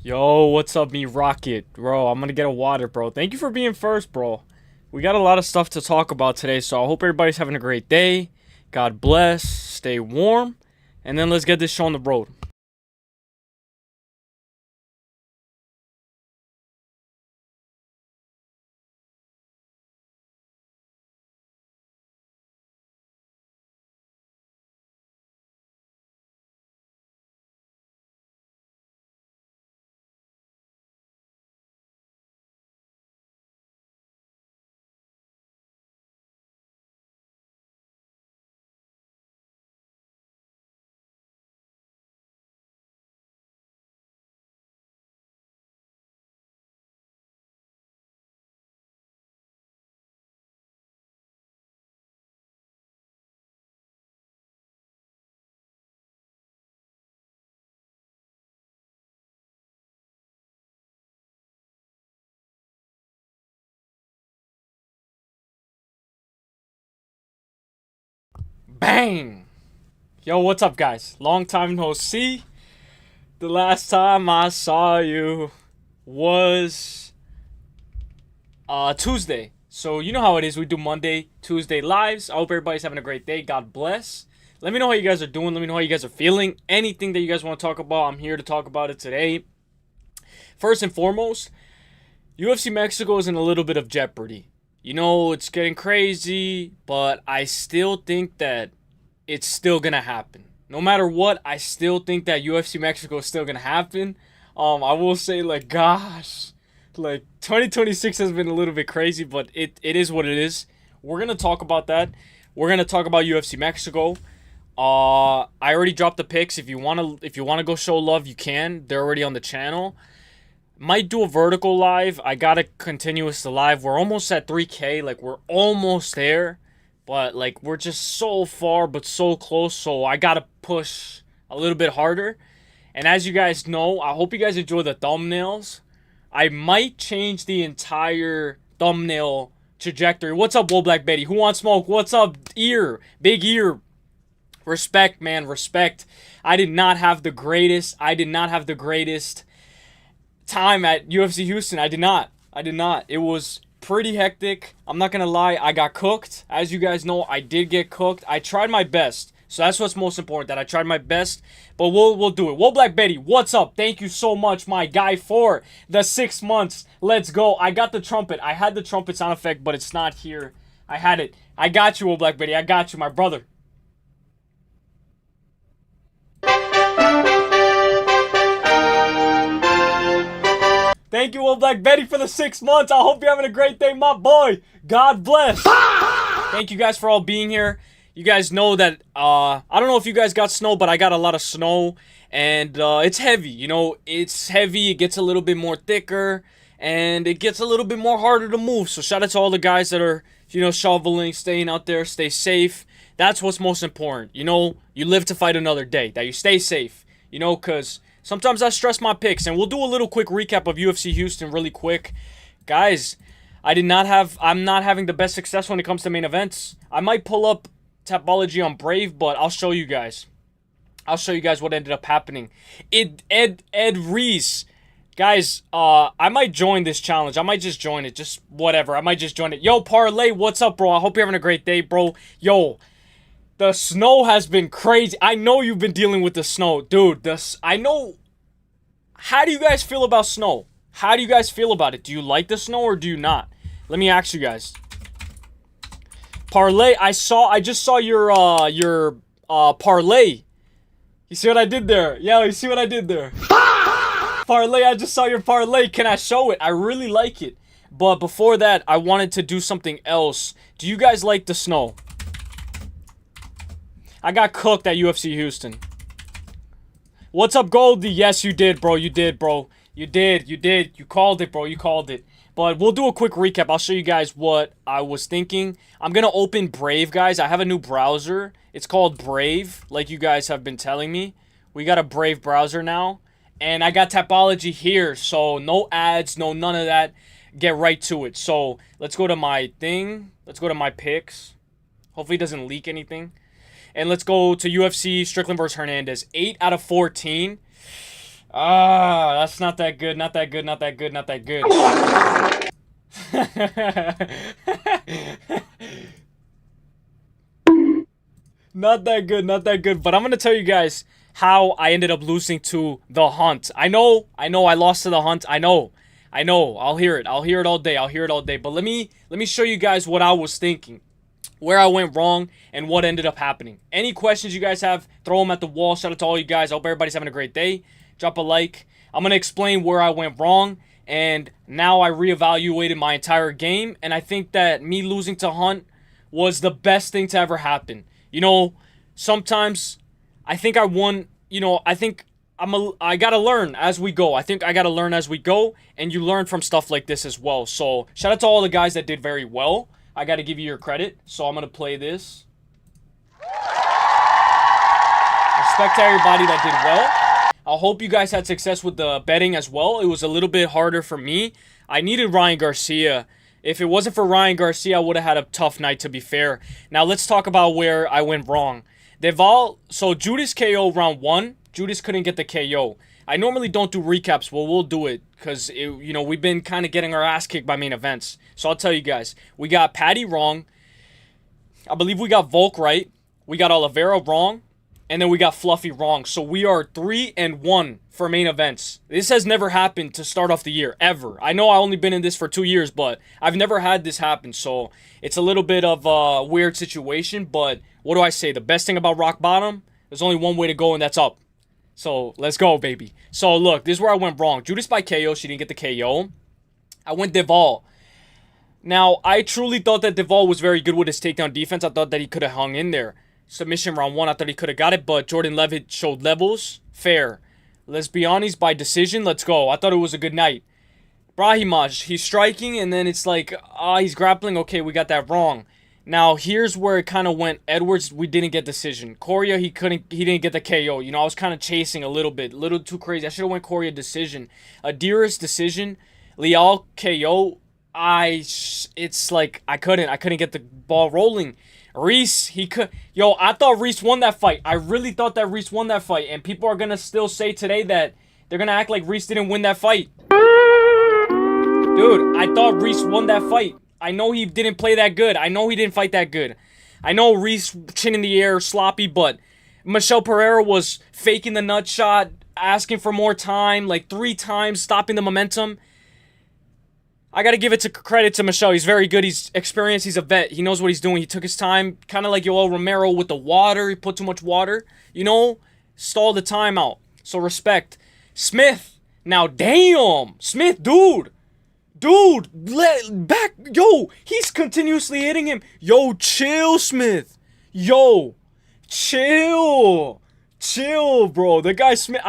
Yo, what's up, me Rocket? Bro, I'm gonna get a water, bro. Thank you for being first, bro. We got a lot of stuff to talk about today, so I hope everybody's having a great day. God bless, stay warm, and then let's get this show on the road. Bang! Yo, what's up, guys? Long time no see. The last time I saw you was Tuesday. So you know how it is. We do Monday, Tuesday lives. I hope everybody's having a great day. God bless. Let me know how you guys are doing. Let me know how you guys are feeling. Anything that you guys want to talk about, I'm here to talk about it today. First and foremost, UFC Mexico is in a little bit of jeopardy. You know, it's getting crazy, but I still think that it's still going to happen. No matter what, I still think that UFC Mexico is still going to happen. I will say, like, gosh, like, 2026 has been a little bit crazy, but it is what it is. We're going to talk about that. We're going to talk about UFC Mexico. I already dropped the picks. If you want to go show love, you can. They're already on the channel. Might do a vertical live. I got a continuous live. We're almost at 3K. Like, we're almost there. But, like, we're just so far but so close. So, I got to push a little bit harder. And as you guys know, I hope you guys enjoy the thumbnails. I might change the entire thumbnail trajectory. What's up, Woe Black Betty? Who wants smoke? What's up, Ear? Big Ear. Respect, man. Respect. I did not have the greatest time at UFC Houston. I did not. It was pretty hectic. I'm not gonna lie. I got cooked. As you guys know, I did get cooked. I tried my best. So that's what's most important, that I tried my best. But we'll do it. Whoa, Black Betty, what's up? Thank you so much, my guy, for the 6 months. Let's go. I got the trumpet. I had the trumpet sound effect, but it's not here. I had it. I got you, Whoa, Black Betty. I got you, my brother. Thank you, Old Black Betty, for the 6 months. I hope you're having a great day, my boy. God bless. Thank you guys for all being here. You guys know that, I don't know if you guys got snow, but I got a lot of snow. And it's heavy, you know. It's heavy. It gets a little bit more thicker. And it gets a little bit more harder to move. So shout out to all the guys that are, you know, shoveling, staying out there, stay safe. That's what's most important. You know, you live to fight another day. That you stay safe. You know, because sometimes I stress my picks. And we'll do a little quick recap of UFC Houston really quick. Guys, I'm not having the best success when it comes to main events. I might pull up Tapology on Brave, but I'll show you guys. I'll show you guys what ended up happening. Ed Reese. Guys, I might join this challenge. I might just join it. Just whatever. I might just join it. Yo, Parlay, what's up, bro? I hope you're having a great day, bro. Yo, the snow has been crazy. I know you've been dealing with the snow. Dude, I know. How do you guys feel about snow? How do you guys feel about it? Do you like the snow or do you not? Let me ask you guys. Parlay, I just saw your parlay. You see what I did there? Yeah, you see what I did there? Parlay, I just saw your parlay. Can I show it? I really like it. But before that, I wanted to do something else. Do you guys like the snow? I got cooked at UFC Houston. What's up, Goldie? Yes, you did, bro. You did, bro. You did. You called it, bro. You called it. But we'll do a quick recap. I'll show you guys what I was thinking. I'm going to open Brave, guys. I have a new browser. It's called Brave, like you guys have been telling me. We got a Brave browser now. And I got Tapology here. So no ads, no none of that. Get right to it. So let's go to my thing. Let's go to my picks. Hopefully it doesn't leak anything. And let's go to UFC Strickland versus Hernandez. 8 out of 14. Ah, that's not that good. Not that good. Not that good. Not that good. Not that good. Not that good. But I'm gonna tell you guys how I ended up losing to the Hunt. I know. I lost to the Hunt. I know. I'll hear it. I'll hear it all day. But let me show you guys what I was thinking, where I went wrong, and what ended up happening. Any questions you guys have, throw them at the wall. Shout out to all you guys. I hope everybody's having a great day. Drop a like. I'm going to explain where I went wrong, and now I reevaluated my entire game, and I think that me losing to Hunt was the best thing to ever happen. You know, sometimes I think I won, I think I gotta learn as we go. I think I gotta learn as we go, and you learn from stuff like this as well. So, shout out to all the guys that did very well. I gotta give you your credit. So, I'm gonna play this. Respect to everybody that did well. I hope you guys had success with the betting as well. It was a little bit harder for me. I needed Ryan Garcia. If it wasn't for Ryan Garcia, I would have had a tough night, to be fair. Now, let's talk about where I went wrong. So Judas KO round 1. Judas couldn't get the KO. I normally don't do recaps, but we'll do it because, we've been kind of getting our ass kicked by main events. So I'll tell you guys. We got Patty wrong. I believe we got Volk right. We got Oliveira wrong. And then we got Fluffy wrong. So we are 3-1 for main events. This has never happened to start off the year, ever. I know I've only been in this for 2 years, but I've never had this happen. So it's a little bit of a weird situation. But what do I say? The best thing about rock bottom, there's only one way to go, and that's up. So let's go, baby. So look, this is where I went wrong. Judas by KO. She didn't get the KO. I went Deval. Now, I truly thought that Deval was very good with his takedown defense. I thought that he could have hung in there. Submission round 1, I thought he could have got it, but Jordan Levitt showed levels. Fair. Lesbianis by decision. Let's go. I thought it was a good night. Brahimaj, he's striking, and then it's like, he's grappling. Okay, we got that wrong. Now, here's where it kind of went. Edwards, we didn't get decision. Correa, he didn't get the KO. I was kind of chasing a little bit. A little too crazy. I should have went Correa decision. Adiras decision. Leal KO. It's like, I couldn't get the ball rolling. Reese, I thought Reese won that fight. I really thought that Reese won that fight. And people are going to still say today that they're going to act like Reese didn't win that fight. Dude, I thought Reese won that fight. I know he didn't play that good. I know he didn't fight that good. I know Reese, chin in the air, sloppy, but Michel Pereira was faking the nut shot, asking for more time, like 3 times, stopping the momentum. I got to give it credit to Michel. He's very good. He's experienced. He's a vet. He knows what he's doing. He took his time, kind of like Yoel Romero with the water. He put too much water, stalled the time out. So respect. Smith. Now, damn. Smith, dude, back. Yo, he's continuously hitting him. Yo, chill, Smith. Yo, chill, bro. The guy Smith,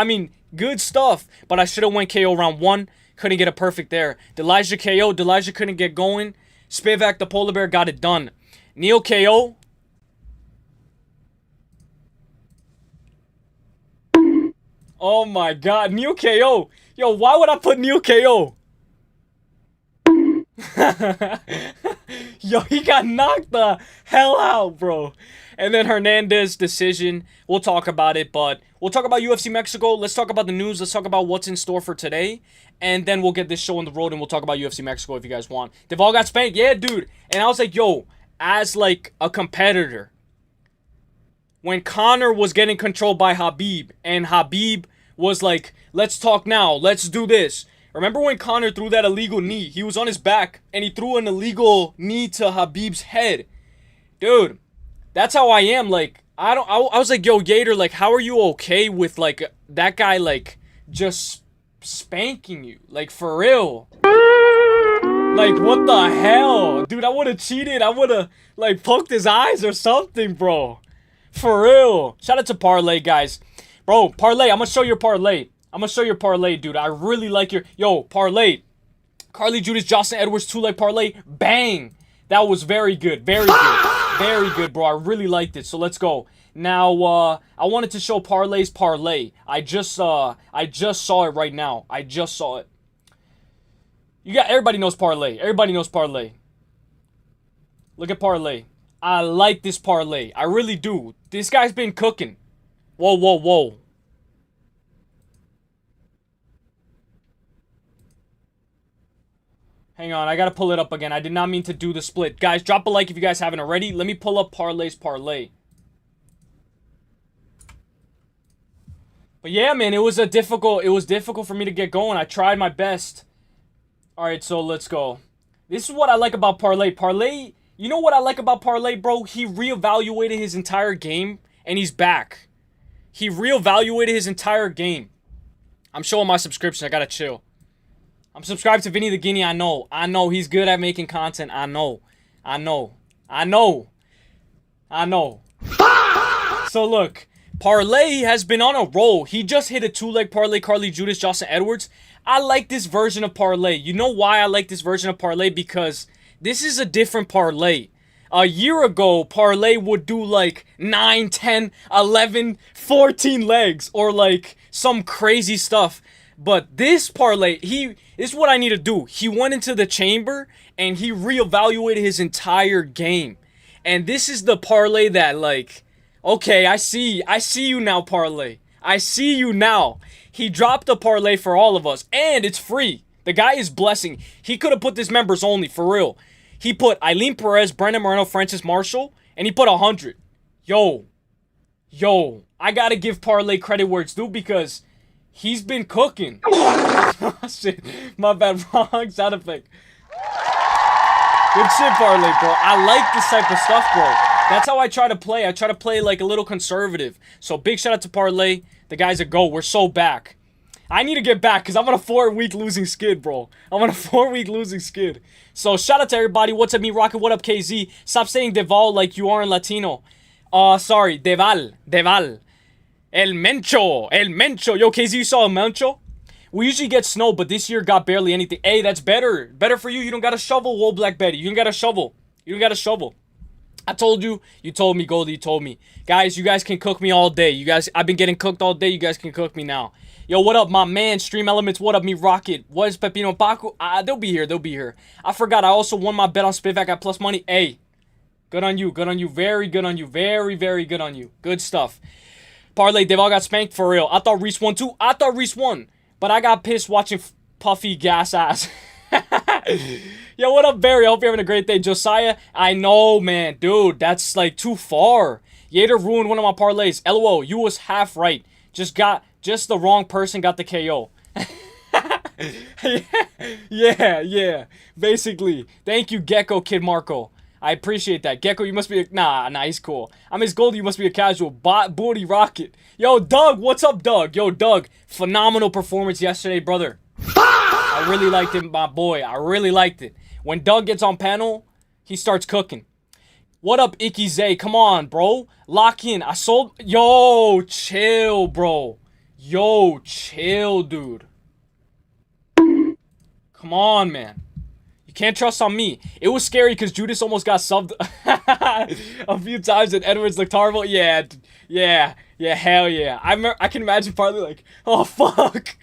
good stuff. But I should have went KO round 1. Couldn't get a perfect there. Delija KO. Delija couldn't get going. Spivak, the polar bear, got it done. Neil KO. Oh my god. Neil KO. Yo, why would I put Neil KO? Yo, he got knocked the hell out, bro. And then Hernandez decision. We'll talk about it, but we'll talk about UFC Mexico. Let's talk about the news. Let's talk about what's in store for today. And then we'll get this show on the road and we'll talk about UFC Mexico if you guys want. Deval got spanked. Yeah, dude. And I was like, yo, as like a competitor, when Conor was getting controlled by Khabib and Khabib was like, let's talk now. Let's do this. Remember when Conor threw that illegal knee? He was on his back and he threw an illegal knee to Khabib's head. Dude, that's how I am. Like, I was like, yo, Yater, like, how are you okay with, like, that guy, like, just spanking you? Like, for real. Like, what the hell? Dude, I would have cheated. I would have, like, poked his eyes or something, bro. For real. Shout out to Parlay, guys. Bro, Parlay, I'm going to show your Parlay. Dude. I really like your... Yo, Parlay. Carly Judas, Jocelyn Edwards, 2-leg Parlay. Bang. That was very good. Very good. Very good, bro. I really liked it. So let's go. Now, I wanted to show Parlay's Parlay. I just saw it right now. I just saw it. Everybody knows Parlay. Everybody knows Parlay. Look at Parlay. I like this Parlay. I really do. This guy's been cooking. Whoa, whoa, whoa. Hang on, I gotta pull it up again. I did not mean to do the split. Guys, drop a like if you guys haven't already. Let me pull up Parlay's parlay. But yeah, man, it was difficult for me to get going. I tried my best. Alright, so let's go. This is what I like about Parlay. Parlay, you know what I like about Parlay, bro? He reevaluated his entire game, and he's back. He reevaluated his entire game. I'm showing my subscription. I gotta chill. I'm subscribed to Vinny the Guinea. I know. He's good at making content. I know. So look, Parlay has been on a roll. He just hit a 2-leg parlay, Carly Judas, Jocelyn Edwards. I like this version of Parlay. You know why I like this version of Parlay? Because this is a different parlay. A year ago, Parlay would do like 9, 10, 11, 14 legs or like some crazy stuff. But this parlay, this is what I need to do. He went into the chamber and he reevaluated his entire game. And this is the parlay that, like, okay, I see you now, Parlay. I see you now. He dropped a parlay for all of us, and it's free. The guy is blessing. He could have put this members only, for real. He put Eileen Perez, Brandon Moreno, Francis Marshall, and he put 100. Yo, I gotta give Parlay credit where it's due because he's been cooking. Oh, shit, my bad, wrong sound effect. Good shit, Parlay, bro. I like this type of stuff, bro. That's how I try to play. I try to play like a little conservative. So big shout out to Parlay. The guys are go. We're so back. I need to get back because I'm on a 4-week losing skid, bro. I'm on a 4-week losing skid. So shout out to everybody. What's up, me Rocket? What up, KZ? Stop saying Deval like you are in Latino. Sorry, Deval. El Mencho. Yo, KZ, you saw El Mencho? We usually get snow, but this year got barely anything. Hey, that's better. Better for you. You don't got to shovel, Whoa, Black Betty. You don't got to shovel. I told you. You told me, Goldie. You told me. Guys, you guys can cook me all day. I've been getting cooked all day. You guys can cook me now. Yo, what up, my man? Stream Elements. What up, me Rocket? What is Pepino Paco? They'll be here. I forgot. I also won my bet on Spivak at plus money. Hey, good on you. Very good on you. Very, very good on you. Good stuff. Parlay, they've all got spanked for real. I thought Reese won too. But I got pissed watching Puffy gas ass. Yo, what up, Barry? I hope you're having a great day. Josiah, I know, man. Dude, that's like too far. Yater ruined one of my parlays. LOL, you was half right. Just the wrong person got the KO. Yeah. Basically. Thank you, Gecko Kid Marco. I appreciate that. Gecko, you must be nah, he's cool. I'm his Goldie, you must be a casual. Booty Rocket. Yo, Doug, what's up, Doug? Yo, Doug, phenomenal performance yesterday, brother. I really liked it, my boy. I really liked it. When Doug gets on panel, he starts cooking. What up, Icky Zay? Come on, bro. Lock in. Yo, chill, bro. Yo, chill, dude. Come on, man. You can't trust on me. It was scary because Judas almost got subbed a few times and Edwards looked horrible. Yeah, hell yeah. I can imagine partly like, oh, fuck.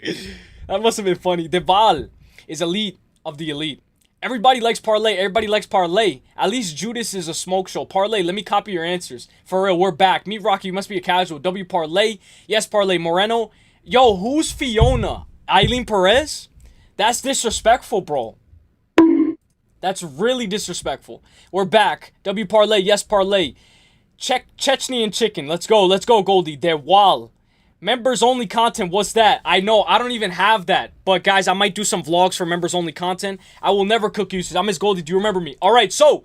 That must have been funny. Deval is elite of the elite. Everybody likes Parlay. At least Judas is a smoke show. Parlay, let me copy your answers. For real, we're back. Meet Rocky, you must be a casual. W Parlay. Yes, Parlay. Moreno. Yo, who's Fiona? Eileen Perez? That's disrespectful, bro. That's really disrespectful. We're back. W Parlay. Yes, Parlay. Chechnyan Chicken. Let's go, Goldie. They're wall. Members only content, what's that? I know, I don't even have that. But guys, I might do some vlogs for members only content. I will never cook uses. I'm his Goldie, do you remember me? Alright, so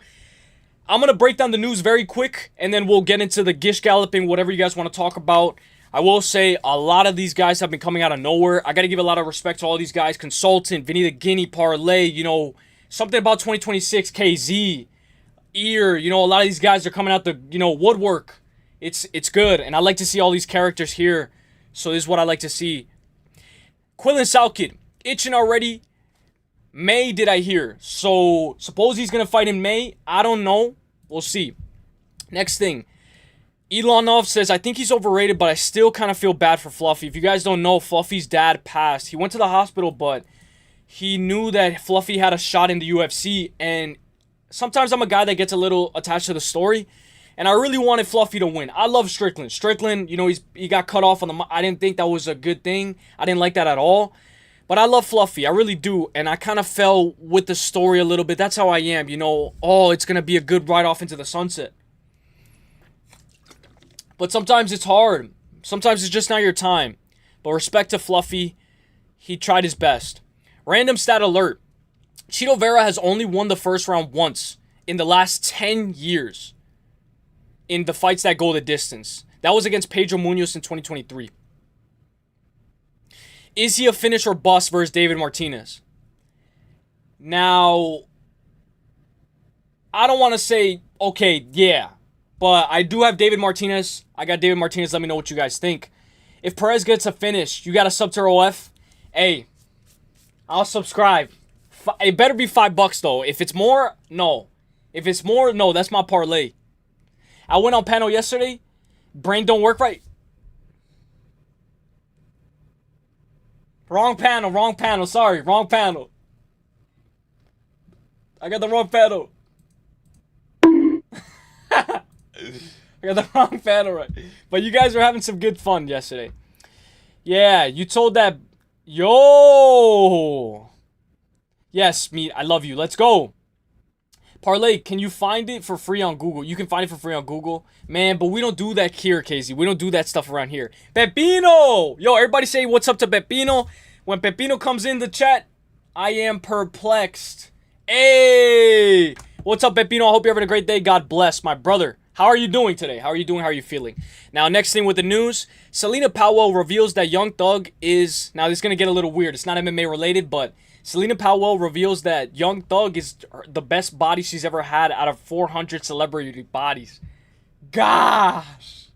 I'm gonna break down the news very quick and then we'll get into the gish galloping, whatever you guys want to talk about. I will say a lot of these guys have been coming out of nowhere. I gotta give a lot of respect to all these guys. Consultant, Vinny the Guinea, Parlay, you know, something about 2026, KZ, Ear, you know, a lot of these guys are coming out the, you know, woodwork. It's good, and I like to see all these characters here. So this is what I like to see. Quillen Salkid, itching already. May, did I hear? So, suppose he's going to fight in May. I don't know. We'll see. Next thing. Ilanov says, I think he's overrated, but I still kind of feel bad for Fluffy. If you guys don't know, Fluffy's dad passed. He went to the hospital, but he knew that Fluffy had a shot in the UFC. And sometimes I'm a guy that gets a little attached to the story. And I really wanted Fluffy to win. I love Strickland. Strickland, you know, he got cut off on the... I didn't think that was a good thing. I didn't like that at all. But I love Fluffy. I really do. And I kind of fell with the story a little bit. That's how I am, you know. Oh, it's going to be a good ride off into the sunset. But sometimes it's hard. Sometimes it's just not your time. But respect to Fluffy. He tried his best. Random stat alert. Chito Vera has only won the first round once in the last 10 years in the fights that go the distance. That was against Pedro Munoz in 2023. Is he a finish or bust versus David Martinez? Now, I don't want to say, okay, yeah. But I do have David Martinez. I got David Martinez. Let me know what you guys think. If Perez gets a finish, you got a sub to OF? Hey, I'll subscribe. It better be $5 though. If it's more, no. If it's more, no. That's my parlay. I went on panel yesterday. Brain don't work right. Wrong panel. Sorry, wrong panel. I got the wrong panel. I got the wrong panel right. But you guys were having some good fun yesterday. Yeah, you told that. Yo. Yes, Meat, I love you. Let's go. Parlay, can you find it for free on Google? You can find it for free on Google. Man, but we don't do that here, Casey. We don't do that stuff around here. Pepino! Yo, everybody say what's up to Pepino. When Pepino comes in the chat, I am perplexed. Hey! What's up, Pepino? I hope you're having a great day. God bless, my brother. How are you doing today? How are you doing? How are you feeling? Now, next thing with the news. Selena Powell reveals that Young Thug is... Now, this is going to get a little weird. It's not MMA related, but... Selena Powell reveals that Young Thug is the best body she's ever had out of 400 celebrity bodies. Gosh.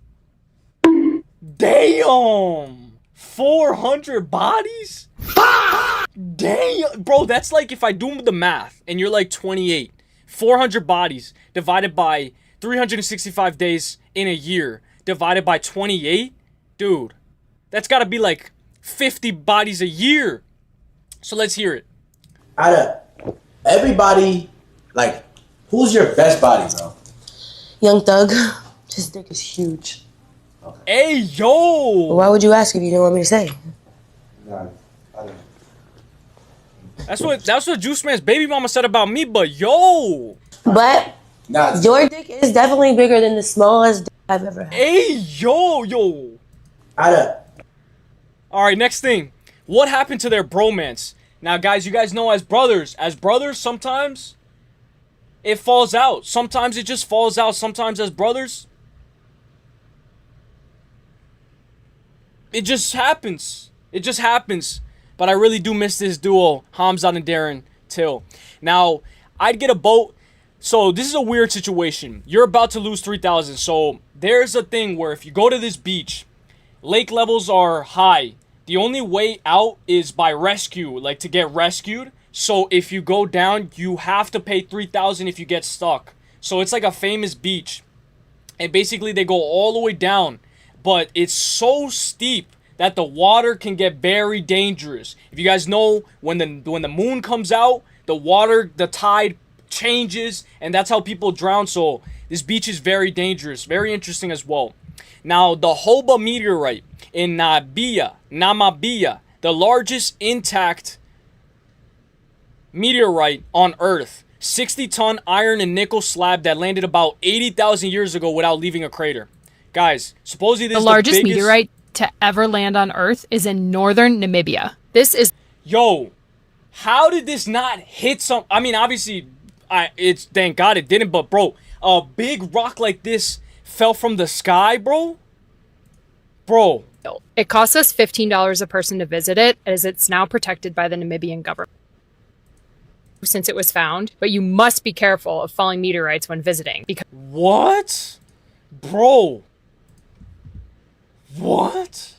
Damn. 400 bodies? Damn. Bro, that's like if I do the math and you're like 28. 400 bodies divided by 365 days in a year divided by 28? Dude, that's got to be like 50 bodies a year. So let's hear it. Out of everybody, like, who's your best body, bro? Young Thug. His dick is huge. Okay. Hey, yo! Why would you ask if you didn't want me to say? No, I don't. That's what Juice Man's baby mama said about me, but yo! But your dick is definitely bigger than the smallest dick I've ever had. Hey, yo! Out of. Alright, next thing. What happened to their bromance? Now, guys, you guys know as brothers, sometimes it falls out. Sometimes it just falls out. Sometimes as brothers, it just happens. It just happens. But I really do miss this duo, Hamzat and Darren Till. Now, I'd get a boat. So, this is a weird situation. You're about to lose 3,000. So, there's a thing where if you go to this beach, lake levels are high. The only way out is by rescue, like to get rescued. So if you go down, you have to pay 3,000 if you get stuck. So it's like a famous beach. And basically they go all the way down. But it's so steep that the water can get very dangerous. If you guys know, when the moon comes out, the tide changes. And that's how people drown. So this beach is very dangerous. Very interesting as well. Now, the Hoba meteorite in Namibia, the largest intact meteorite on Earth. 60-ton iron and nickel slab that landed about 80,000 years ago without leaving a crater. Guys, supposedly this is the largest biggest meteorite to ever land on Earth is in northern Namibia. This is... Yo, how did this not hit some... I mean, obviously, it's thank God it didn't, but bro, a big rock like this fell from the sky, bro? Bro. It costs us $15 a person to visit it, as it's now protected by the Namibian government since it was found. But you must be careful of falling meteorites when visiting. Because what? Bro. What?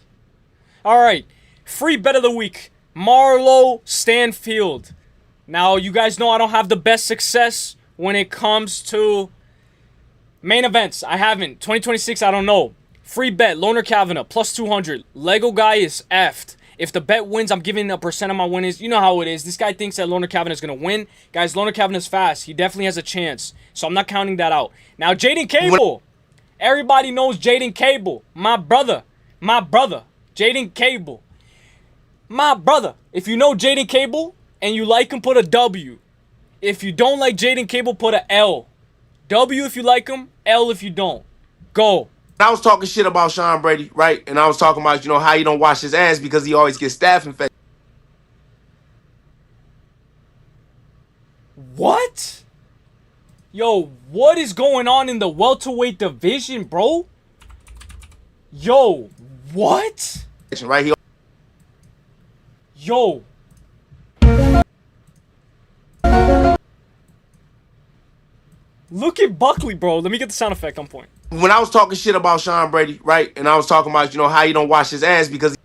Alright. Free bet of the week. Marlo Stanfield. Now, you guys know I don't have the best success when it comes to main events. I haven't. 2026, I don't know. Free bet, Loner Kavanagh, plus 200. Lego guy is effed. If the bet wins, I'm giving a percent of my winnings. You know how it is. This guy thinks that Loner Kavanagh is going to win. Guys, Loner Kavanagh's fast. He definitely has a chance. So I'm not counting that out. Now, Jaden Cable. Everybody knows Jaden Cable. My brother. Jaden Cable. My brother, if you know Jaden Cable and you like him, put a W. If you don't like Jaden Cable, put a L. W if you like him, L if you don't. Go. I was talking shit about Sean Brady, right? And I was talking about, you know, how he don't wash his ass because he always gets staph infection. What? Yo, what is going on in the welterweight division, bro? Yo, what? Right here. Yo. Look at Buckley, bro. Let me get the sound effect on point. When I was talking shit about Sean Brady, right? And I was talking about, you know, how he don't wash his ass because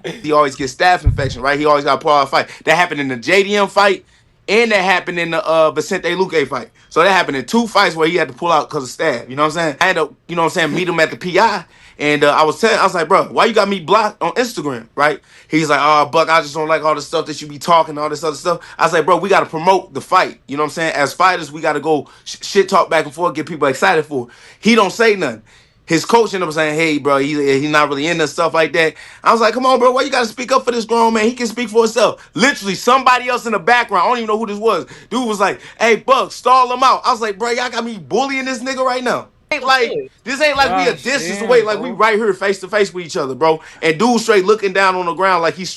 he always gets staph infection, right? He always got to pull out a fight. That happened in the JDM fight, and that happened in the Vicente Luque fight. So that happened in 2 fights where he had to pull out because of staph. You know what I'm saying? I had to, you know what I'm saying, meet him at the PI. And I was like, bro, why you got me blocked on Instagram, right? He's like, oh, Buck, I just don't like all the stuff that you be talking, all this other stuff. I was like, bro, we got to promote the fight. You know what I'm saying? As fighters, we got to go shit talk back and forth, get people excited for it. He don't say nothing. His coach ended up saying, hey, bro, he's not really into stuff like that. I was like, come on, bro, why you got to speak up for this grown man? He can speak for himself. Literally, somebody else in the background, I don't even know who this was. Dude was like, hey, Buck, stall him out. I was like, bro, y'all got me bullying this nigga right now. This ain't like we a distance away, like we right here face to face with each other, bro. And dude straight looking down on the ground like he's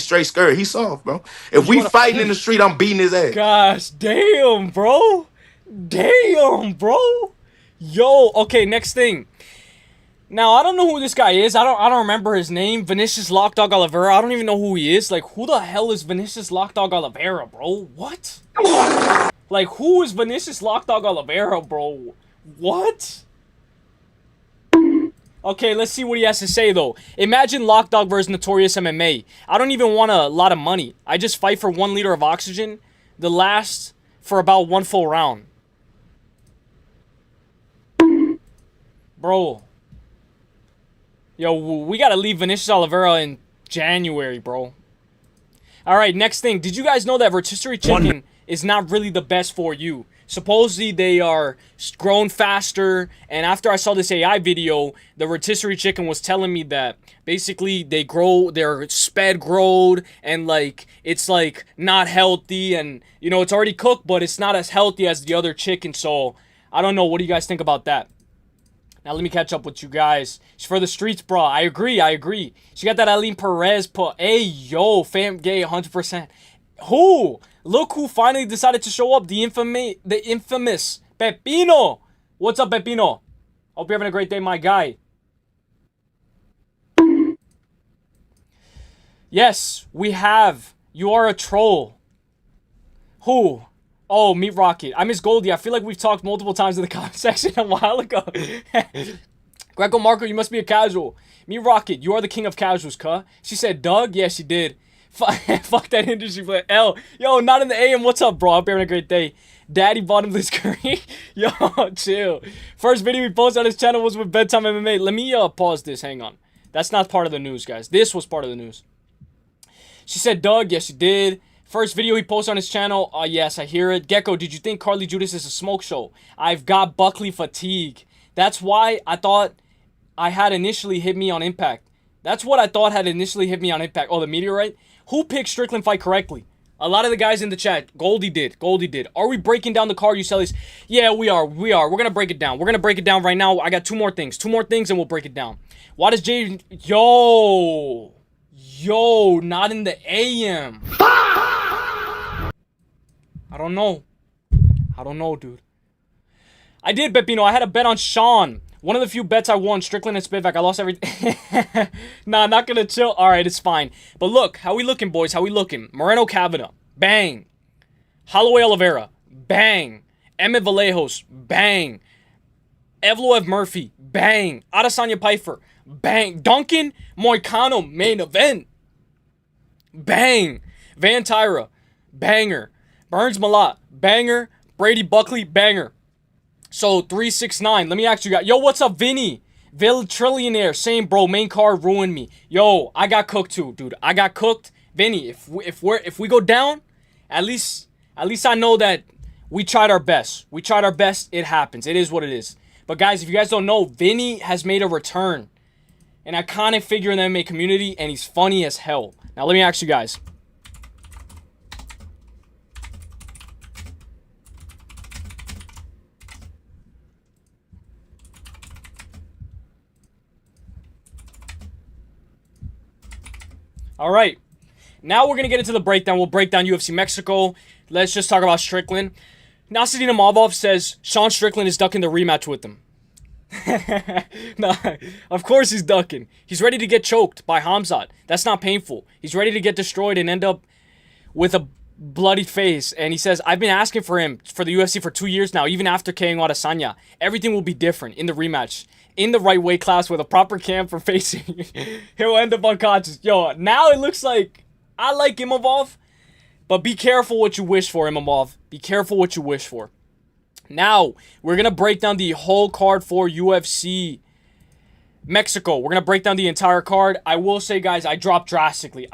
straight scared. He's soft, bro. If we fighting in the street, I'm beating his ass. Gosh, damn, bro. Damn, bro. Yo, okay, next thing. Now, I don't know who this guy is. I don't remember his name. Vinicius Lockdog Oliveira. I don't even know who he is. Like, who the hell is Vinicius Lockdog Oliveira, bro? What? Like, who is Vinicius Lockdog Oliveira, bro? What? Okay, let's see what he has to say, though. Imagine Lockdog versus Notorious MMA. I don't even want a lot of money. I just fight for 1 liter of oxygen. The last for about 1 full round. Bro. Yo, we gotta leave Vinicius Oliveira in January, bro. Alright, next thing. Did you guys know that rotisserie chicken is not really the best for you? Supposedly they are grown faster, and after I saw this AI video, the rotisserie chicken was telling me that basically they're sped growed, and like it's like not healthy, and you know it's already cooked, but it's not as healthy as the other chicken. So I don't know. What do you guys think about that? Now let me catch up with you guys. She's for the streets, bro. I agree. She got that Aline Perez put. Hey yo, fam, gay, 100%. Who? Look who finally decided to show up. The infamous Pepino. What's up, Pepino? Hope you're having a great day, my guy. Yes, we have. You are a troll. Who? Oh, Meat Rocket. I miss Goldie. I feel like we've talked multiple times in the comment section a while ago. Greco Marco, you must be a casual. Meat Rocket, you are the king of casuals, cuh. She said, Doug? Yeah, she did. Fuck that industry, but L. Yo, not in the AM. What's up, bro? Hope you're having a great day. Daddy Bottomless Curry. Yo, chill. First video we posted on his channel was with Bedtime MMA. Let me pause this. Hang on. That's not part of the news, guys. This was part of the news. She said, Doug. Yes, she did. First video he posted on his channel. Yes, I hear it. Gecko, did you think Carly Judas is a smoke show? I've got Buckley fatigue. That's why I thought I had initially hit me on Impact. That's what I thought had initially hit me on Impact. Oh, the meteorite? Who picked Strickland fight correctly? A lot of the guys in the chat. Goldie did. Are we breaking down the card, Uselyis? Yeah, we are. We're going to break it down. We're going to break it down right now. I got 2 more things. 2 more things and we'll break it down. Why does Jay... Yo, not in the AM. I don't know, dude. I did, Pepino. I had a bet on Sean. One of the few bets I won, Strickland and Spivak. I lost everything. Nah, not gonna chill. All right, it's fine. But look, how we looking, boys? How we looking? Moreno Kavanaugh, bang. Holloway Oliveira, bang. Emmett Vallejos, bang. Evloev Murphy, bang. Adesanya Pfeiffer, bang. Duncan Moicano, main event, bang. Van Tyra, banger. Burns Malat, banger. Brady Buckley, banger. So 369. Let me ask you guys. Yo, what's up, Vinny? Trillionaire, same bro. Main card ruined me. Yo, I got cooked too, dude. I got cooked. Vinny, if we go down, at least At least I know that we tried our best. We tried our best. It happens. It is what it is. But guys, if you guys don't know, Vinny has made a return. An iconic figure in the MMA community, and he's funny as hell. Now, let me ask you guys. All right. Now we're going to get into the breakdown. We'll break down UFC Mexico. Let's just talk about Strickland. Nasitina Mavov says Sean Strickland is ducking the rematch with him. No, of course he's ducking. He's ready to get choked by Hamzat. That's not painful. He's ready to get destroyed and end up with a bloody face. And he says, I've been asking for him for the UFC for 2 years now, even after KOing Adesanya. Everything will be different in the rematch. In the right weight class with a proper cam for facing. He'll end up unconscious. Yo, now it looks like I like Imavov, but be careful what you wish for, Imavov. Be careful what you wish for. Now, we're going to break down the whole card for UFC Mexico. We're going to break down the entire card. I will say, guys, I dropped drastically.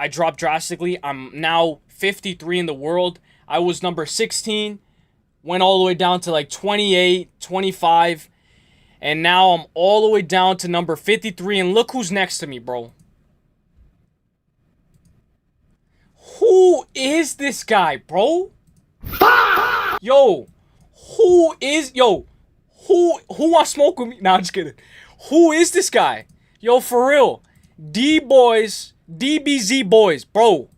I'm now 53 in the world. I was number 16. Went all the way down to like 28, 25. And now I'm all the way down to number 53. And look who's next to me, bro. Who is this guy, bro? Yo. Who wants smoke with me? Nah, I'm just kidding. Who is this guy? Yo, for real. D-Boys. DBZ Boys, bro.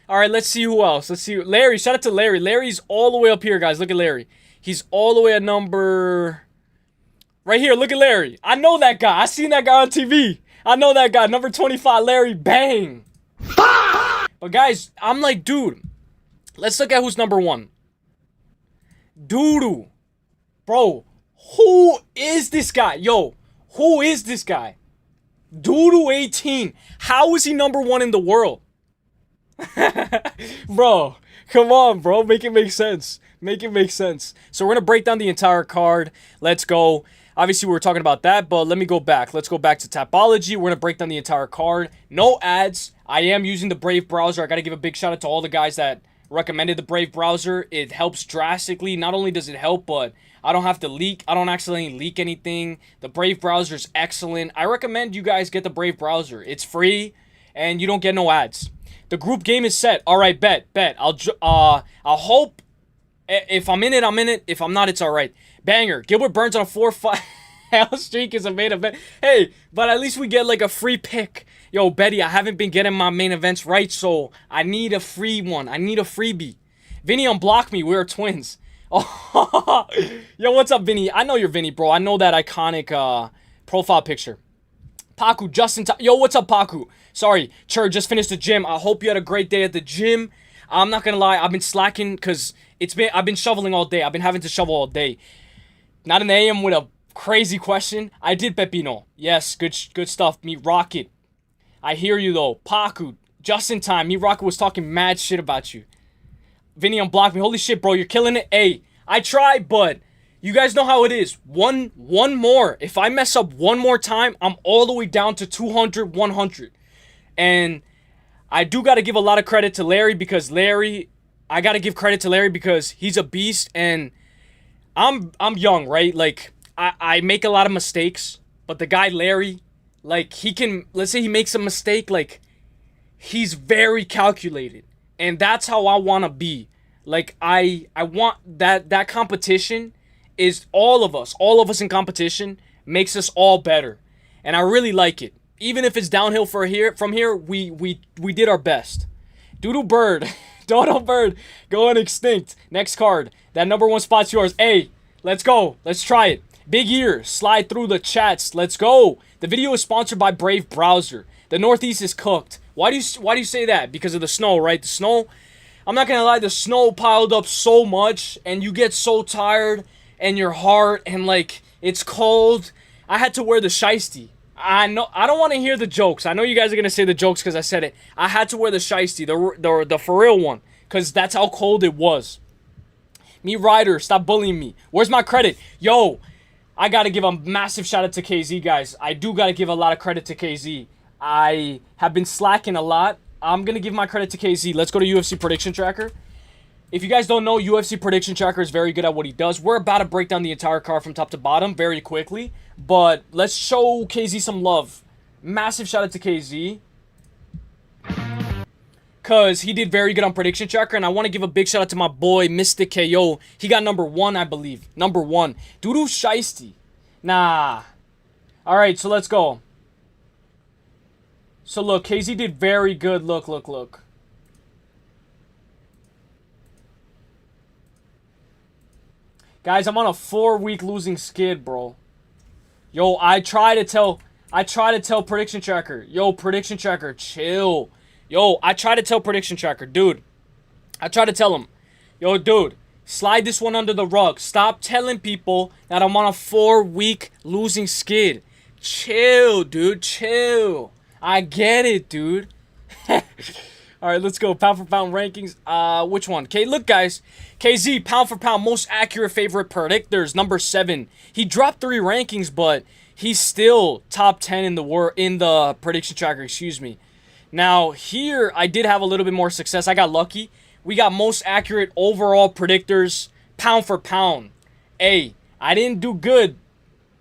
All right, let's see who else. Let's see. Larry, shout out to Larry. Larry's all the way up here, guys. Look at Larry. He's all the way at number... Right here, look at Larry. I know that guy. I seen that guy on TV. I know that guy. Number 25, Larry. Bang. But guys, I'm like, dude, let's look at who's number 1. Doodoo. Bro, who is this guy? Yo, who is this guy? Doodoo 18. How is he number 1 in the world? Bro, come on, bro. Make it make sense. Make it make sense. So we're going to break down the entire card. Let's go. Obviously, we were talking about that, but let me go back. Let's go back to Tapology. We're going to break down the entire card. No ads. I am using the Brave browser. I got to give a big shout out to all the guys that recommended the Brave browser. It helps drastically. Not only does it help, but I don't have to leak. I don't accidentally leak anything. The Brave browser is excellent. I recommend you guys get the Brave browser. It's free, and you don't get no ads. The group game is set. All right, bet. I'll hope. If I'm in it, I'm in it. If I'm not, it's all right. Banger. Gilbert Burns on a 4-5 hell streak is a main event. Hey, but at least we get like a free pick. Yo, Betty, I haven't been getting my main events right, so I need a free one. I need a freebie. Vinny unblocked me. We're twins. Oh, yo, what's up, Vinny? I know you're Vinny, bro. I know that iconic profile picture. Paku, Justin. Yo, what's up, Paku? Sorry, Chur, just finished the gym. I hope you had a great day at the gym. I'm not gonna lie, I've been slacking because I've been shoveling all day. I've been having to shovel all day. Not in the AM with a crazy question. I did Pepino. Yes, good stuff. Me Rocket. I hear you though. Paku, just in time. Me Rocket was talking mad shit about you. Vinny unblocked me. Holy shit, bro, you're killing it. Hey, I tried, but you guys know how it is. One more. If I mess up one more time, I'm all the way down to 200, 100. And I do got to give a lot of credit to Larry because I got to give credit to Larry because he's a beast and I'm young, right? Like, I make a lot of mistakes, but the guy Larry, like, he can, let's say he makes a mistake, like, he's very calculated. And that's how I want to be. Like, I want that competition is all of us in competition makes us all better. And I really like it. Even if it's downhill from here, we did our best. Doodle Bird. Dodo Bird going extinct. Next card. That number 1 spot's yours. Hey, let's go. Let's try it. Big ear. Slide through the chats. Let's go. The video is sponsored by Brave Browser. The Northeast is cooked. Why do you say that? Because of the snow, right? The snow. I'm not gonna lie. The snow piled up so much, and you get so tired, and your heart, and like it's cold. I had to wear the shiesty. I know I don't want to hear the jokes. I know you guys are gonna say the jokes because I said it. I had to wear the shiesty, the for real one, because that's how cold it was. Me Ryder, stop bullying me. Where's my credit? Yo, I gotta give a massive shout out to KZ, guys. I do gotta give a lot of credit to KZ. I have been slacking a lot. I'm gonna give my credit to KZ. Let's go to UFC Prediction Tracker. If you guys don't know, UFC Prediction Tracker is very good at what he does. We're about to break down the entire card from top to bottom very quickly. But let's show KZ some love. Massive shout out to KZ. Because he did very good on Prediction Tracker. And I want to give a big shout out to my boy, Mystic KO. He got number 1, I believe. Number 1. Doodoo Shiesty. Nah. Alright, so let's go. So look, KZ did very good. Look. Guys, I'm on a 4-week losing skid, bro. Yo, I try to tell Prediction Tracker. Yo, Prediction Tracker, chill. Yo, I try to tell Prediction Tracker, dude. I try to tell him, yo, dude, slide this one under the rug. Stop telling people that I'm on a 4-week losing skid. Chill, dude, chill. I get it, dude. All right, let's go. Pound for pound rankings. Which one? Okay, look, guys. KZ, pound for pound, most accurate favorite predictors, number 7. He dropped 3 rankings, but he's still top 10 in the Prediction Tracker, excuse me. Now, here, I did have a little bit more success. I got lucky. We got most accurate overall predictors, pound for pound. Hey, I didn't do good,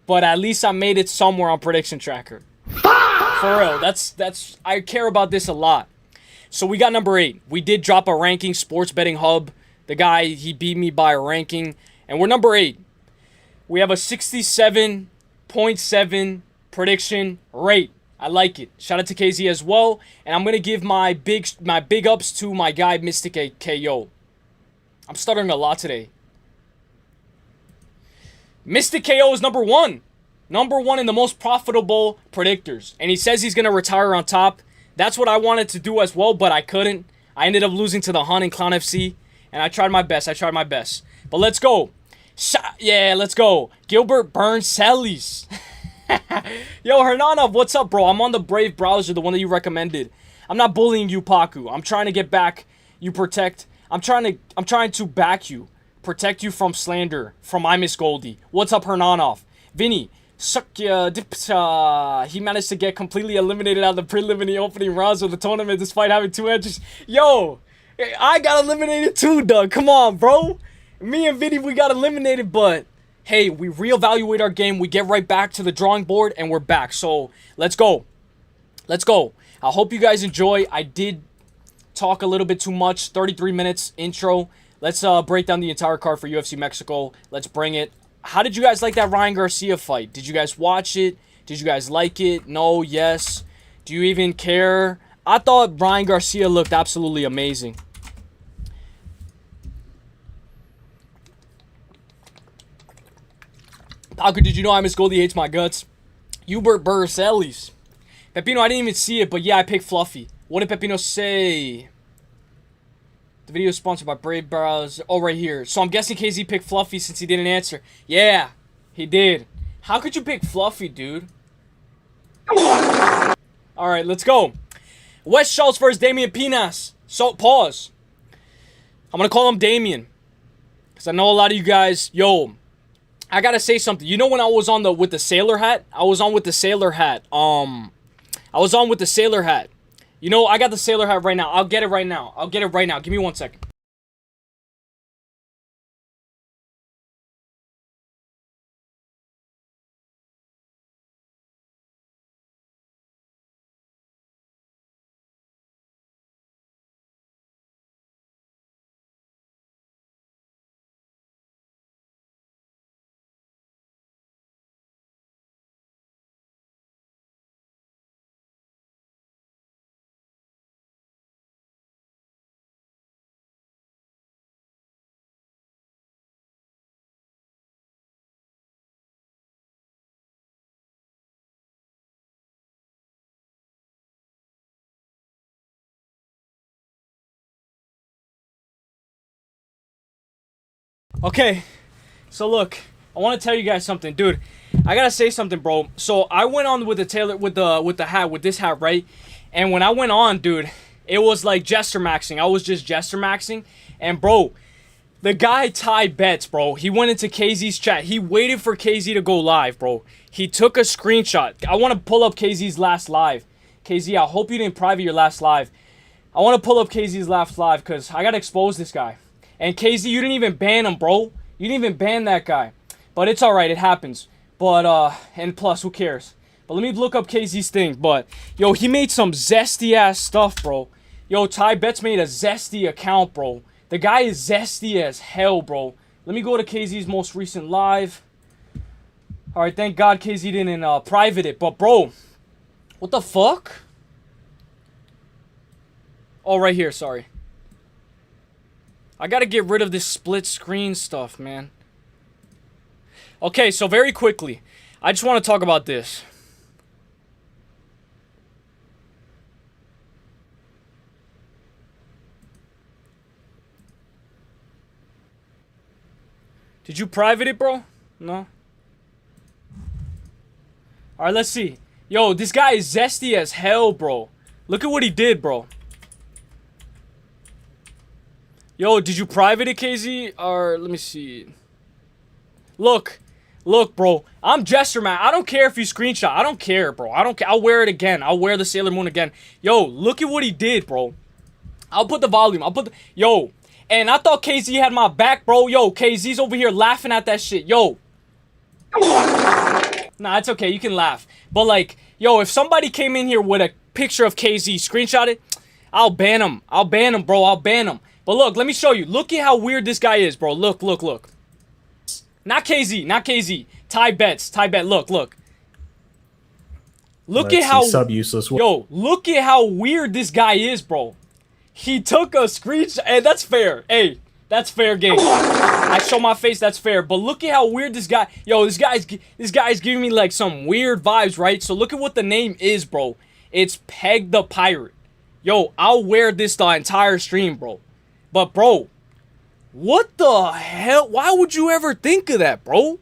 but at least I made it somewhere on Prediction Tracker. For real, that's I care about this a lot. So we got number 8. We did drop a ranking, Sports Betting Hub. The guy, he beat me by a ranking. And we're number 8. We have a 67.7 prediction rate. I like it. Shout out to KZ as well. And I'm going to give my big ups to my guy, Mystic KO. I'm stuttering a lot today. Mystic KO is number 1. Number 1 in the most profitable predictors. And he says he's going to retire on top. That's what I wanted to do as well, but I couldn't. I ended up losing to the Hun and Clown FC. And I tried my best. But let's go. Yeah, let's go. Gilbert Burns Uselyis. Yo, Hernandez, what's up, bro? I'm on the Brave browser, the one that you recommended. I'm not bullying you, Paku. I'm trying to get back. You protect. I'm trying to back you. Protect you from slander. From I Miss Goldie. What's up, Hernandez? Vinny. Dipsa. He managed to get completely eliminated out of the preliminary opening rounds of the tournament despite having 2 entries. Yo, I got eliminated too, Doug. Come on, bro. Me and Vinny, we got eliminated, but hey, we reevaluate our game. We get right back to the drawing board, and we're back. So let's go. Let's go. I hope you guys enjoy. I did talk a little bit too much. 33 minutes intro. Let's break down the entire card for UFC Mexico. Let's bring it. How did you guys like that Ryan Garcia fight? Did you guys watch it? Did you guys like it? No? Yes? Do you even care? I thought Ryan Garcia looked absolutely amazing. Paco, did you know I Miss Goldie hates my guts? Hubert Bursellis. Pepino, I didn't even see it, but yeah, I picked Fluffy. What did Pepino say? The video is sponsored by Brave Browse. Oh, right here. So I'm guessing KZ picked Fluffy since he didn't answer. Yeah, he did. How could you pick Fluffy, dude? Alright, let's go. Wes Schultz versus Damian Pinas. So, pause. I'm going to call him Damian. Because I know a lot of you guys... Yo, I got to say something. You know when I was on with the sailor hat? I was on with the sailor hat. You know, I got the sailor hat right now. I'll get it right now. Give me 1 second. Okay, so look, I want to tell you guys something, dude. I gotta say something, bro. So I went on with this hat, right? And when I went on, dude, it was like jester maxing. I was just jester maxing, and bro, the guy tied bets, bro. He went into KZ's chat. He waited for KZ to go live, bro. He took a screenshot. I want to pull up KZ's last live. KZ, I hope you didn't private your last live. I want to pull up KZ's last live because I gotta expose this guy. And KZ, you didn't even ban him, bro. You didn't even ban that guy. But it's alright, it happens. But, and plus, who cares? But let me look up KZ's thing. But, yo, he made some zesty-ass stuff, bro. Yo, Ty Betts made a zesty account, bro. The guy is zesty as hell, bro. Let me go to KZ's most recent live. Alright, thank God KZ didn't private it. But, bro, what the fuck? Oh, right here, sorry. I gotta get rid of this split screen stuff, man. Okay, so very quickly, I just want to talk about this. Did you private it, bro? No? Alright, let's see. Yo, this guy is zesty as hell, bro. Look at what he did, bro. Yo, did you private it, KZ? Or, let me see. Look. Look, bro. I'm Jester, man. I don't care if you screenshot. I don't care, bro. I don't care. I'll wear it again. I'll wear the Sailor Moon again. Yo, look at what he did, bro. I'll put the volume. I'll put the... Yo. And I thought KZ had my back, bro. Yo, KZ's over here laughing at that shit. Yo. Nah, it's okay. You can laugh. But, like, yo, if somebody came in here with a picture of KZ, screenshot it, I'll ban him. I'll ban him, bro. I'll ban him. But look, let me show you. Look at how weird this guy is, bro. Look, look, look. Not KZ. Not KZ. Ty Betts. Ty Bet. Look, look. Look at how... Sub-useless. Yo, look at how weird this guy is, bro. He took a screenshot. Hey, that's fair. Hey, that's fair game. I show my face, that's fair. But look at how weird this guy... Yo, this guy's giving me, like, some weird vibes, right? So look at what the name is, bro. It's Peg the Pirate. Yo, I'll wear this the entire stream, bro. But, bro, what the hell? Why would you ever think of that, bro?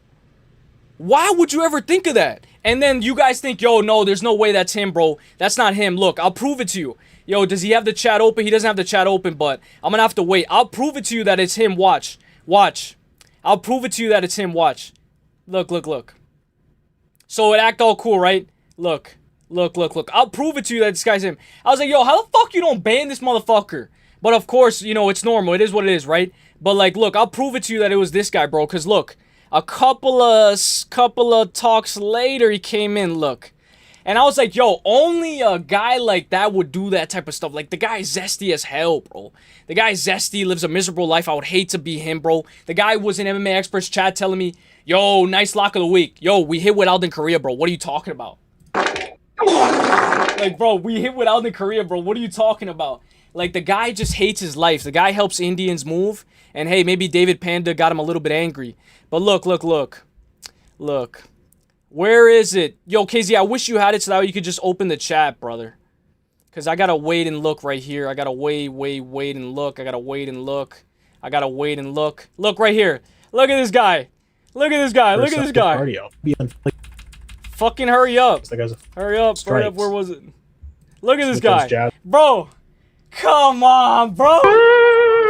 Why would you ever think of that? And then you guys think, yo, no, there's no way that's him, bro. That's not him. Look, I'll prove it to you. Yo, does he have the chat open? He doesn't have the chat open, but I'm gonna have to wait. I'll prove it to you that it's him. Watch. Watch. I'll prove it to you that it's him. Watch. Look, look, look. So it act all cool, right? Look. Look, look, look. I'll prove it to you that this guy's him. I was like, yo, how the fuck you don't ban this motherfucker? But of course, you know, it's normal. It is what it is, right? But like, look, I'll prove it to you that it was this guy, bro. Because look, a couple of talks later, he came in, look. And I was like, yo, only a guy like that would do that type of stuff. Like, the guy is zesty as hell, bro. The guy is zesty, lives a miserable life. I would hate to be him, bro. The guy was in MMA Experts chat telling me, yo, nice lock of the week. Yo, we hit with Alden Korea, bro. What are you talking about? Like, bro, we hit with Alden Korea, bro. What are you talking about? Like, the guy just hates his life. The guy helps Indians move. And, hey, maybe David Panda got him a little bit angry. But look, look, look. Look. Where is it? Yo, KZ, I wish you had it so that you could just open the chat, brother. Because I got to wait and look right here. I got to wait and look. I got to wait and look. I got to wait and look. Look right here. Look at this guy. Look at this guy. Look at this guy. Fucking hurry up. Hurry up. Hurry up. Where was it? Look at this guy. Bro. Come on, bro.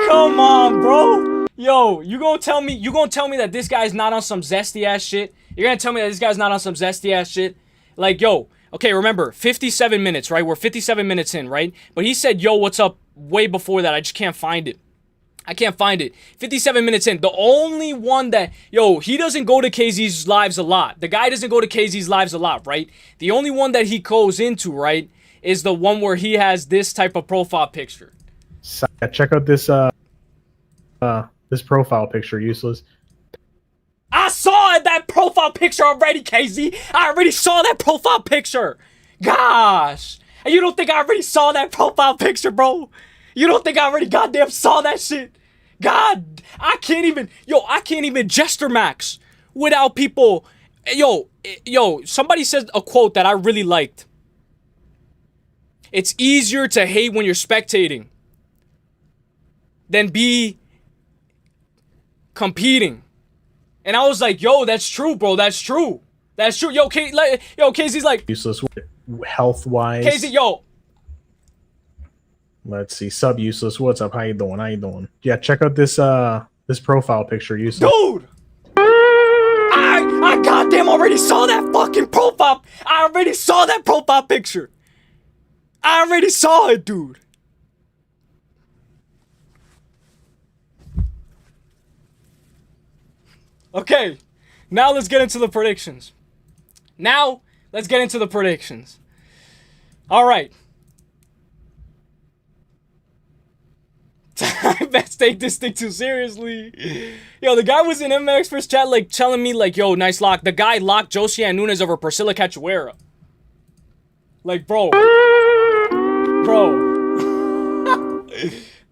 Come on, bro. Yo, you gonna tell me that this guy's not on some zesty ass shit? You're gonna tell me that this guy's not on some zesty ass shit? Like, yo, okay, remember, 57 minutes, right? We're 57 minutes in, right? But he said, yo, what's up way before that. I just can't find it. I can't find it. 57 minutes in. The only one that, yo, he doesn't go to KZ's lives a lot. The guy doesn't go to KZ's lives a lot, right? The only one that he goes into, right, is the one where he has this type of profile picture. Check out this this profile picture, Uselyis. I saw that profile picture already, KZ. I already saw that profile picture. Gosh. And you don't think I already saw that profile picture, bro? You don't think I already goddamn saw that shit? God, I can't even Jester Max without people. Yo, somebody said a quote that I really liked. It's easier to hate when you're spectating than be competing. And I was like, yo, that's true, bro. That's true. That's true. Yo, KZ's like... Useless health-wise. KZ, yo. Let's see. Sub-useless. What's up? How you doing? How you doing? Yeah, check out this this profile picture, Useless. Dude! I goddamn already saw that fucking profile. I already saw that profile picture. I already saw it, dude. Okay, now let's get into the predictions. All right. I best take this thing too seriously. Yo, the guy was in MMA Experts chat, like, telling me, like, yo, nice lock. The guy locked Josie and Nunes over Priscilla Cachoeira. Like, bro.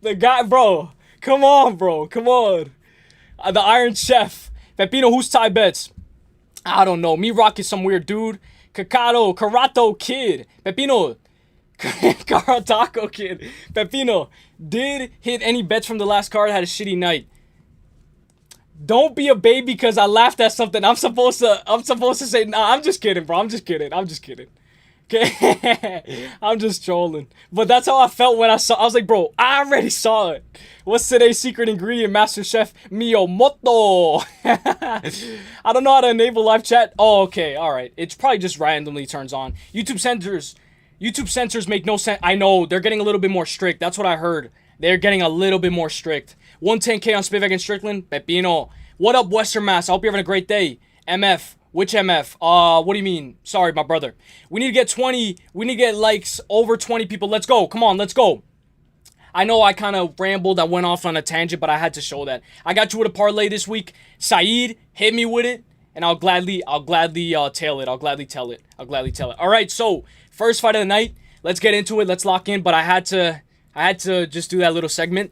The guy, bro. Come on, bro. Come on. The Iron Chef. Pepino, who's tie bets? I don't know. Me Rock is some weird dude. Karato Kid. Pepino. Karataco Kid. Pepino. Did hit any bets from the last card? Had a shitty night. Don't be a baby because I laughed at something. I'm supposed to say, nah, I'm just kidding, bro. I'm just kidding. Okay? I'm just trolling. But that's how I felt when I was like, bro, I already saw it. What's today's secret ingredient, Master Chef Miyamoto? I don't know how to enable live chat. Oh, okay. All right. It's probably just randomly turns on. YouTube censors make no sense. I know. They're getting a little bit more strict. That's what I heard. They're getting a little bit more strict. 110K on Spivak and Strickland. Pepino. What up, Western Mass? I hope you're having a great day. MF. Which MF? What do you mean? Sorry, my brother. We need to get 20. We need to get likes over 20 people. Let's go. Come on, let's go. I know I kind of rambled. I went off on a tangent, but I had to show that. I got you with a parlay this week. Saeed, hit me with it, and I'll gladly tail it. I'll gladly tell it. All right, so first fight of the night. Let's get into it. Let's lock in. But I had to just do that little segment.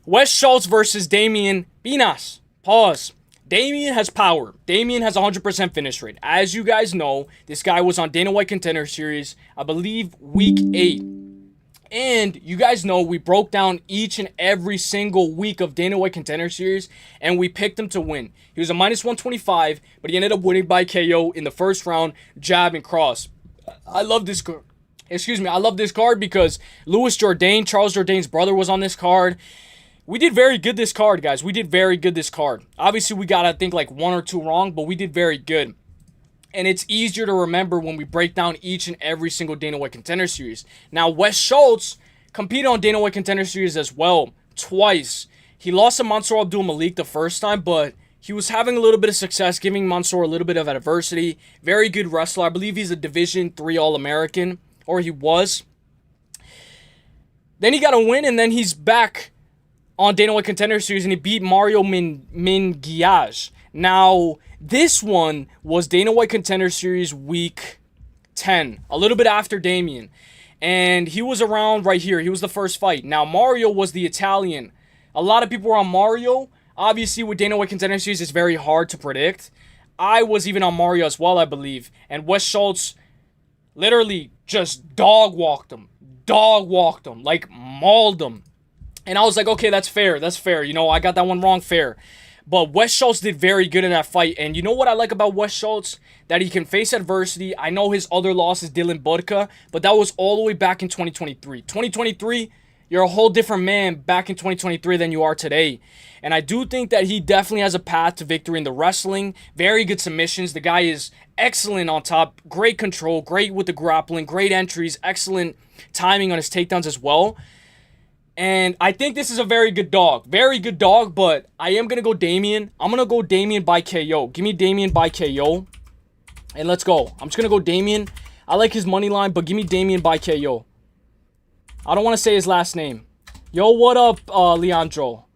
Wes Schultz versus Damian Pinas. Pause. Damian has power. Damian has 100% finish rate. As you guys know, this guy was on Dana White Contender Series, I believe, week 8. And you guys know we broke down each and every single week of Dana White Contender Series, and we picked him to win. He was a minus 125, but he ended up winning by KO in the first round, jab and cross. I love this card. I love this card because Louis Jourdain, Charles Jourdain's brother, was on this card. We did very good this card, guys. Obviously, we got, I think, like 1 or 2 wrong, but we did very good. And it's easier to remember when we break down each and every single Dana White Contender Series. Now, Wes Schultz competed on Dana White Contender Series as well, twice. He lost to Mansour Abdul Malik the first time, but he was having a little bit of success, giving Mansour a little bit of adversity. Very good wrestler. I believe he's a Division III All-American, or he was. Then he got a win, and then he's back on Dana White Contender Series, and he beat Mario Minguiaj. Now, this one was Dana White Contender Series week 10, a little bit after Damian. And he was around right here. He was the first fight. Now, Mario was the Italian. A lot of people were on Mario. Obviously, with Dana White Contender Series, it's very hard to predict. I was even on Mario as well, I believe. And Wes Schultz literally just dog walked him, like mauled him. And I was like, okay, that's fair. You know, I got that one wrong, fair. But Wes Schultz did very good in that fight. And you know what I like about Wes Schultz? That he can face adversity. I know his other loss is Dylan Budka, but that was all the way back in 2023. 2023, you're a whole different man back in 2023 than you are today. And I do think that he definitely has a path to victory in the wrestling. Very good submissions. The guy is excellent on top. Great control. Great with the grappling. Great entries. Excellent timing on his takedowns as well. And I think this is a very good dog. But I am going to go Damian. I'm going to go Damian by KO. Give me Damian by KO. And let's go. I'm just going to go Damian. I like his money line, but give me Damian by KO. I don't want to say his last name. Yo, what up, Leandro?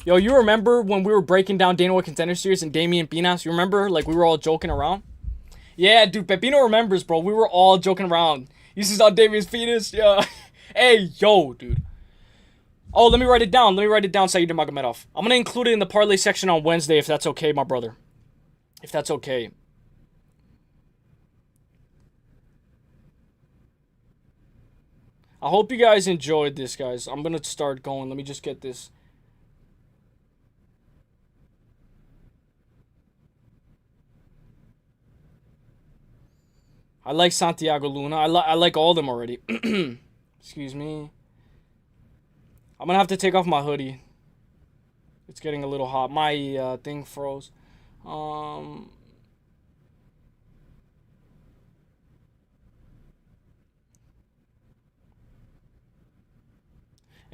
Yo, you remember when we were breaking down Dana White Contender Series and Damian Pinas? You remember? Like, we were all joking around? Yeah, dude, Pepino remembers, bro. We were all joking around. You see on Damian's penis? Yeah. Hey, yo, dude. Oh, let me write it down. Saeed Magomedov. I'm going to include it in the parlay section on Wednesday if that's okay, my brother. If that's okay. I hope you guys enjoyed this, guys. I'm going to start going. Let me just get this. I like Santiago Luna. I like all of them already. Excuse me. I'm going to have to take off my hoodie. It's getting a little hot. My thing froze.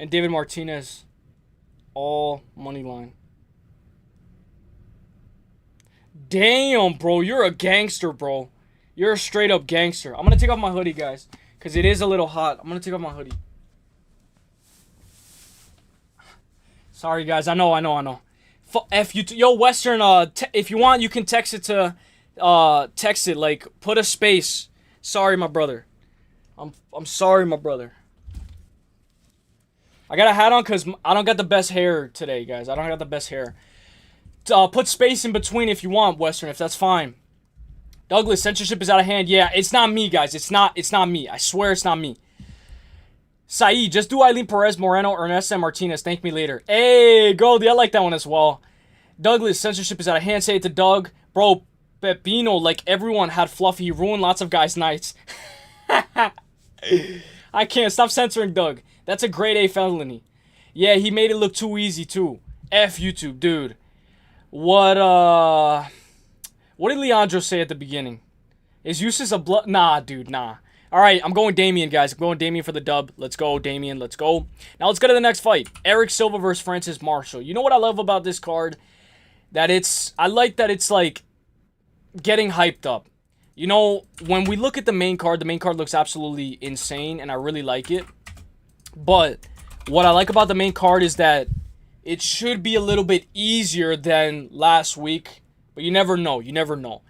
And David Martinez. All money line. Damn, bro. You're a gangster, bro. You're a straight up gangster. I'm going to take off my hoodie, guys, because it is a little hot. I'm going to take off my hoodie. Sorry, guys. I know. F you. Yo, Western, if you want, you can text it to, like, put a space. Sorry, my brother. I'm sorry, my brother. I got a hat on because I don't got the best hair today, guys. I don't got the best hair. Put space in between if you want, Western, if that's fine. Douglas, censorship is out of hand. Yeah, it's not me, guys. It's not me. I swear it's not me. Saeed, just do Eileen Perez, Moreno, Ernesta, and Martinez. Thank me later. Hey, Goldie, I like that one as well. Douglas, censorship is out of hand. Say it to Doug. Bro, Pepino, like everyone, had Fluffy. He ruined lots of guys' nights. I can't. Stop censoring Doug. That's a grade A felony. Yeah, he made it look too easy, too. F YouTube, dude. What did Leandro say at the beginning? Is Eustace a blood? Nah, dude, nah. All right, I'm going Damian, guys. I'm going Damian for the dub. Let's go, Damian. Let's go. Now let's go to the next fight. Eric Silva versus Francis Marshall. You know what I love about this card? I like that it's like getting hyped up. You know, when we look at the main card looks absolutely insane, and I really like it. But what I like about the main card is that it should be a little bit easier than last week. But you never know. You never know.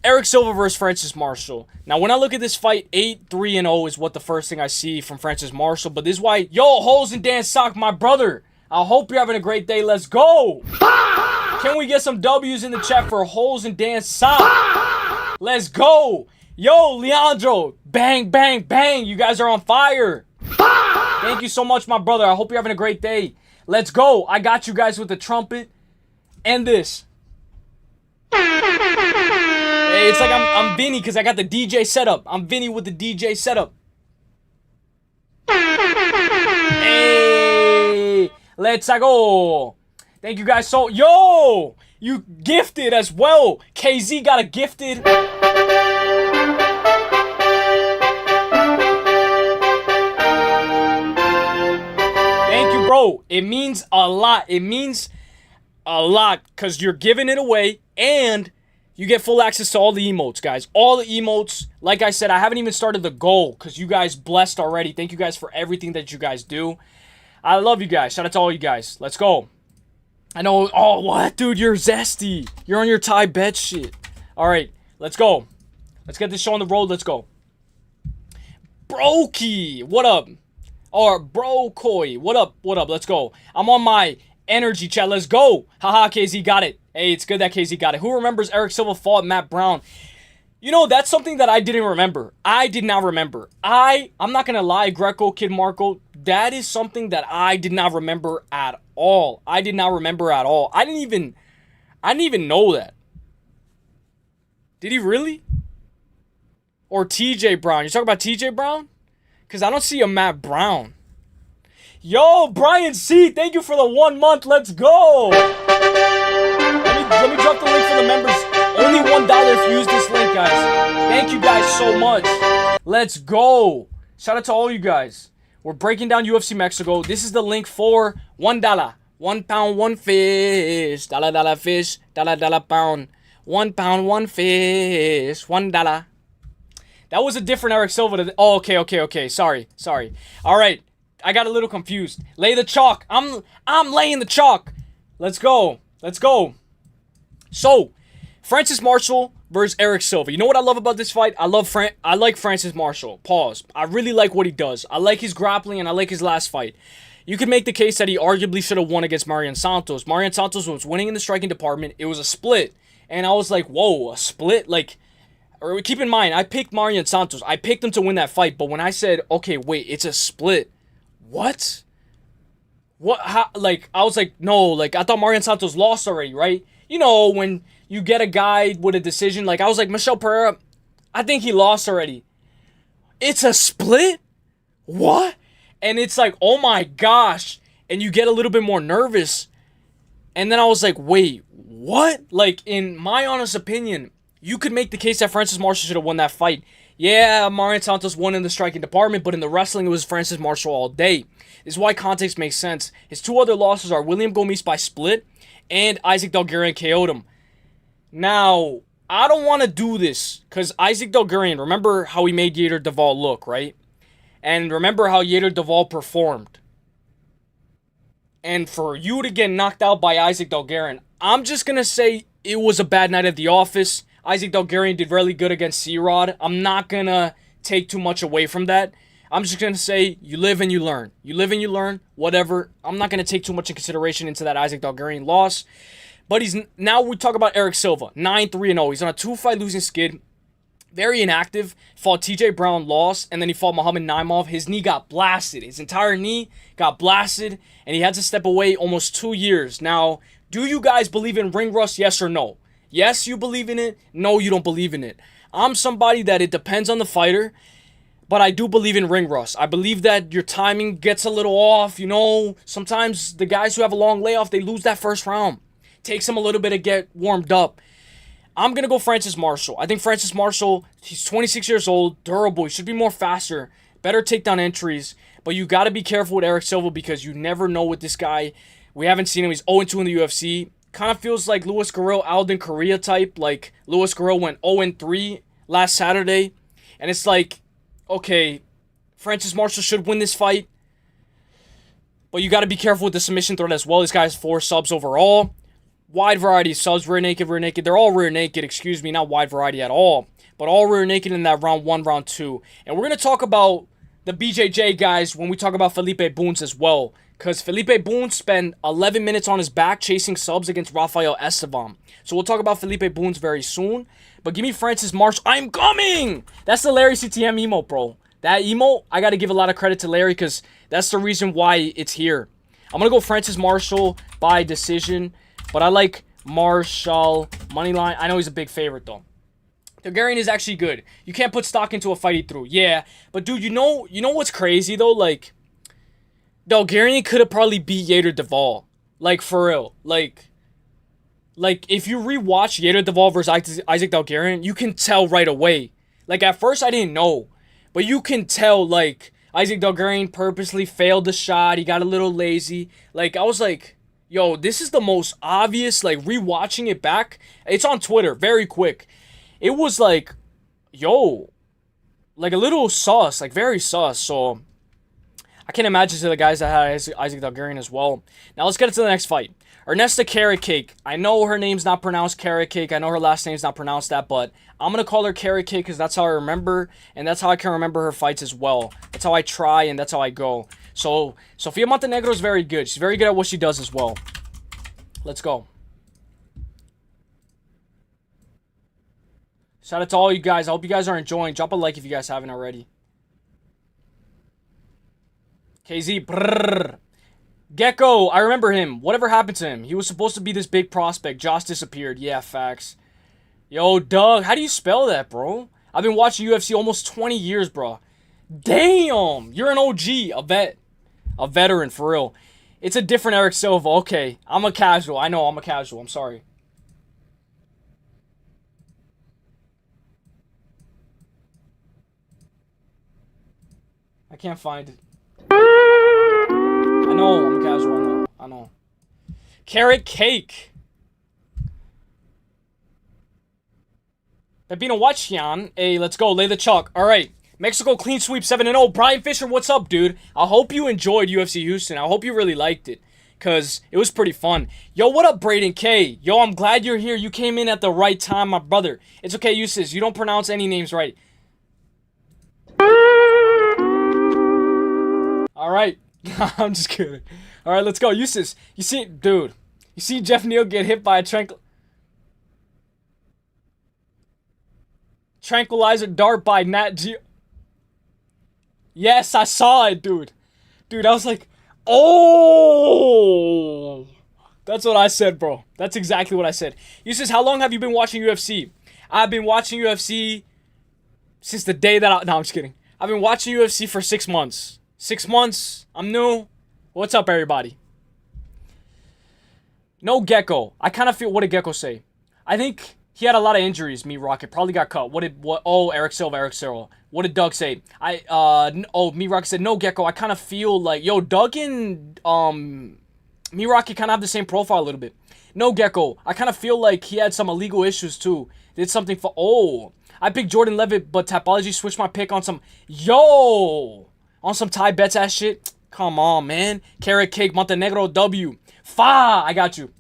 Eric Silva versus Francis Marshall. Now, when I look at this fight, 8-3-0 is what the first thing I see from Francis Marshall. But this is why, yo, Holes and Dan Sock, my brother. I hope you're having a great day. Let's go. Can we get some W's in the chat for Holes and Dan Sock? Let's go. Yo, Leandro. Bang, bang, bang. You guys are on fire. Thank you so much, my brother. I hope you're having a great day. Let's go. I got you guys with the trumpet and this. Hey, it's like I'm Vinny because I got the DJ setup. I'm Vinny with the DJ setup. Hey, let's go. Thank you guys so. Yo, you gifted as well. KZ got a gifted. Thank you, bro. It means a lot. It means a lot because you're giving it away and you get full access to all the emotes, guys. All the emotes. Like I said, I haven't even started the goal because you guys blessed already. Thank you guys for everything that you guys do. I love you guys. Shout out to all you guys. Let's go. I know. Oh, what? Dude, you're zesty. You're on your Thai bet shit. All right. Let's go. Let's get this show on the road. Let's go. Brokey. What up? Or Brokoi. What up? What up? Let's go. I'm on my energy chat. Let's go. Haha, KZ got it. Hey, it's good that KZ got it. Who remembers Eric Silva fought Matt Brown? You know, that's something that I didn't remember. I did not remember. I'm not going to lie, Greco, Kid Marco, that is something that I did not remember at all. I did not remember at all. I didn't even know that. Did he really? Or TJ Brown. You talking about TJ Brown? Because I don't see a Matt Brown. Yo, Brian C, thank you for the 1 month. Let's go. Let me drop the link for the members. Only $1 if you use this link, guys. Thank you guys so much. Let's go. Shout out to all you guys. We're breaking down UFC Mexico. This is the link for $1. 1 pound, 1 fish. Dollar fish. Dollar pound. 1 pound, 1 fish. $1. That was a different Eric Silva. Oh, okay. Sorry. All right. I got a little confused. Lay the chalk. I'm laying the chalk. Let's go. So, Francis Marshall versus Eric Silva. You know what I love about this fight? I like Francis Marshall. Pause. I really like what he does. I like his grappling and I like his last fight. You could make the case that he arguably should have won against Marian Santos. Marian Santos was winning in the striking department. It was a split. And I was like, whoa, a split? Like, keep in mind, I picked Marian Santos. I picked him to win that fight. But when I said, okay, wait, it's a split. What? How, like, I was like, no, like, I thought Marian Santos lost already, right? You know, when you get a guy with a decision, like, I was like, Michel Pereira, I think he lost already. It's a split? What? And it's like, oh my gosh. And you get a little bit more nervous. And then I was like, wait, what? Like, in my honest opinion, you could make the case that Francis Marshall should have won that fight. Yeah, Marian Santos won in the striking department, but in the wrestling, it was Francis Marshall all day. This is why context makes sense. His two other losses are William Gomis by split and Isaac Delgarian KO'd him. Now, I don't want to do this because Isaac Delgarian, remember how he made Yater Duvall look, right? And remember how Yater Duvall performed. And for you to get knocked out by Isaac Delgarian, I'm just going to say it was a bad night at the office. Isaac Delgarian did really good against C-Rod. I'm not going to take too much away from that. I'm just going to say you live and you learn. You live and you learn, whatever. I'm not going to take too much in consideration into that Isaac Delgarian loss. But now we talk about Eric Silva, 9-3-0. He's on a 2-fight losing skid. Very inactive. Fought TJ Brown, lost, and then he fought Muhammad Naimov. His knee got blasted. His entire knee got blasted, and he had to step away almost 2 years. Now, do you guys believe in ring rust, yes or no? Yes, you believe in it. No, you don't believe in it. I'm somebody that it depends on the fighter, but I do believe in ring rust. I believe that your timing gets a little off. You know, sometimes the guys who have a long layoff, they lose that first round. Takes them a little bit to get warmed up. I'm going to go Francis Marshall. I think Francis Marshall, he's 26 years old, durable. He should be more faster, better takedown entries. But you got to be careful with Eric Silva because you never know with this guy. We haven't seen him. He's 0-2 in the UFC. Kind of feels like Luis Guerrero, Alden Correa type. Like Luis Guerrero went 0-3 last Saturday. And it's like, okay, Francis Marshall should win this fight. But you got to be careful with the submission threat as well. This guy has 4 subs overall. Wide variety of subs, rear naked, rear naked. They're all rear naked, excuse me, not wide variety at all. But all rear naked in that round 1, round 2. And we're going to talk about the BJJ guys when we talk about Felipe Bunes as well. Because Felipe Bunes spent 11 minutes on his back chasing subs against Rafael Estevam. So we'll talk about Felipe Bunes very soon. But give me Francis Marshall. I'm coming! That's the Larry CTM emote, bro. That emote, I got to give a lot of credit to Larry because that's the reason why it's here. I'm going to go Francis Marshall by decision. But I like Marshall moneyline. I know he's a big favorite, though. Delgarian is actually good. You can't put stock into a fight he threw. Yeah. But, dude, you know what's crazy, though? Like, Delgarian could have probably beat Yater Duvall. Like, for real. Like, if you rewatch Yater Duvall versus Isaac Delgarian, you can tell right away. Like, at first, I didn't know. But you can tell, like, Isaac Delgarian purposely failed the shot. He got a little lazy. Like, I was like, yo, this is the most obvious, like, rewatching it back. It's on Twitter, very quick. It was like, yo, like a little sus, like very sus. So, I can't imagine to the guys that had Isaac Delgarian as well. Now, let's get into the next fight. Ernesta Carrot Cake. I know her name's not pronounced Carrot Cake. I know her last name's not pronounced that, but I'm going to call her Carrot Cake because that's how I remember, and that's how I can remember her fights as well. That's how I try, and that's how I go. So, Sofia Montenegro is very good. She's very good at what she does as well. Let's go. Shout out to all you guys. I hope you guys are enjoying. Drop a like if you guys haven't already. KZ, brrr. Gecko, I remember him. Whatever happened to him? He was supposed to be this big prospect. Josh disappeared. Yeah, facts. Yo, Doug, how do you spell that, bro? I've been watching UFC almost 20 years, bro. Damn, you're an OG, a vet. A veteran, for real. It's a different Eric Silva. Okay, I'm a casual. I know I'm a casual. I'm sorry. I can't find it. I know I'm a casual. I know. Carrot Cake. Pepino Wachian. Hey, let's go. Lay the chalk. All right. Mexico clean sweep 7-0. Brian Fisher, what's up, dude? I hope you enjoyed UFC Houston. I hope you really liked it because it was pretty fun. Yo, what up, Braden K? Yo, I'm glad you're here. You came in at the right time, my brother. It's okay, Uselyis. You don't pronounce any names right. All right. I'm just kidding. All right, let's go. Uselyis, you see, dude, you see Jeff Neal get hit by a tranquilizer dart by Nat Geo. Yes, I saw it, dude. Dude, I was like, oh. That's what I said, bro. That's exactly what I said. Uselyis, how long have you been watching UFC? I've been watching UFC since the day that no, I'm just kidding. I've been watching UFC for 6 months. 6 months. I'm new. What's up, everybody? No Gecko. I kind of feel, what did Gecko say? I think he had a lot of injuries, Me Rocket. Probably got cut. Oh, Eric Silva. What did Doug say? Me Rocket said, no Gecko. I kind of feel like, yo, Doug and Me Rocky kind of have the same profile a little bit. No, Gecko. I kind of feel like he had some illegal issues too. Did something for... Oh. I picked Jordan Levitt, but Tapology switched my pick on some... Yo! On some Thai bets ass shit. Come on, man. Carrot Cake, Montenegro, W. Fa! I got you.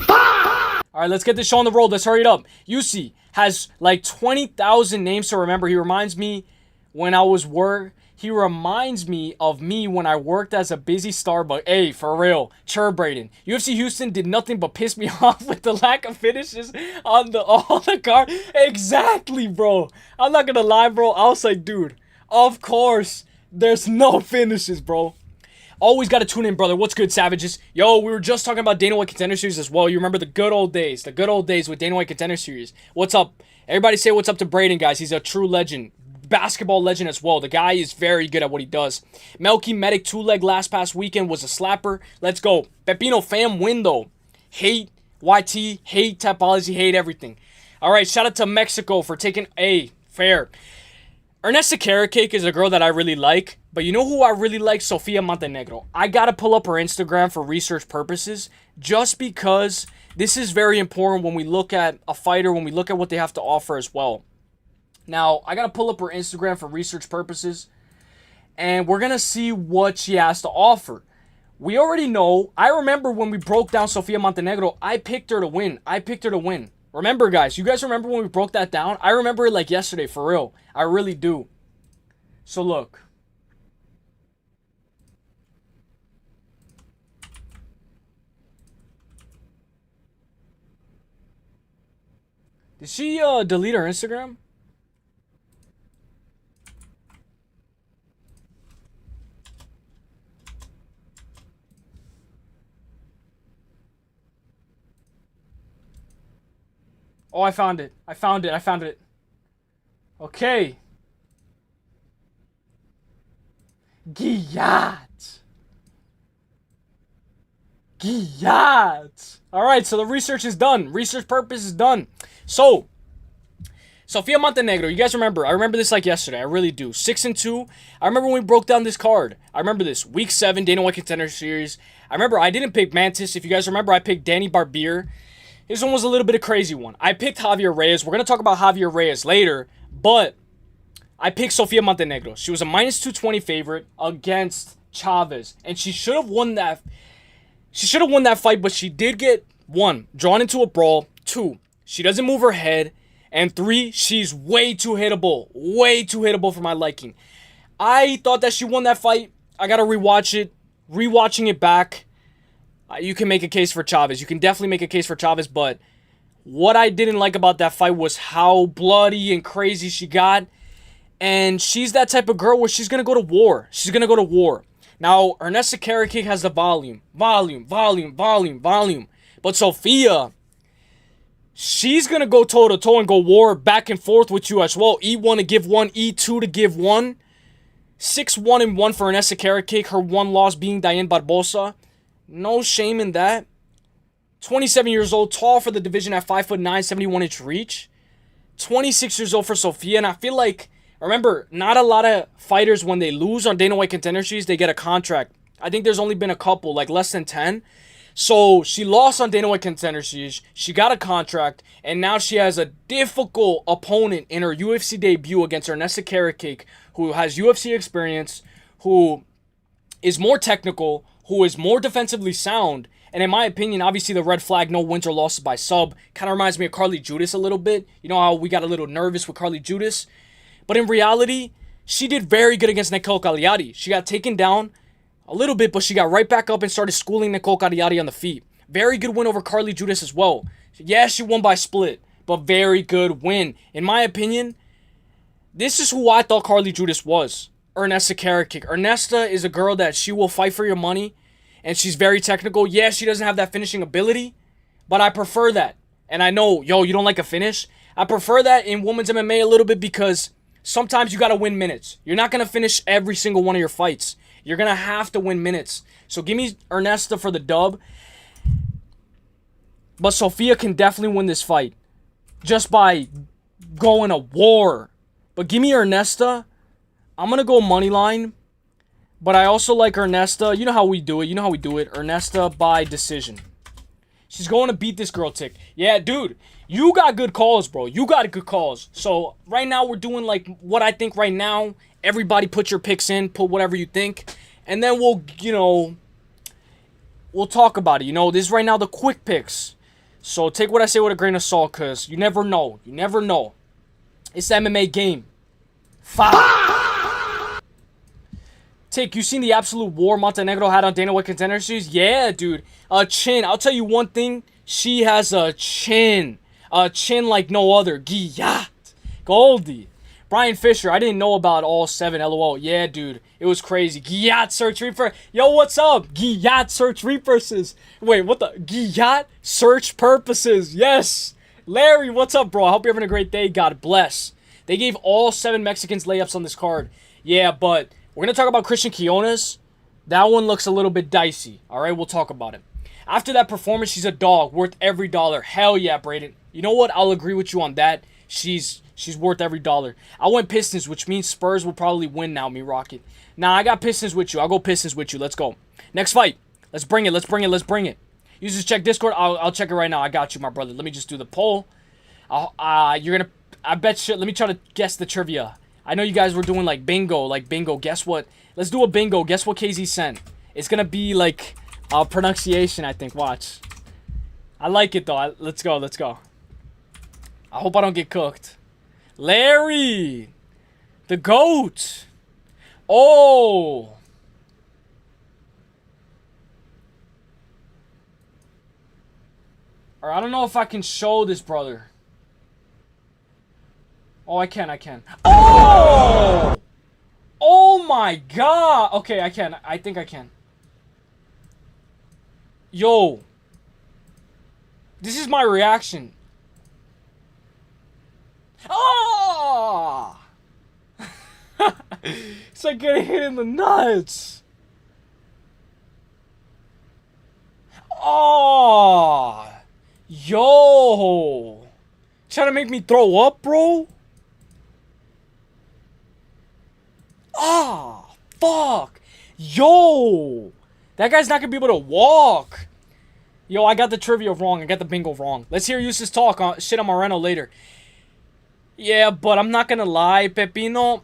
Alright, let's get this show on the road. Let's hurry it up. Yusi has like 20,000 names to remember. He reminds me when I was He reminds me of me when I worked as a busy Starbucks. Hey, for real. Braden. UFC Houston did nothing but piss me off with the lack of finishes on the card. Exactly, bro. I'm not gonna lie, bro. I was like, dude, of course, there's no finishes, bro. Always got to tune in, brother. What's good, Savages? Yo, we were just talking about Dana White Contender Series as well. You remember the good old days. The good old days with Dana White Contender Series. What's up? Everybody say what's up to Braden, guys. He's a true legend. Basketball legend as well. The guy is very good at what he does. Melky Medic 2-leg last past weekend was a slapper. Let's go. Pepino fam win, though. Hate YT. Hate Tapology. Hate everything. All right, shout out to Mexico for taking a fair. Ernesta Carrot Cake is a girl that I really like, but you know who I really like? Sofia Montenegro. I gotta pull up her Instagram for research purposes, just because this is very important when we look at a fighter, when we look at what they have to offer as well. Now, I gotta pull up her Instagram for research purposes, and we're gonna see what she has to offer. We already know, I remember when we broke down Sofia Montenegro, I picked her to win. Remember, guys, you guys remember when we broke that down? I remember it like yesterday, for real. I really do. So, look. Did she delete her Instagram? Oh, I found it. I found it. Okay. Giyat. Alright, so the research is done. Research purpose is done. So, Sofia Montenegro, you guys remember. I remember this like yesterday. I really do. 6-2. I remember when we broke down this card. I remember this. Week 7, Dana White Contender Series. I remember I didn't pick Mantis. If you guys remember, I picked Danny Barbier. This one was a little bit of a crazy one. I picked Javier Reyes. We're going to talk about Javier Reyes later, but I picked Sofia Montenegro. She was a -220 favorite against Chavez, and she should have won that. She should have won that fight, but she did get 1, drawn into a brawl. 2, she doesn't move her head, and 3, she's way too hittable. Way too hittable for my liking. I thought that she won that fight. I got to rewatch it. Rewatching it back, you can make a case for Chavez. You can definitely make a case for Chavez, but what I didn't like about that fight was how bloody and crazy she got. And she's that type of girl where she's going to go to war. She's going to go to war. Now, Ernesta Carrot Cake has the volume. But Sofia, she's going to go toe-to-toe and go war back and forth with you as well. E1 to give 1, E2 to give 1. 6-1-1 for Ernesta Carrot Cake. Her one loss being Diane Barbosa. No shame in that. 27 years old, tall for the division at 5'9", 71-inch reach. 26 years old for Sofia, and I feel like, remember, not a lot of fighters, when they lose on Dana White Contender Series, they get a contract. I think there's only been a couple, like less than 10. So she lost on Dana White Contender Series. She got a contract, and now she has a difficult opponent in her UFC debut against Ernesta Carrot Cake, who has UFC experience, who is more technical, who is more defensively sound, and in my opinion, obviously the red flag, no wins or losses by sub, kind of reminds me of Carly Judas a little bit. You know how we got a little nervous with Carly Judas? But in reality, she did very good against Nicole Cagliari. She got taken down a little bit, but she got right back up and started schooling Nicole Cagliari on the feet. Very good win over Carly Judas as well. Yeah, she won by split, but very good win. In my opinion, this is who I thought Carly Judas was. Ernesta Carrot Cake. Ernesta is a girl that she will fight for your money, and she's very technical. Yeah, she doesn't have that finishing ability, but I prefer that. And I know, yo, you don't like a finish? I prefer that in women's MMA a little bit because sometimes you got to win minutes. You're not going to finish every single one of your fights. You're going to have to win minutes. So give me Ernesta for the dub. But Sofia can definitely win this fight just by going to war. But give me Ernesta. I'm going to go money line. But I also like Ernesta. You know how we do it. Ernesta by decision. She's going to beat this girl, Tick. Yeah, dude. You got good calls, bro. You got good calls. So, right now, we're doing, like, what I think right now. Everybody put your picks in. Put whatever you think. And then we'll, we'll talk about it. This is right now the quick picks. So, take what I say with a grain of salt, because you never know. You never know. It's the MMA game. Five. Tick, you seen the absolute war Montenegro had on Dana White Contender Series? Yeah, dude. A chin. I'll tell you one thing. She has a chin. A chin like no other. Giyat. Goldie. Brian Fisher. I didn't know about all 7. LOL. Yeah, dude. It was crazy. Giyat Search Reaper. Yo, what's up? Giyat Search Reapers. Wait, what the? Giyat Search Purposes. Yes. Larry, what's up, bro? I hope you're having a great day. God bless. They gave all 7 Mexicans layups on this card. Yeah, but we're going to talk about Christian Quiones. That one looks a little bit dicey. All right, we'll talk about it. After that performance, she's a dog, worth every dollar. Hell yeah, Braden. You know what? I'll agree with you on that. She's worth every dollar. I went Pistons, which means Spurs will probably win now, me Rocket. Nah, I got Pistons with you. I'll go Pistons with you. Let's go. Next fight. Let's bring it. You just check Discord. I'll check it right now. I got you, my brother. Let me just do the poll. I bet you. Let me try to guess the trivia. I know you guys were doing like bingo. Guess what? Let's do a bingo. Guess what KZ sent? It's gonna be like pronunciation, I think. Watch. I like it though. Let's go. I hope I don't get cooked. Larry, the GOAT. Oh. Or I don't know if I can show this, brother. Oh, I can. Oh! Oh my god! Okay, I can. I think I can. Yo. This is my reaction. Oh! It's like getting hit in the nuts. Oh! Yo! Trying to make me throw up, bro? Ah, fuck. Yo. That guy's not going to be able to walk. Yo, I got the trivia wrong. I got the bingo wrong. Let's hear Eustace talk shit on Moreno later. Yeah, but I'm not going to lie, Pepino.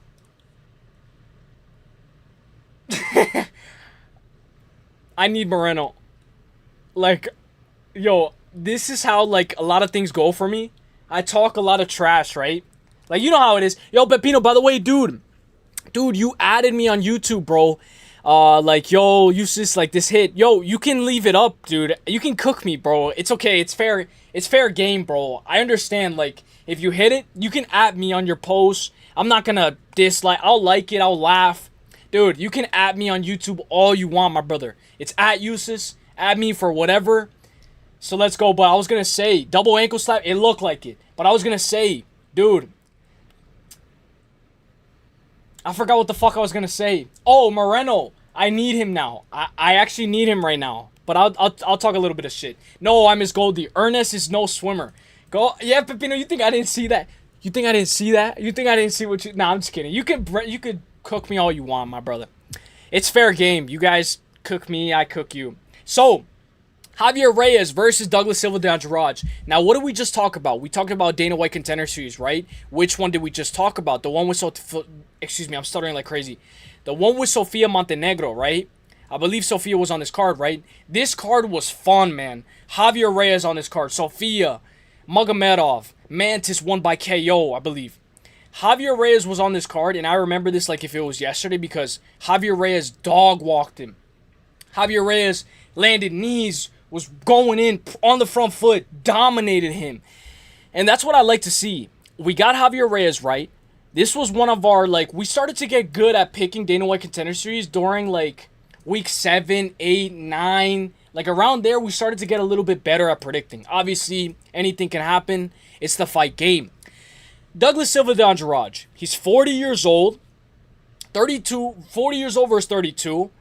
I need Moreno. Like, yo, this is how, like, a lot of things go for me. I talk a lot of trash, right? Like, you know how it is. Yo, Pepino, by the way, dude, you added me on YouTube, bro. Like, yo, Eustace, like, this hit. Yo, you can leave it up, dude. You can cook me, bro. It's okay. It's fair. It's fair game, bro. I understand, like, if you hit it, you can at me on your post. I'm not gonna dislike. I'll like it. I'll laugh. Dude, you can at me on YouTube all you want, my brother. It's at Eustace. Add me for whatever. So let's go. But I was gonna say, double ankle slap. It looked like it. But I was gonna say, dude, I forgot what the fuck I was gonna say. Oh, Moreno. I need him now. I actually need him right now. But I'll talk a little bit of shit. No, I miss Goldie. Ernest is no swimmer. Go. Yeah, Pepino, you think I didn't see that? You think I didn't see that? You think I didn't see what you... Nah, I'm just kidding. You could cook me all you want, my brother. It's fair game. You guys cook me, I cook you. So, Javier Reyes versus Douglas Silva de Andrade. Now, what did we just talk about? We talked about Dana White Contender Series, right? Which one did we just talk about? The one with excuse me, I'm stuttering like crazy. The one with Sofia Montenegro, right? I believe Sofia was on this card, right? This card was fun, man. Javier Reyes on this card. Sofia, Magomedov, Mantis won by KO, I believe. Javier Reyes was on this card, and I remember this like if it was yesterday because Javier Reyes dog walked him. Javier Reyes landed knees, was going in on the front foot, dominated him. And that's what I like to see. We got Javier Reyes right. This was one of our, like, we started to get good at picking Dana White Contender Series during, like, week 7, 8, 9. Like, around there, we started to get a little bit better at predicting. Obviously, anything can happen. It's the fight game. Douglas Silva de Andrade. He's 40 years old. 40 years old versus 32.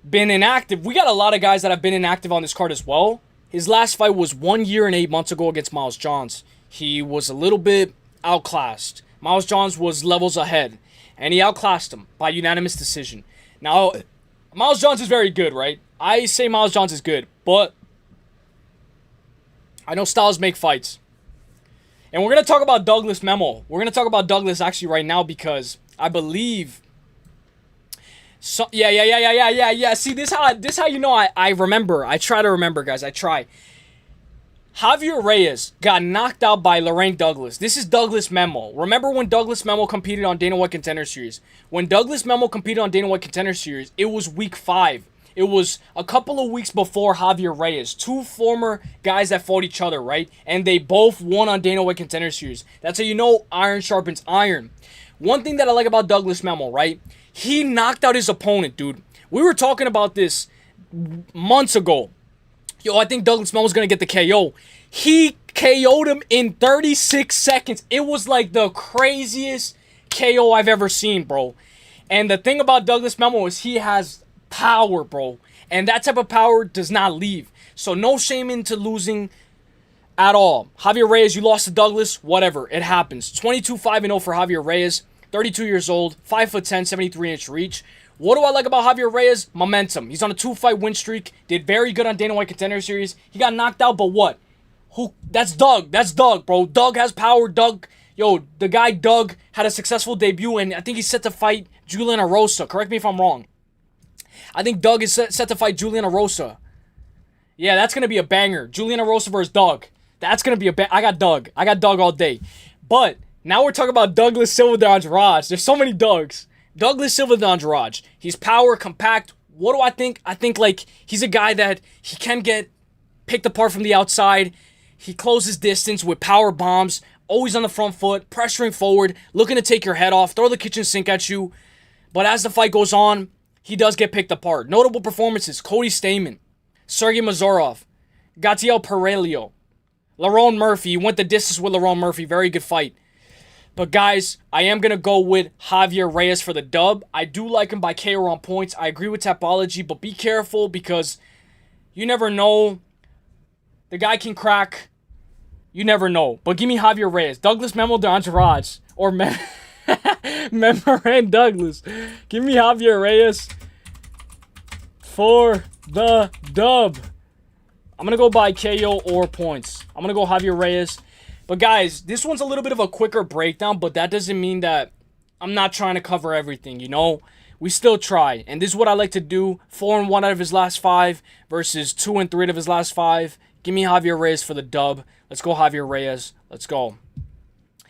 Been inactive. We got a lot of guys that have been inactive on this card as well. His last fight was 1 year and 8 months ago against Miles Johns. He was a little bit outclassed. Miles Johns was levels ahead, and he outclassed him by unanimous decision. Now, Miles Johnson's very good, right? I say Miles Johnson's good, but I know styles make fights. And we're going to talk about Douglas Memo. We're going to talk about Douglas actually right now because I believe... So, yeah. See, this how you know I remember. I try to remember, guys. I try. Javier Reyes got knocked out by Lorraine Douglas. This is Douglas Memo. Remember when Douglas Memo competed on Dana White Contender Series? When Douglas Memo competed on Dana White Contender Series, it was week 5. It was a couple of weeks before Javier Reyes. 2 former guys that fought each other, right? And they both won on Dana White Contender Series. That's how you know iron sharpens iron. One thing that I like about Douglas Memo, right? He knocked out his opponent, dude. We were talking about this months ago. Yo, I think Douglas Memo's going to get the KO. He KO'd him in 36 seconds. It was like the craziest KO I've ever seen, bro. And the thing about Douglas Memo is he has power, bro. And that type of power does not leave. So no shame into losing at all. Javier Reyes, you lost to Douglas. Whatever. It happens. 22-5-0 for Javier Reyes. 32 years old. 5'10", 73-inch reach. What do I like about Javier Reyes? Momentum. He's on a 2-fight win streak. Did very good on Dana White Contender Series. He got knocked out, but what? Who? That's Doug. That's Doug, bro. Doug has power. Doug, yo, the guy Doug had a successful debut, and I think he's set to fight Julian Erosa. Correct me if I'm wrong. I think Doug is set to fight Julian Erosa. Yeah, that's going to be a banger. Julian Erosa versus Doug. That's going to be a I got Doug. I got Doug all day. But now we're talking about Douglas Silva de Andrade. There's so many Dougs. Douglas Silva de Andrade. He's power, compact. What do I think? I think, like, he's a guy that he can get picked apart from the outside. He closes distance with power bombs. Always on the front foot. Pressuring forward. Looking to take your head off. Throw the kitchen sink at you. But as the fight goes on, he does get picked apart. Notable performances. Cody Stamann. Sergey Mazarov. Gatiel Perelio. Lerone Murphy. He went the distance with Lerone Murphy. Very good fight. But guys, I am going to go with Javier Reyes for the dub. I do like him by KO on points. I agree with Tapology, but be careful because you never know. The guy can crack. You never know. But give me Javier Reyes. Douglas Memo de Andrade. Or Memo and Douglas. Give me Javier Reyes for the dub. I'm going to go by KO or points. I'm going to go Javier Reyes. But guys, this one's a little bit of a quicker breakdown, but that doesn't mean that I'm not trying to cover everything, you know? We still try. And this is what I like to do. 4-1 out of his last 5 versus 2-3 out of his last 5. Give me Javier Reyes for the dub. Let's go Javier Reyes. Let's go.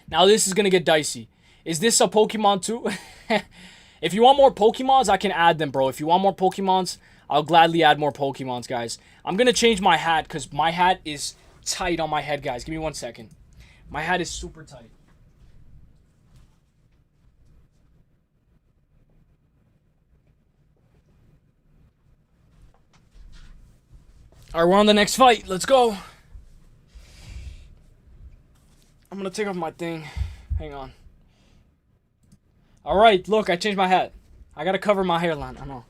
Now this is going to get dicey. Is this a Pokemon too? If you want more Pokemons, I can add them, bro. If you want more Pokemons, I'll gladly add more Pokemons, guys. I'm going to change my hat because my hat is tight on my head, guys. Give me 1 second. My hat is super tight. All right, we're on the next fight. Let's go. I'm going to take off my thing. Hang on. All right, look, I changed my hat. I got to cover my hairline. I know.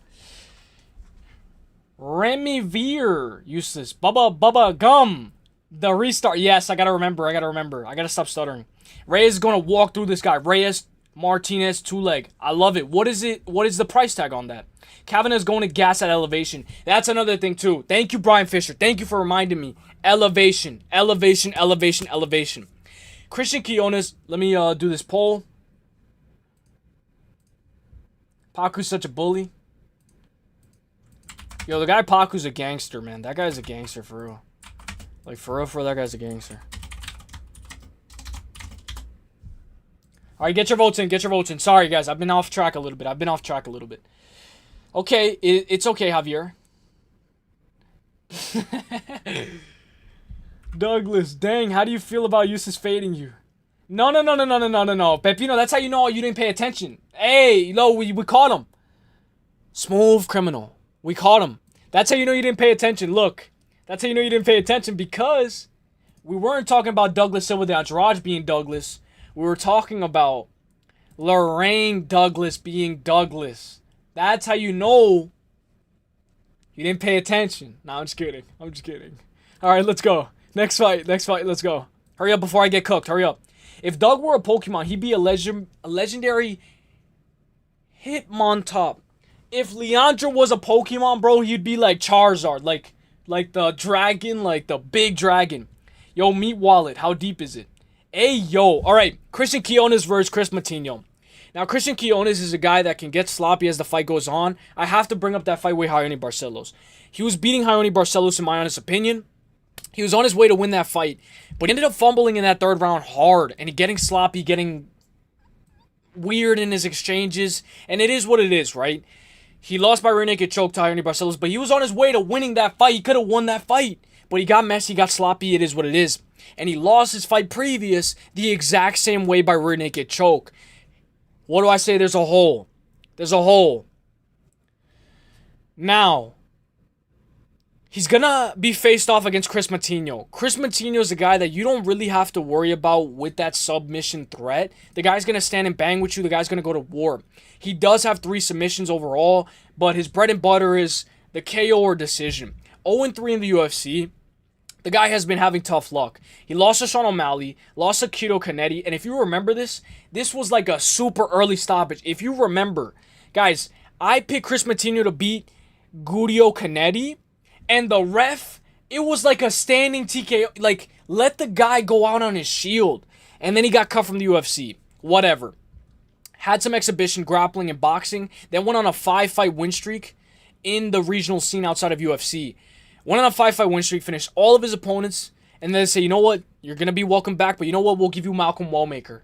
Remy Veer. Useless. Bubba Gum. The restart. Yes, I gotta remember. I gotta stop stuttering. Reyes is gonna walk through this guy. Reyes, Martinez, 2-leg. I love it. What is it? What is the price tag on that? Kavanagh is going to gas at elevation. That's another thing too. Thank you, Brian Fisher. Thank you for reminding me. Elevation. Elevation. Christian Quiones. Let me do this poll. Paku's such a bully. Yo, the guy Paku's a gangster, man. That guy's a gangster for real. Like, for real, that guy's a gangster. Alright, get your votes in. Sorry, guys. I've been off track a little bit. Okay, it's okay, Javier. Douglas, dang, how do you feel about Eustace fading you? No. Pepino, that's how you know you didn't pay attention. Hey, we caught him. Smooth criminal. We caught him. That's how you know you didn't pay attention. Look. That's how you know you didn't pay attention because we weren't talking about Douglas Silva de Andrade being Douglas. We were talking about Lorraine Douglas being Douglas. That's how you know you didn't pay attention. No, I'm just kidding. All right, let's go. Next fight, let's go. Hurry up before I get cooked. Hurry up. If Doug were a Pokemon, he'd be a legendary Hitmontop. if Leandro was a Pokemon, bro, he'd be like Charizard, like the dragon, like the big dragon. Yo, meet Wallet. How deep is it? Hey, yo. All right, Christian Quiones versus Chris Matinho. Now, Christian Quiones is a guy that can get sloppy as the fight goes on. I have to bring up that fight with Raoni Barcelos. He was beating Raoni Barcelos, in my honest opinion. He was on his way to win that fight, but he ended up fumbling in that third round hard, and he getting sloppy, getting weird in his exchanges, and it is what it is, right? He lost by rear naked choke to Raoni Barcelos, but he was on his way to winning that fight. He could have won that fight, but he got messy, got sloppy. It is what it is. And he lost his fight previous the exact same way by rear naked choke. What do I say? There's a hole. There's a hole. Now, he's going to be faced off against Chris Matinho. Chris Matinho is a guy that you don't really have to worry about with that submission threat. The guy's going to stand and bang with you. The guy's going to go to war. He does have 3 submissions overall, but his bread and butter is the KO or decision. 0-3 in the UFC. The guy has been having tough luck. He lost to Sean O'Malley, lost to Keto Canetti, and if you remember this was like a super early stoppage. If you remember, guys, I picked Chris Matinho to beat GOOOOO Canetti, and the ref, it was like a standing TKO, like, let the guy go out on his shield, and then he got cut from the UFC. Whatever. Had some exhibition grappling and boxing, then went on a 5-fight win streak in the regional scene outside of UFC. Went on a 5-fight win streak, finished all of his opponents, and then say, you know what? You're going to be welcome back, but you know what? We'll give you Malcolm Wallmaker.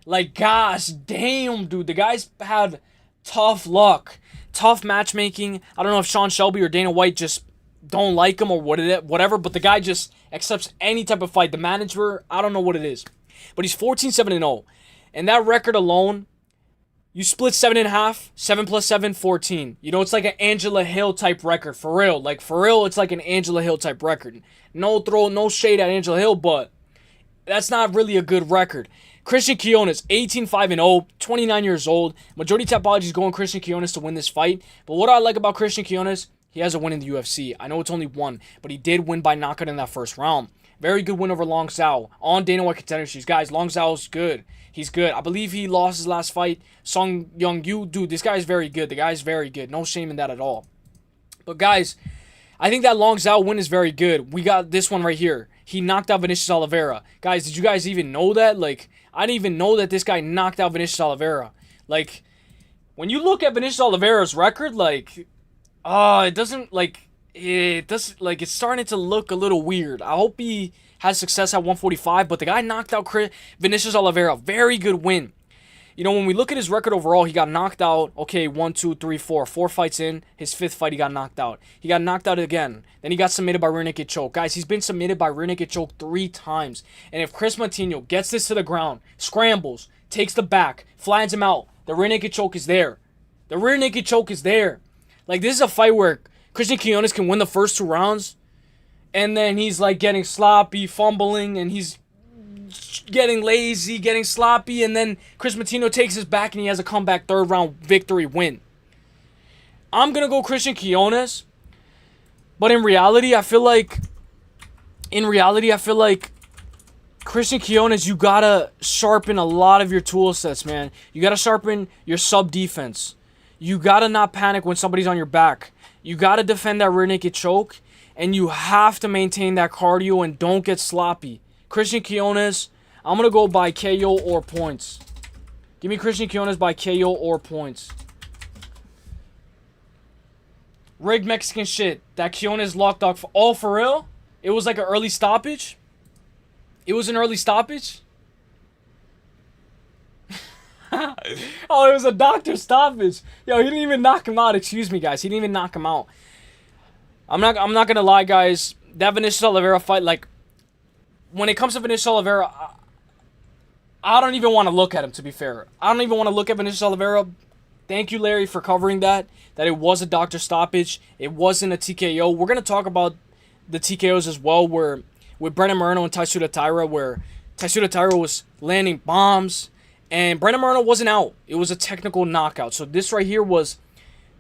Like, gosh, damn, dude. The guy's had tough luck. Tough matchmaking. I don't know if Sean Shelby or Dana White just don't like him or whatever, but the guy just accepts any type of fight. The manager, I don't know what it is. But he's 14-7-0. And that record alone, you split 7.5, 7 plus 7, 14. You know, it's like an Angela Hill type record, for real. Like, for real, it's like an Angela Hill type record. No shade at Angela Hill, but that's not really a good record. Christian Quiones, 18-5-0, 29 years old. Majority Tapology is going Christian Quiones to win this fight. But what I like about Christian Quiones, he has a win in the UFC. I know it's only one, but he did win by knockout in that first round. Very good win over Long Zhao on Dana White Contender Series. Guys, Long Zhao's good. He's good. I believe he lost his last fight. Sung Young Yu. Dude, this guy's very good. The guy's very good. No shame in that at all. But guys, I think that Long Zhao win is very good. We got this one right here. He knocked out Vinicius Oliveira. Guys, did you guys even know that? Like, I didn't even know that this guy knocked out Vinicius Oliveira. Like, when you look at Vinicius Oliveira's record, like, it doesn't, like, it's starting to look a little weird. I hope he has success at 145, but the guy knocked out Vinicius Oliveira. Very good win. You know, when we look at his record overall, he got knocked out. Okay, 1, 2, 3, 4. 4 fights in. His 5th fight, he got knocked out. He got knocked out again. Then he got submitted by rear naked choke. Guys, he's been submitted by rear naked choke 3 times. And if Chris Matinho gets this to the ground, scrambles, takes the back, flans him out, the rear naked choke is there. The rear naked choke is there. Like, this is a fight where Christian Quiones can win the first 2 rounds, and then he's like getting sloppy, fumbling, and he's getting lazy, getting sloppy, and then Chris Matinho takes his back and he has a comeback 3rd round victory win. I'm going to go Christian Quiones, but in reality, I feel like Christian Quiones, you got to sharpen a lot of your tool sets, man. You got to sharpen your sub defense. You got to not panic when somebody's on your back. You got to defend that rear naked choke, and you have to maintain that cardio and don't get sloppy. Christian Quiones, I'm going to go by KO or points. Give me Christian Quiones by KO or points. Rigged Mexican shit. That Quiones locked up. Oh, for real? It was like an early stoppage? It was an early stoppage? Oh, it was a doctor stoppage. Yo, he didn't even knock him out. Excuse me, guys. He didn't even knock him out. I'm not gonna lie, guys. That Vinicius Oliveira fight, like, when it comes to Vinicius Oliveira, I don't even want to look at him, to be fair. I don't even want to look at Vinicius Oliveira. Thank you, Larry, for covering that it was a doctor stoppage. It wasn't a TKO. We're gonna talk about the TKOs as well, where with Brennan Moreno and Taisuda Taira, where Taisuda Taira was landing bombs, and Brennan Moreno wasn't out. It was a technical knockout. So this right here was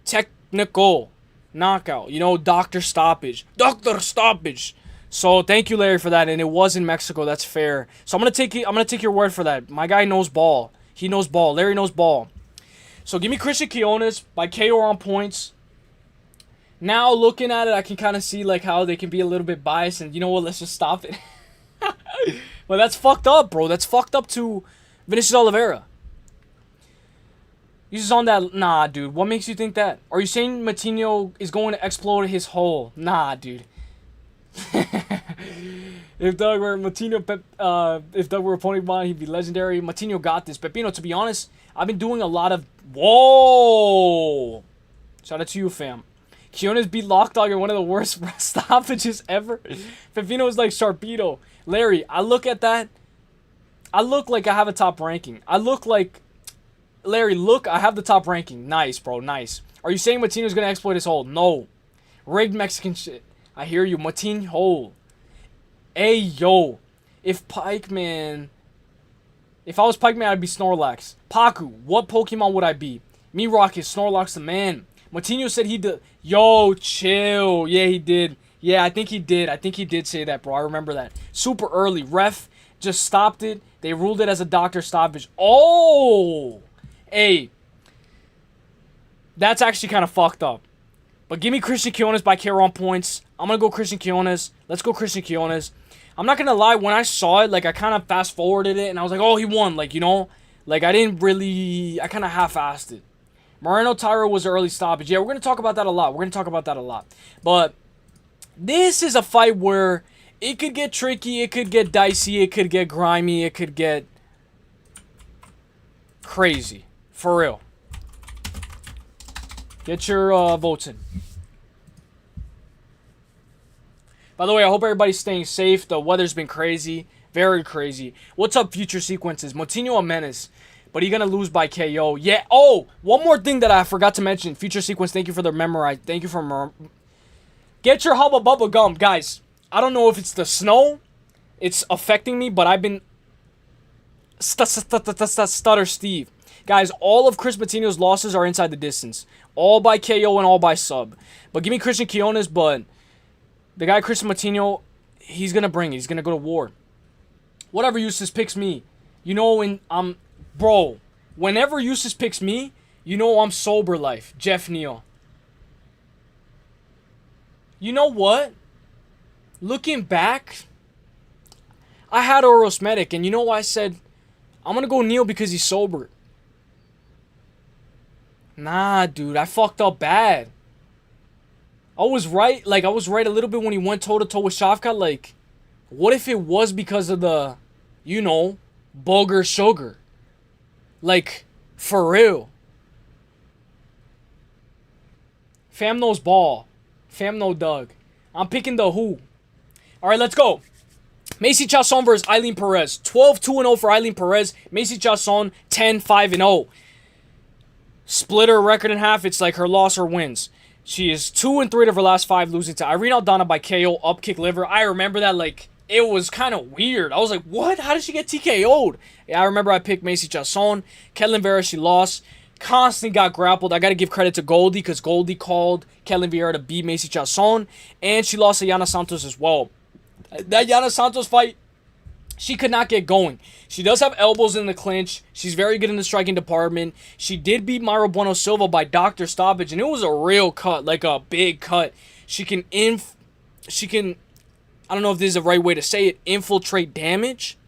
technical knockout. You know, doctor stoppage. Doctor stoppage. So thank you, Larry, for that. And it was in Mexico. That's fair. So I'm gonna take your word for that. My guy knows ball. He knows ball. Larry knows ball. So give me Christian Quiones by KO on points. Now looking at it, I can kind of see like how they can be a little bit biased, and you know what? Let's just stop it. But that's fucked up, bro. That's fucked up to Vinicius Oliveira. He's just on that. Nah, dude. What makes you think that? Are you saying Matinho is going to explode his hole? Nah, dude. If Doug were if Doug were a pony bond, he'd be legendary. Matinho got this. Pepino, to be honest, I've been doing a lot of. Whoa! Shout out to you, fam. Quiones beat Lockdog in one of the worst stoppages ever. Pepino is like Sharpedo. Larry, I look at that. I look like I have a top ranking. I look like. Larry, look, I have the top ranking. Nice, bro, nice. Are you saying Matinho's gonna exploit his hole? No. Rigged Mexican shit. I hear you. Matinho. Hey, yo. If Pikeman... If I was Pikeman, I'd be Snorlax. Paku, what Pokemon would I be? Me Rocket, Snorlax the man. Matinho said he did... Yo, chill. Yeah, he did. Yeah, I think he did. I think he did say that, bro. I remember that. Super early. Ref just stopped it. They ruled it as a doctor stoppage. Oh! Hey. That's actually kind of fucked up. But give me Christian Quiones by KO on points. I'm going to go Christian Quiones. Let's go Christian Quiones. I'm not going to lie. When I saw it, like, I kind of fast-forwarded it. And I was like, oh, he won. Like, you know? Like, I didn't really... I kind of half-assed it. Moreno Tyro was an early stoppage. Yeah, we're going to talk about that a lot. But this is a fight where it could get tricky. It could get dicey. It could get grimy. It could get crazy. For real. Get your votes in. By the way, I hope everybody's staying safe. The weather's been crazy. Very crazy. What's up, future sequences? Moutinho a menace. But he's going to lose by KO. Yeah. Oh, one more thing that I forgot to mention. Future sequence, thank you for the memorize. Thank you for... Get your Hubba Bubba gum. Guys, I don't know if it's the snow. It's affecting me, but I've been... Stutter Steve. Guys, all of Chris Matinho's losses are inside the distance. All by KO and all by sub. But give me Christian Quiones, but... The guy, Chris Matinho, he's going to bring it. He's going to go to war. Whatever Eustace picks me. You know when I'm... Bro, whenever Eustace picks me, you know I'm sober life. Jeff Neal. You know what? Looking back, I had Orosmetic, and you know why I said, I'm going to go Neal because he's sober. Nah, dude, I fucked up bad. I was right. Like, I was right a little bit when he went toe-to-toe with Shavkat. Like, what if it was because of the, you know, booger sugar? Like, for real. Fam knows ball. Fam no Doug. I'm picking the who. All right, let's go. Macy Chasson versus Eileen Perez. 12-2-0 for Eileen Perez. Macy Chasson 10-5-0. Split her record in half. It's like her loss or wins. She is 2-3 of her last 5, losing to Irene Aldana by KO, up kick liver. I remember that, like, it was kind of weird. I was like, what? How did she get TKO'd? Yeah, I remember I picked Macy Chasson. Ketlin Vera, she lost. Constantly got grappled. I got to give credit to Goldie because Goldie called Ketlin Vera to beat Macy Chasson. And she lost to Yana Santos as well. That Yana Santos fight, she could not get going. She does have elbows in the clinch. She's very good in the striking department. She did beat Mayra Bueno Silva by doctor stoppage, and it was a real cut, like a big cut. She can, I don't know if this is the right way to say it, infiltrate damage.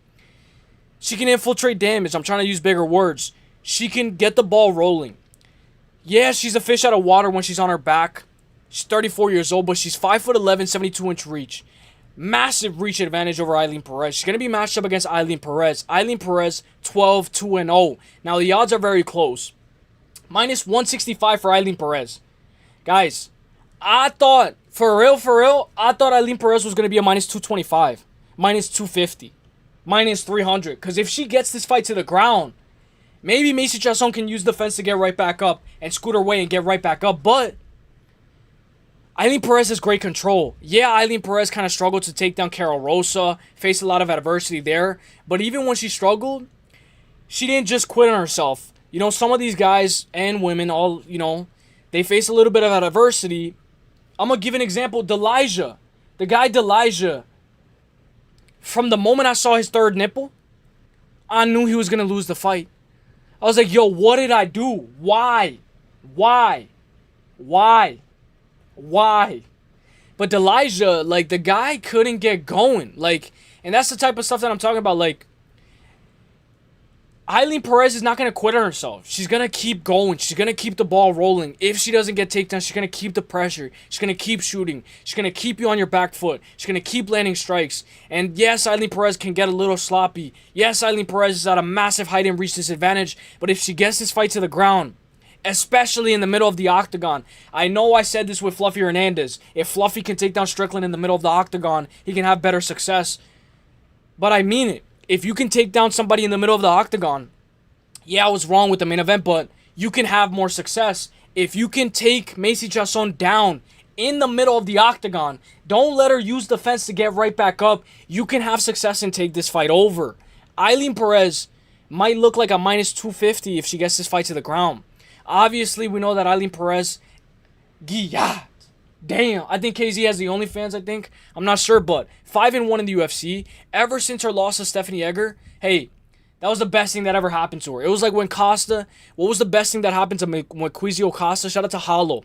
She can infiltrate damage. I'm trying to use bigger words. She can get the ball rolling. Yeah, she's a fish out of water when she's on her back. She's 34 years old, but she's 5'11", 72-inch reach. Massive reach advantage over Eileen Perez. She's going to be matched up against Eileen Perez. Eileen Perez, 12-2-0. Now, the odds are very close. Minus 165 for Eileen Perez. Guys, I thought, for real, I thought Eileen Perez was going to be a minus 225. Minus 250. Minus 300. Because if she gets this fight to the ground, maybe Macy Chasson can use the fence to get right back up and scoot her way and get right back up. But Eileen Perez has great control. Yeah, Eileen Perez kind of struggled to take down Carol Rosa, faced a lot of adversity there. But even when she struggled, she didn't just quit on herself. You know, some of these guys and women, all, you know, they face a little bit of adversity. I'm going to give an example. Delija. The guy Delija, from the moment I saw his third nipple, I knew he was going to lose the fight. I was like, yo, what did I do? Why? Why? Why? Why? But Elijah, like, the guy couldn't get going. Like, and that's the type of stuff that I'm talking about. Like, Eileen Perez is not going to quit on herself. She's going to keep going. She's going to keep the ball rolling. If she doesn't get takedowns, she's going to keep the pressure. She's going to keep shooting. She's going to keep you on your back foot. She's going to keep landing strikes. And yes, Eileen Perez can get a little sloppy. Yes, Eileen Perez is at a massive height and reach disadvantage. But if she gets this fight to the ground, especially in the middle of the octagon, I know I said this with Fluffy Hernandez. If Fluffy can take down Strickland in the middle of the octagon, he can have better success. But I mean it. If you can take down somebody in the middle of the octagon, yeah, I was wrong with the main event, but you can have more success. If you can take Macy Chiasson down in the middle of the octagon, don't let her use the fence to get right back up. You can have success and take this fight over. Eileen Perez might look like a minus 250 if she gets this fight to the ground. Obviously, we know that Eileen Perez, damn, I think KZ has the OnlyFans, I think. I'm not sure, but 5-1 in the UFC. Ever since her loss to Stephanie Egger, hey, that was the best thing that ever happened to her. It was like when Costa, what was the best thing that happened to Maquizio Costa? Shout out to Hollow.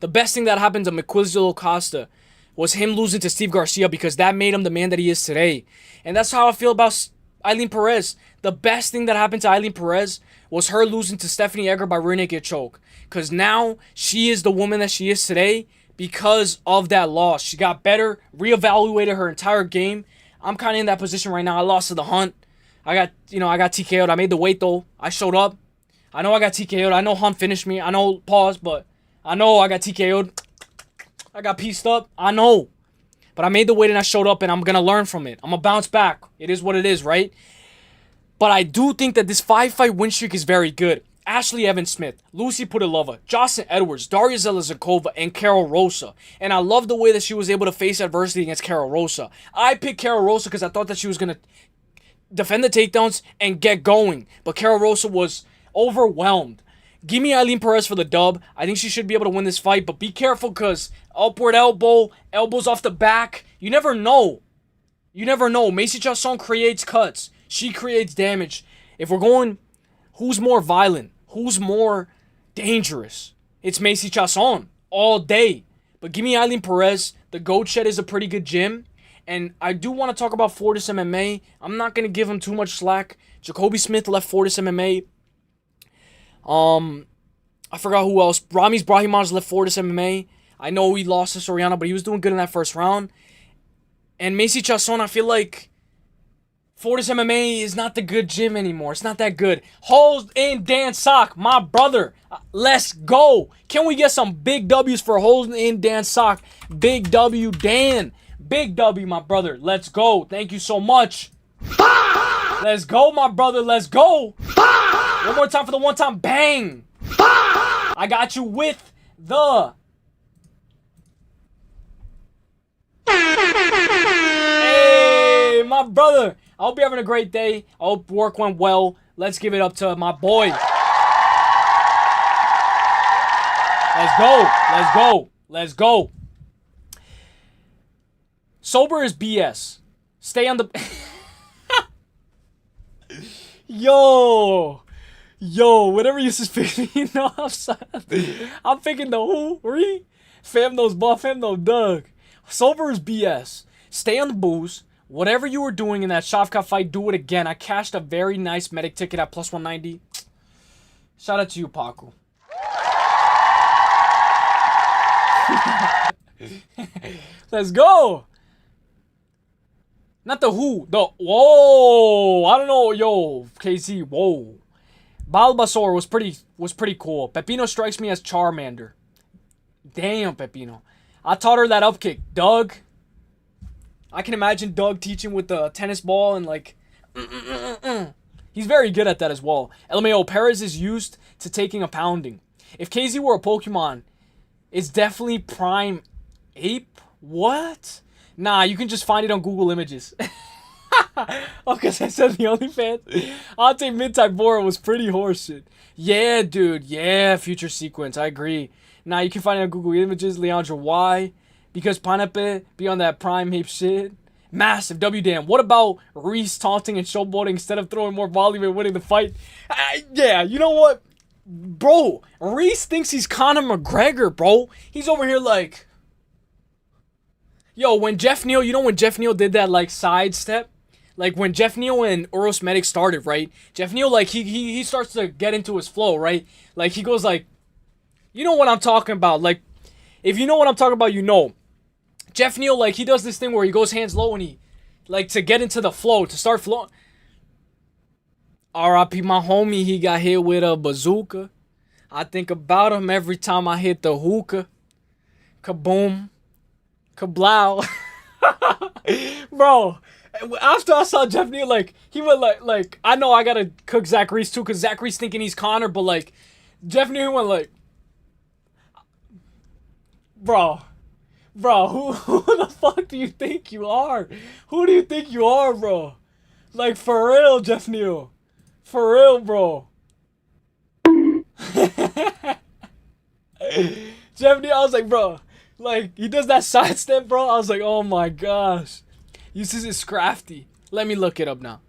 The best thing that happened to Maquizio Costa was him losing to Steve Garcia because that made him the man that he is today. And that's how I feel about Eileen Perez. The best thing that happened to Eileen Perez was her losing to Stephanie Egger by rear naked choke. Because now she is the woman that she is today because of that loss. She got better, reevaluated her entire game. I'm kind of in that position right now. I lost to the Hunt. I got TKO'd. I made the weight though. I showed up. I know I got TKO'd. I know Hunt finished me. I know, pause, but I know I got TKO'd. I got pieced up. I know. But I made the weight and I showed up and I'm going to learn from it. I'm going to bounce back. It is what it is, right? But I do think that this 5-fight win streak is very good. Ashley Evans-Smith, Lucy Pudilova, Jocelyn Edwards, Daria Zelazakova, and Carol Rosa. And I love the way that she was able to face adversity against Carol Rosa. I picked Carol Rosa because I thought that she was going to defend the takedowns and get going. But Carol Rosa was overwhelmed. Give me Eileen Perez for the dub. I think she should be able to win this fight. But be careful because upward elbow, elbows off the back. You never know. You never know. Macy Chiasson creates cuts. She creates damage. If we're going, who's more violent? Who's more dangerous? It's Macy Chiasson all day. But give me Eileen Perez. The Goat Shed is a pretty good gym. And I do want to talk about Fortis MMA. I'm not going to give him too much slack. Jacoby Smith left Fortis MMA. I forgot who else. Ramiz Brahimaj left Fortis MMA. I know he lost to Soriano, but he was doing good in that first round. And Macy Chiasson, I feel like Fortis MMA is not the good gym anymore. It's not that good. Hold in Dan Sock, my brother. Let's go. Can we get some big W's for Hold in Dan Sock? Big W, Dan. Big W, my brother. Let's go. Thank you so much. Let's go, my brother. Let's go. One more time for the one time. Bang. I got you with the... Hey, my brother. I hope you're having a great day. I hope work went well. Let's give it up to my boy. Let's go. Let's go. Let's go. Sober is BS. Stay on the... Yo, whatever you suspect me, no, I'm thinking the HEREEE. Fam knows buff, fam no Doug. Sober is BS. Stay on the booze. Whatever you were doing in that Shavkat fight, do it again. I cashed a very nice medic ticket at plus 190. Shout out to you, Paco. Let's go. Not the who. The whoa. I don't know. Yo, KC. Whoa. Bulbasaur was pretty cool. Pepino strikes me as Charmander. Damn, Pepino. I taught her that up kick. Doug. I can imagine Doug teaching with the tennis ball and like... He's very good at that as well. LMAO, Perez is used to taking a pounding. If KZ were a Pokemon, it's definitely Prime Ape? What? Nah, you can just find it on Google Images. Oh, because I said the OnlyFans? I'll take mid-type Bora was pretty horseshit. Yeah, dude. Yeah, future sequence. I agree. Nah, you can find it on Google Images. Leandro Y. Because Pineapple be on that Prime Ape shit. Massive W damn. What about Reese taunting and showboating instead of throwing more volume and winning the fight? Yeah, you know what? Bro, Reese thinks he's Conor McGregor, bro. He's over here like... Yo, when Jeff Neal, you know when Jeff Neal did that like sidestep? Like when Jeff Neal and Uselyis started, right? Jeff Neal, like he starts to get into his flow, right? Like he goes like... You know what I'm talking about. Like, if you know what I'm talking about, you know. Jeff Neal, like, he does this thing where he goes hands low and he, like, to get into the flow, to start flowing. R.I.P. my homie, he got hit with a bazooka. I think about him every time I hit the hookah. Kaboom. Kablow. Bro, after I saw Jeff Neal, like, he went like, I know I gotta cook Zach Reese too, because Zach Reese thinking he's Conor, but, like, Jeff Neal went like, Bro, who the fuck do you think you are? Who do you think you are, bro? Like, for real, Jeff Neal. For real, bro. Jeff Neal, I was like, bro. Like, he does that sidestep, bro. I was like, oh my gosh. This is crafty. Let me look it up now.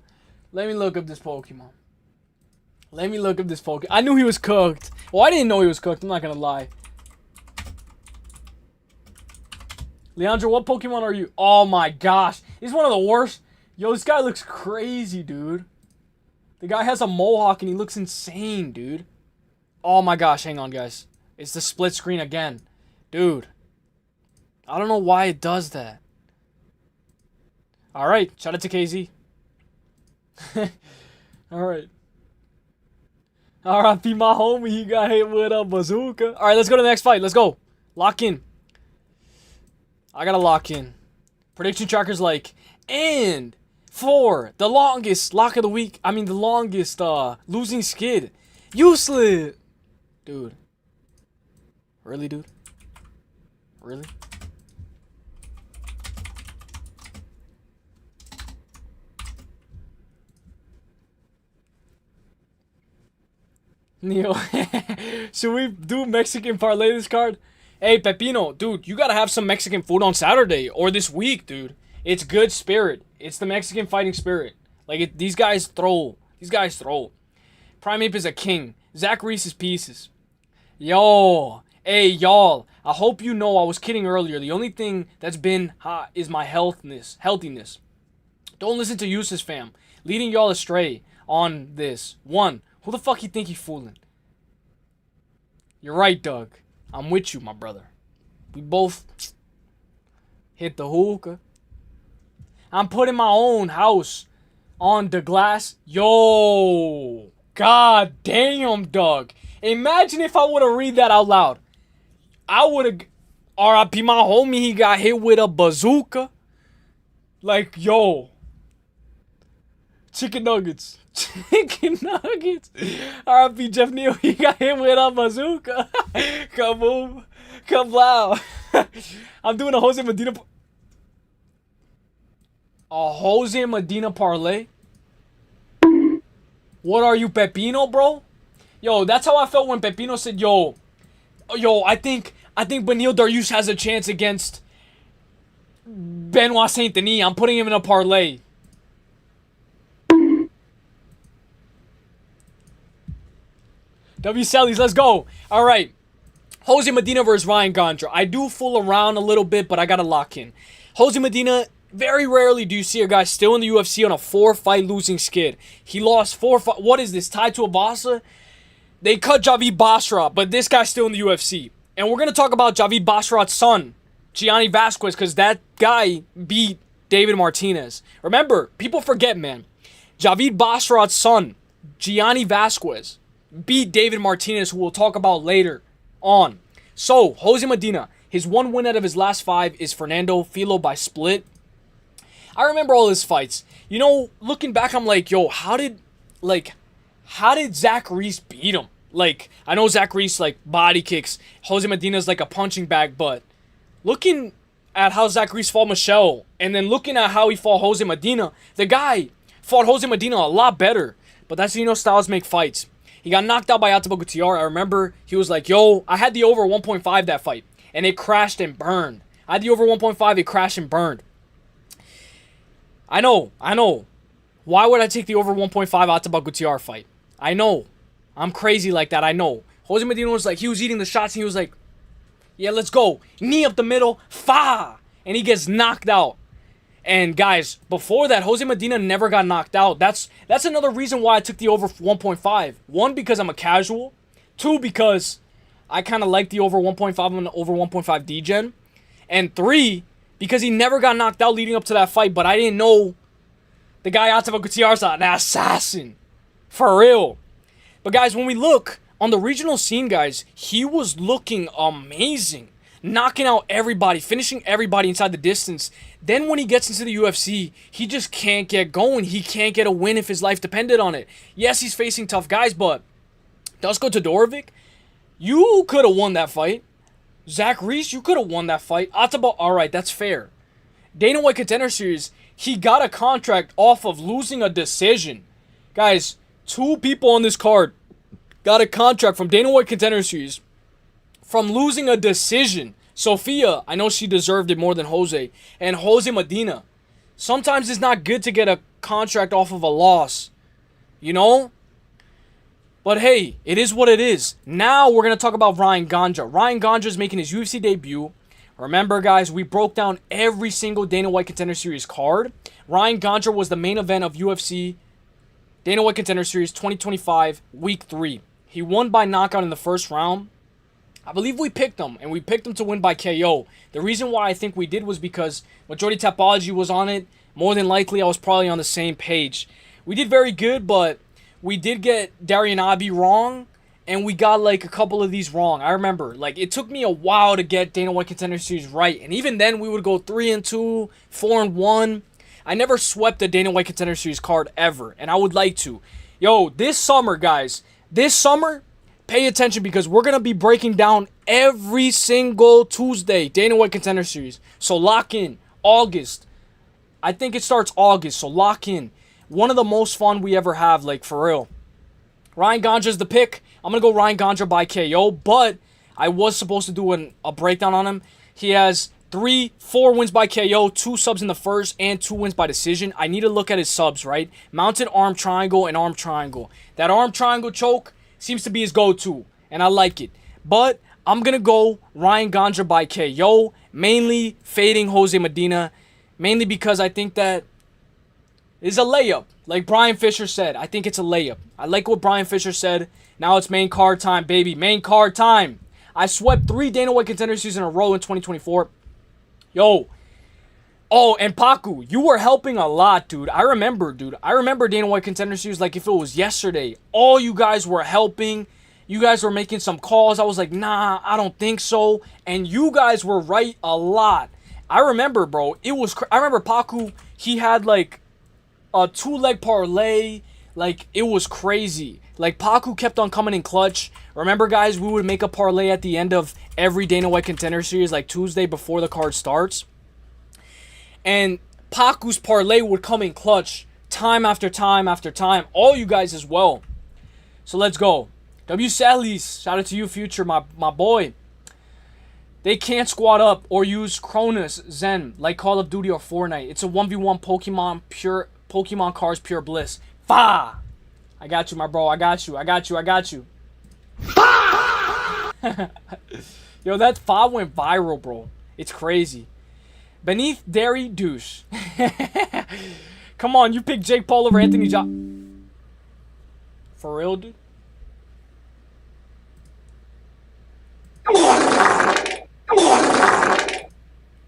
Let me look up this Pokemon. I knew he was cooked. Well, I didn't know he was cooked. I'm not gonna lie. Leandro, what Pokemon are you? Oh my gosh. He's one of the worst. Yo, this guy looks crazy, dude. The guy has a mohawk and he looks insane, dude. Oh my gosh, hang on, guys. It's the split screen again. Dude. I don't know why it does that. Alright, shout out to KZ. Alright. R.I.P. my homie, he got hit with a bazooka. Alright, let's go to the next fight. Let's go. Lock in. I gotta lock in. Prediction tracker's like, and for the longest lock of the week, the longest losing skid, Uselyis. Dude. Really, dude? Really? Neo. Should we do Mexican parlay this card? Hey, Pepino, dude, you gotta have some Mexican food on Saturday or this week, dude. It's good spirit. It's the Mexican fighting spirit. Like, these guys throw. Prime Ape is a king. Zach Reese is pieces. Yo. Hey, y'all. I hope you know I was kidding earlier. The only thing that's been hot is my healthiness. Don't listen to Uselyis, fam. Leading y'all astray on this. One, who the fuck you think you fooling? You're right, Doug. I'm with you, my brother. We both hit the hookah. I'm putting my own house on the glass. Yo. God damn, Doug. Imagine if I would have read that out loud. I would have... R.I.P. my homie, he got hit with a bazooka. Like, yo. Chicken nuggets. R.I.P. Jeff Neal, he got hit with a bazooka. Kaboom. Kablow. I'm doing a Jose Medina... A Jose Medina parlay? What are you, Pepino, bro? Yo, that's how I felt when Pepino said, yo, I think Beneil Dariush has a chance against Benoit Saint-Denis. I'm putting him in a parlay. Uselyis, let's go. All right. Jose Medina versus Ryan Gondra. I do fool around a little bit, but I got to lock in. Jose Medina, very rarely do you see a guy still in the UFC on a 4-fight losing skid. He lost 4 fights. What is this, tied to Abasa? They cut Javid Basharat, but this guy's still in the UFC. And we're going to talk about Javid Basharat's son, Gianni Vasquez, because that guy beat David Martinez. Remember, people forget, man. Javid Basharat's son, Gianni Vasquez, beat David Martinez, who we'll talk about later on. So, Jose Medina, his one win out of his last 5 is Fernando Filo by split. I remember all his fights. You know, looking back, I'm like, yo, how did Zach Reese beat him? Like, I know Zach Reese, like, body kicks. Jose Medina's like a punching bag, but looking at how Zach Reese fought Michelle, and then looking at how he fought Jose Medina, the guy fought Jose Medina a lot better. But that's, you know, styles make fights. He got knocked out by Atabago Gutierrez. I remember he was like, yo, I had the over 1.5 that fight, and it crashed and burned. I had the over 1.5, it crashed and burned. I know. Why would I take the over 1.5 Ataba Gutierrez fight? I know. I'm crazy like that. I know. Jose Medina was like, he was eating the shots and he was like, yeah, let's go. Knee up the middle. Fa! And he gets knocked out. And guys, before that, Jose Medina never got knocked out. That's another reason why I took the over 1.5. One, because I'm a casual. Two, because I kind of like the over 1.5 and the over 1.5 D-Gen. And three, because he never got knocked out leading up to that fight, but I didn't know the guy Ataba Gutierrez, an assassin. For real. But guys, when we look on the regional scene, guys, he was looking amazing. Knocking out everybody, finishing everybody inside the distance. Then when he gets into the UFC, he just can't get going. He can't get a win if his life depended on it. Yes, he's facing tough guys, but Dusko Todorovic, you could have won that fight. Zach Reese, you could have won that fight. Ataba, alright, that's fair. Dana White Contender Series, he got a contract off of losing a decision. Guys, 2 people on this card got a contract from Dana White Contender Series from losing a decision. Sophia, I know she deserved it more than Jose. And Jose Medina. Sometimes it's not good to get a contract off of a loss. You know? But hey, it is what it is. Now we're going to talk about Ryan Ganja. Ryan Ganja is making his UFC debut. Remember, guys, we broke down every single Dana White Contender Series card. Ryan Ganja was the main event of UFC Dana White Contender Series 2025, Week 3. He won by knockout in the first round. I believe we picked him, and we picked him to win by KO. The reason why I think we did was because Majority Tapology was on it. More than likely, I was probably on the same page. We did very good, but we did get Darian Abi wrong, and we got like a couple of these wrong. I remember, like, it took me a while to get Dana White Contender Series right, and even then, we would go 3-2, 4-1. I never swept a Dana White Contender Series card ever, and I would like to. Yo, this summer, guys, pay attention because we're going to be breaking down every single Tuesday Dana White Contender Series. So lock in. August. I think it starts August, so lock in. One of the most fun we ever have, like, for real. Ryan Ganja's the pick. I'm going to go Ryan Ganja by KO, but I was supposed to do a breakdown on him. He has 4 wins by KO, 2 subs in the first, and 2 wins by decision. I need to look at his subs, right? Mounted arm triangle and arm triangle. That arm triangle choke seems to be his go-to, and I like it. But I'm going to go Ryan Ganja by KO, mainly fading Jose Medina, mainly because I think that is a layup. Like Brian Fisher said, I think it's a layup. I like what Brian Fisher said. Now it's main card time, baby. Main card time. I swept 3 Dana White Contender Series in a row in 2024. Yo. Oh, and Paku, you were helping a lot, dude. I remember Dana White Contender Series like if it was yesterday. All you guys were helping. You guys were making some calls. I was like, nah, I don't think so. And you guys were right a lot. I remember, bro. I remember Paku, he had like a 2-leg parlay. Like, it was crazy. Like, Paku kept on coming in clutch. Remember, guys, we would make a parlay at the end of every Dana White Contender Series, like Tuesday before the card starts. And Paku's parlay would come in clutch time after time after time. All you guys as well. So let's go. Uselyis, shout out to you, Future, my boy. They can't squat up or use Cronus Zen like Call of Duty or Fortnite. It's a 1v1 Pokemon cards pure bliss. Fa! I got you, my bro. I got you. Yo, that Fa went viral, bro. It's crazy. Beneath Dairy Douche. Come on, you picked Jake Paul over Anthony For real, dude?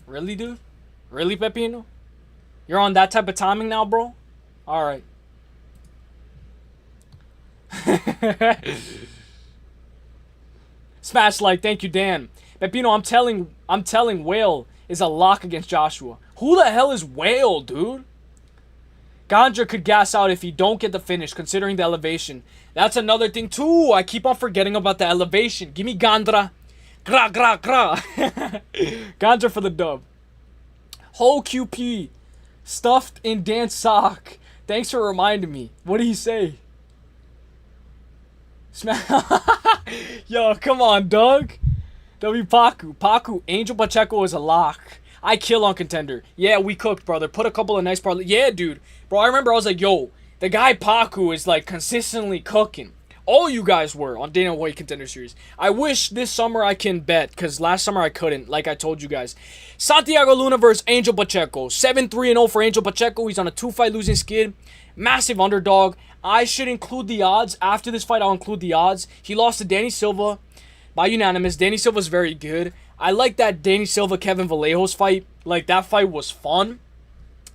Really, dude? Really, Pepino? You're on that type of timing now, bro? Alright. Smash like, thank you, Dan. Pepino, I'm telling Whale is a lock against Joshua. Who the hell is Whale, dude? Ganja could gas out if he don't get the finish, considering the elevation. That's another thing, too. I keep on forgetting about the elevation. Give me Gandra. Gra, gra, gra. Ganja for the dub. Whole QP. Stuffed in Dan's sock. Thanks for reminding me. What did he say? Yo, come on, Doug. W Paku. Angel Pacheco is a lock. I kill on Contender. Yeah, we cooked, brother. Put a couple of nice parlay. Yeah, dude. Bro, I remember I was like, yo, the guy Paku is like consistently cooking. All you guys were on Dana White Contender Series. I wish this summer I can bet, because last summer I couldn't, like I told you guys. Santiago Luna versus Angel Pacheco. 7-3-0 for Angel Pacheco. He's on a 2-fight losing skid. Massive underdog. I should include the odds. After this fight, I'll include the odds. He lost to Danny Silva by unanimous. Danny Silva's very good. I like that Danny Silva-Kevin Vallejos fight. Like, that fight was fun.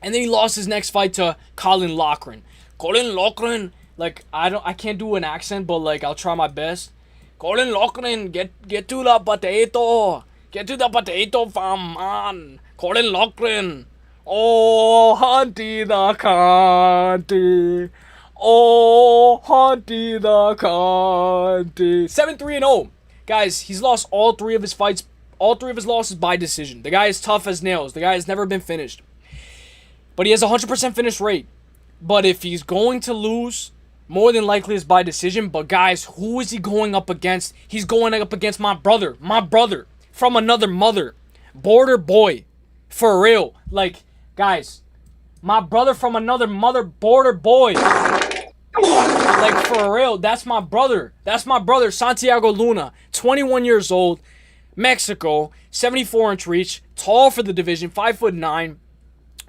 And then he lost his next fight to Colin Loughran. Colin Loughran. Like, I can't do an accent, but like I'll try my best. Colin Loughran, get to the potato. Get to the potato farm, man. Colin Loughran. Oh, hunty the country. Oh, hunty the country. 7-3-0. Guys, he's lost all 3 of his fights. All 3 of his losses by decision. The guy is tough as nails. The guy has never been finished. But he has a 100% finish rate. But if he's going to lose, more than likely is by decision. But guys, who is he going up against? He's going up against my brother. My brother. From another mother. Border boy. For real. Like, guys. My brother from another mother. Border boy. Like, for real. That's my brother. That's my brother. Santiago Luna. 21 years old. Mexico. 74-inch reach. Tall for the division. 5'9".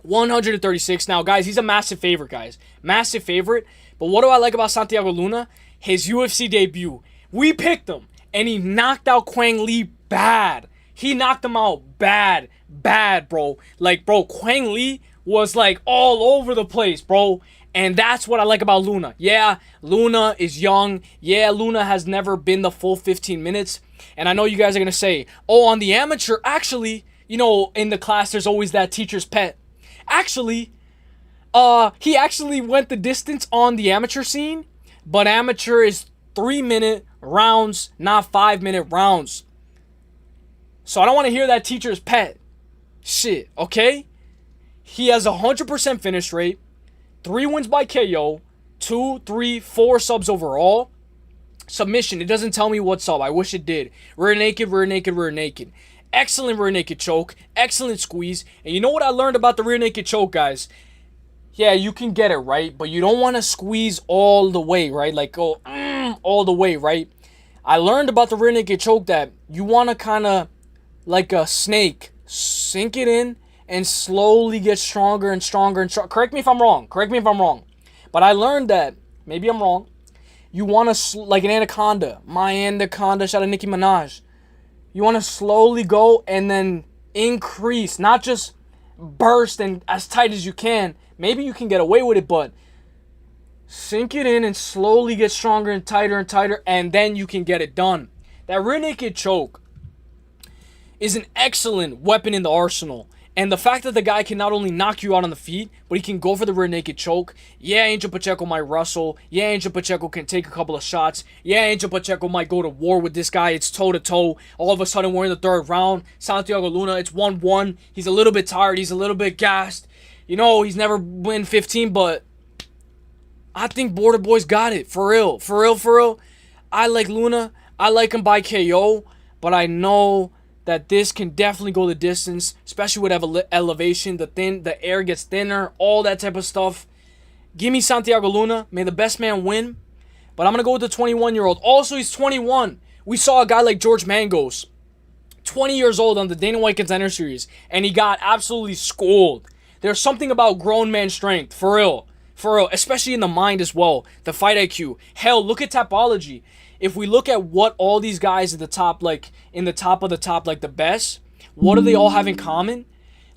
136. Now, guys, he's a massive favorite, guys. Massive favorite. But what do I like about Santiago Luna? His UFC debut. We picked him, and he knocked out Quang Lee bad. He knocked him out bad. Bad, bro. Like, bro, Quang Lee was, like, all over the place, bro. And that's what I like about Luna. Yeah, Luna is young. Yeah, Luna has never been the full 15 minutes. And I know you guys are going to say, oh, on the amateur, actually, you know, in the class, there's always that teacher's pet. Actually, he actually went the distance on the amateur scene, but amateur is 3-minute rounds, not 5-minute rounds. So I don't want to hear that teacher's pet shit, okay? He has a 100% finish rate, 3 wins by KO, 2, 3, 4 subs overall. Submission, it doesn't tell me what sub. I wish it did. Rear naked, rear naked, rear naked. Excellent rear naked choke. Excellent squeeze. And you know what I learned about the rear naked choke, guys? Yeah, you can get it, right? But you don't want to squeeze all the way, right? Like, go all the way, right? I learned about the rear naked choke that you want to kind of, like a snake, sink it in and slowly get stronger and stronger and stronger. Correct me if I'm wrong. Correct me if I'm wrong. But I learned that, maybe I'm wrong, you want to, like an anaconda. My anaconda, shout out Nicki Minaj. You want to slowly go and then increase, not just burst and as tight as you can. Maybe you can get away with it, but sink it in and slowly get stronger and tighter, and then you can get it done. That rear naked choke is an excellent weapon in the arsenal. And the fact that the guy can not only knock you out on the feet, but he can go for the rear naked choke. Yeah, Angel Pacheco might wrestle. Yeah, Angel Pacheco can take a couple of shots. Yeah, Angel Pacheco might go to war with this guy. It's toe-to-toe. All of a sudden, we're in the 3rd round. Santiago Luna, it's 1-1. He's a little bit tired. He's a little bit gassed. You know, he's never win 15, but I think Border Boy's got it. For real. For real, for real. I like Luna. I like him by KO, but I know that this can definitely go the distance, especially with elevation. The air gets thinner, all that type of stuff. Give me Santiago Luna. May the best man win. But I'm going to go with the 21-year-old. Also, he's 21. We saw a guy like George Mangos, 20 years old on the Dana White Contender Series, and he got absolutely schooled. There's something about grown man strength, for real. For real, especially in the mind as well. The fight IQ. Hell, look at Tapology. If we look at what all these guys at the top, like, in the top of the top, like, the best, what do they all have in common?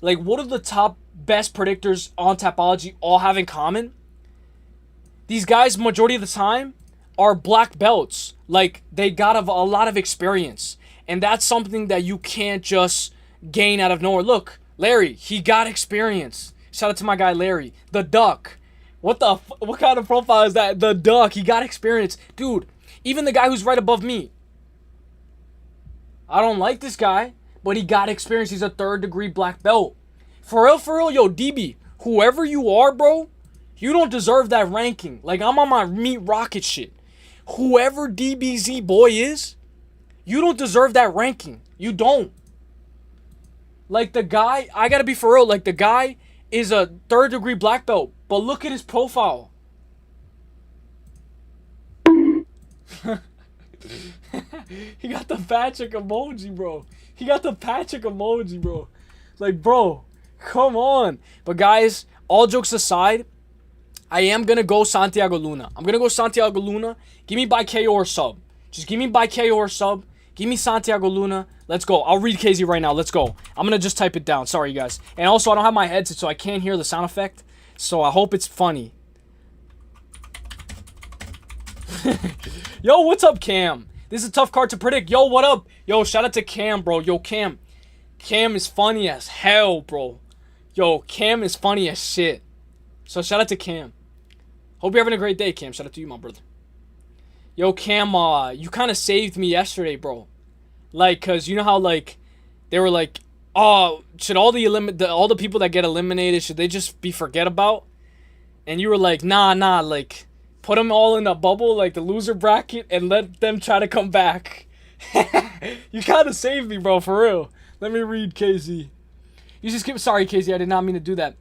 Like, what do the top best predictors on Tapology all have in common? These guys, majority of the time, are black belts. Like, they got a lot of experience. And that's something that you can't just gain out of nowhere. Look, Larry, he got experience. Shout out to my guy, Larry. The Duck. What kind of profile is that? The Duck. He got experience. Dude, even the guy who's right above me. I don't like this guy, but he got experience. He's a 3rd-degree black belt. For real, yo, DB, whoever you are, bro, you don't deserve that ranking. Like, I'm on my Meat Rocket shit. Whoever DBZ boy is, you don't deserve that ranking. You don't. Like, the guy, I gotta be for real, like, the guy is a third-degree black belt, but look at his profile. He got the Patrick emoji, bro. He got the Patrick emoji, bro. Like, bro, come on. But, guys, all jokes aside, I am going to go Santiago Luna. I'm going to go Santiago Luna. Give me by KO or sub. Just give me by KO or sub. Give me Santiago Luna. Let's go. I'll read KZ right now. Let's go. I'm going to just type it down. Sorry, guys. And also, I don't have my headset, so I can't hear the sound effect. So I hope it's funny. Yo, what's up, Cam? This is a tough card to predict. Yo, what up? Yo, shout out to Cam, bro. Yo, Cam. Cam is funny as hell, bro. Yo, Cam is funny as shit. So shout out to Cam. Hope you're having a great day, Cam. Shout out to you, my brother. Yo, Cam, you kind of saved me yesterday, bro. Like, cause you know how like they were like, oh, should all the people that get eliminated, should they just be forget about? And you were like, nah, like put them all in a bubble, like the loser bracket, and let them try to come back. You kind of saved me, bro, for real. Let me read KZ. You just skip. Sorry, KZ, I did not mean to do that.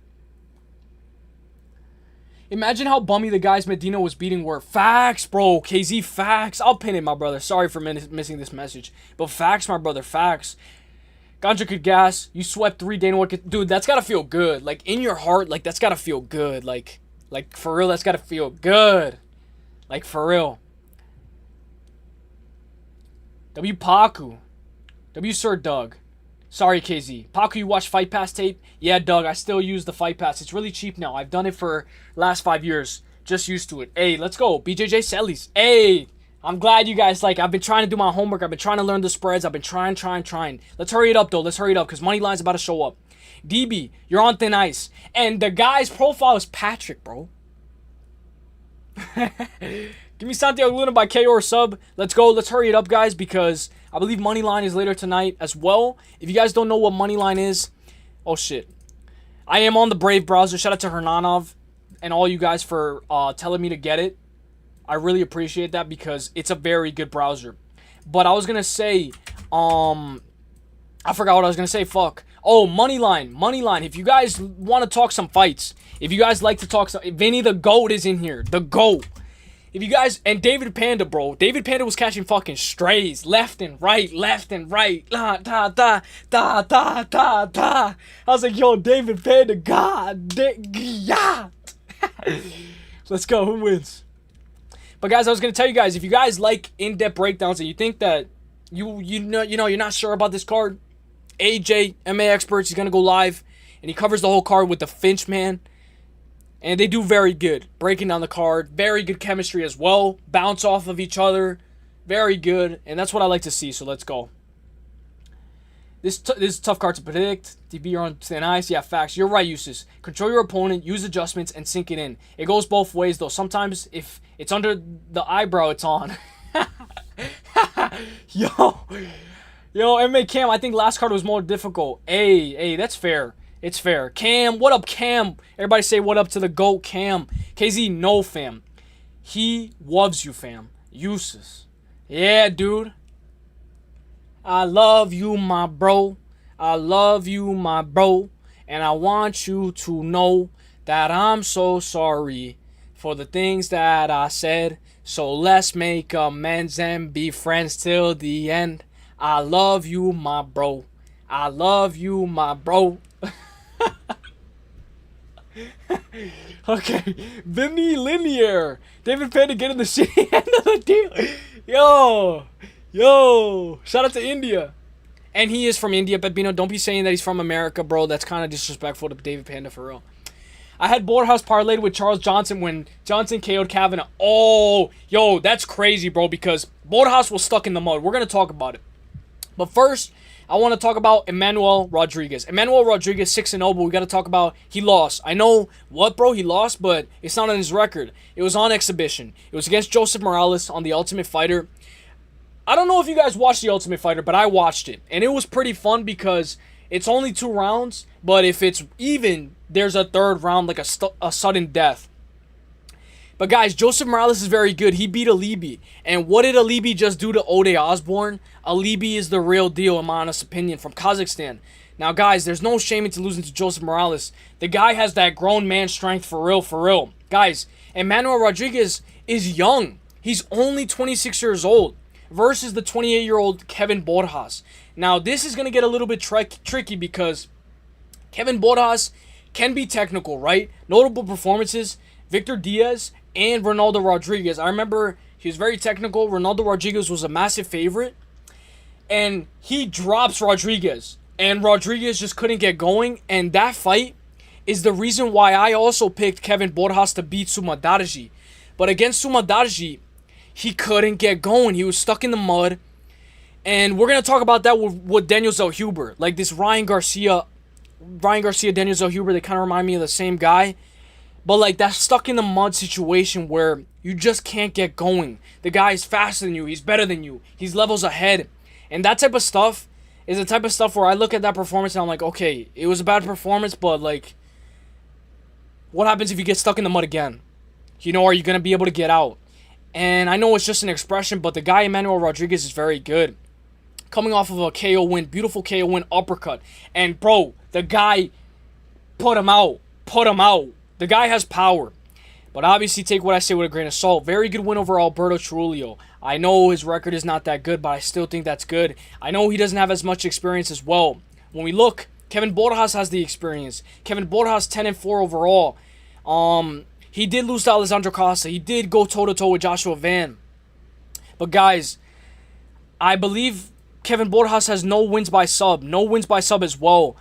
Imagine how bummy the guys Medina was beating were. Facts, bro. KZ, facts. I'll pin it, my brother. Sorry for missing this message. But facts, my brother. Facts. Ganja could gas. You swept 3 Dana White. Dude, that's got to feel good. Like, in your heart, like, that's got to feel good. Like, for real, that's got to feel good. Like, for real. W. Paku. W. Sir Doug. Sorry, KZ. Paku, you watch Fight Pass tape? Yeah, Doug, I still use the Fight Pass. It's really cheap now. I've done it for last 5 years. Just used to it. Hey, let's go. BJJ Uselyis. Hey, I'm glad you guys, like, I've been trying to do my homework. I've been trying to learn the spreads. I've been trying. Let's hurry it up, though. Let's hurry it up, because money line's about to show up. DB, you're on thin ice. And the guy's profile is Patrick, bro. Give me Santiago Luna by KO or sub. Let's go. Let's hurry it up, guys, because I believe Moneyline is later tonight as well. If you guys don't know what Moneyline is, oh, shit. I am on the Brave browser. Shout out to Hernandez and all you guys for telling me to get it. I really appreciate that because it's a very good browser. But I was going to say, I forgot what I was going to say. Fuck. Oh, Moneyline. If you guys want to talk some fights, if you guys like to talk some, Vinny the GOAT is in here. The GOAT. If you guys, and David Panda, bro. David Panda was catching fucking strays. Left and right. La, da, da, da, da, da, da. I was like, yo, David Panda, god, yeah. Let's go. Who wins? But guys, I was going to tell you guys, if you guys like in-depth breakdowns and you think that you know, you're not sure about this card, AJ, MA Experts, he's going to go live. And he covers the whole card with the Finch man. And they do very good. Breaking down the card. Very good chemistry as well. Bounce off of each other. Very good. And that's what I like to see. So let's go. This is a tough card to predict. DB, you're on thin ice. Yeah, facts. You're right, Uselyis. Control your opponent. Use adjustments and sink it in. It goes both ways, though. Sometimes if it's under the eyebrow, it's on. Yo, MA Cam, I think last card was more difficult. Hey, that's fair. It's fair. Cam, what up, Cam? Everybody say what up to the GOAT, Cam. KZ, no, fam. He loves you, fam. Uselyis. Yeah, dude. I love you, my bro. I love you, my bro. And I want you to know that I'm so sorry for the things that I said. So let's make amends and be friends till the end. I love you, my bro. I love you, my bro. Okay, Vinny Linear. David Panda getting the shitty end of the deal. Yo, shout out to India. And he is from India, Pepino. Don't be saying that he's from America, bro. That's kind of disrespectful to David Panda, for real. I had Borderhouse parlayed with Charles Johnson when Johnson KO'd Kavanaugh. Oh, yo, that's crazy, bro, because Borderhouse was stuck in the mud. We're going to talk about it. But first, I want to talk about Emmanuel Rodriguez. Emmanuel Rodriguez, 6-0, but we got to talk about he lost. I know what, bro, he lost, but it's not on his record. It was on exhibition. It was against Joseph Morales on The Ultimate Fighter. I don't know if you guys watched The Ultimate Fighter, but I watched it. And it was pretty fun because it's only 2 rounds, but if it's even, there's a 3rd round, like a sudden death. But guys, Joseph Morales is very good. He beat Alibi. And what did Alibi just do to Ode Osborne? Alibi is the real deal, in my honest opinion, from Kazakhstan. Now, guys, there's no shame into losing to Joseph Morales. The guy has that grown man strength for real, for real. Guys, Emmanuel Rodriguez is young. He's only 26 years old versus the 28-year-old Kevin Borjas. Now, this is going to get a little bit tricky because Kevin Borjas can be technical, right? Notable performances, Victor Diaz and Ronaldo Rodriguez. I remember he was very technical. Ronaldo Rodriguez was a massive favorite. And he drops Rodriguez. And Rodriguez just couldn't get going. And that fight is the reason why I also picked Kevin Borjas to beat Sumudaerji. But against Sumudaerji, he couldn't get going. He was stuck in the mud. And we're going to talk about that with Daniel Zellhuber. Like this Ryan Garcia, Daniel Zellhuber, they kind of remind me of the same guy. But like that stuck in the mud situation where you just can't get going. The guy is faster than you. He's better than you. He's levels ahead. And that type of stuff is the type of stuff where I look at that performance and I'm like, okay, it was a bad performance, but like, what happens if you get stuck in the mud again? You know, are you going to be able to get out? And I know it's just an expression, but the guy, Emmanuel Rodriguez, is very good. Coming off of a KO win, beautiful KO win, uppercut. And bro, the guy put him out. The guy has power. But obviously, take what I say with a grain of salt. Very good win over Alberto Trujillo. I know his record is not that good, but I still think that's good. I know he doesn't have as much experience as well. When we look, Kevin Borjas has the experience. Kevin Borjas 10-4 overall. He did lose to Alessandro Costa. He did go toe-to-toe with Joshua Van. But guys, I believe Kevin Borjas has no wins by sub. No wins by sub as well.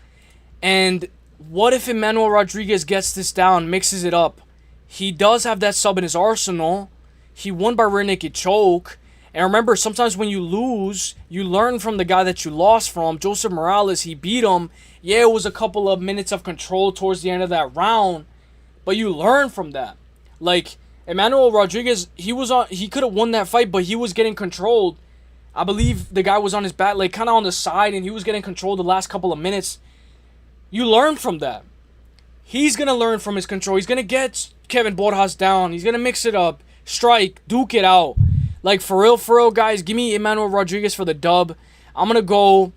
And what if Emmanuel Rodriguez gets this down, mixes it up? He does have that sub in his arsenal. He won by rear naked choke. And remember, sometimes when you lose, you learn from the guy that you lost from. Joseph Morales, he beat him. Yeah, it was a couple of minutes of control towards the end of that round. But you learn from that. Like, Emmanuel Rodriguez, he could have won that fight, but he was getting controlled. I believe the guy was on his back, like kind of on the side, and he was getting controlled the last couple of minutes. You learn from that. He's going to learn from his control. He's going to get Kevin Borjas down. He's going to mix it up, strike, duke it out. Like, for real, guys, give me Emmanuel Rodriguez for the dub. I'm going to go.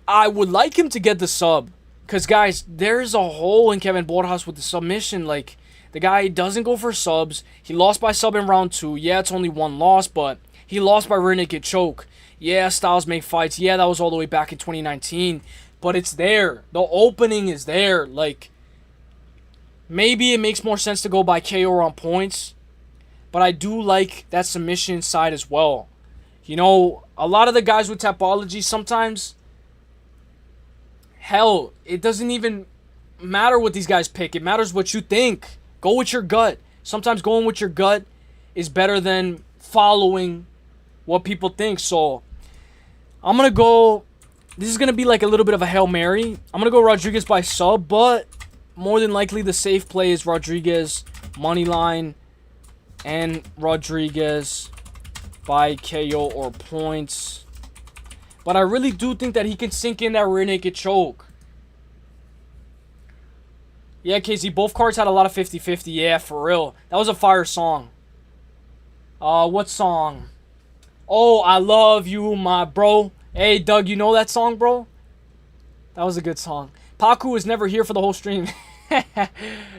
I would like him to get the sub. Because, guys, there's a hole in Kevin Borjas with the submission. Like, the guy doesn't go for subs. He lost by sub in round 2. Yeah, it's only one loss, but he lost by rear naked choke. Yeah, styles make fights. Yeah, that was all the way back in 2019. But it's there. The opening is there. Like, maybe it makes more sense to go by KO or on points. But I do like that submission side as well. You know, a lot of the guys with Tapology sometimes, hell, it doesn't even matter what these guys pick. It matters what you think. Go with your gut. Sometimes going with your gut is better than following what people think. So, I'm going to go. This is going to be like a little bit of a Hail Mary. I'm going to go Rodriguez by sub, but more than likely the safe play is Rodriguez money line and Rodriguez by KO or points. But I really do think that he can sink in that rear naked choke. Yeah, KZ, both cards had a lot of 50-50. Yeah, for real. That was a fire song. What song? Oh, I love you, my bro. Hey, Doug, you know that song, bro? That was a good song. Paku was never here for the whole stream.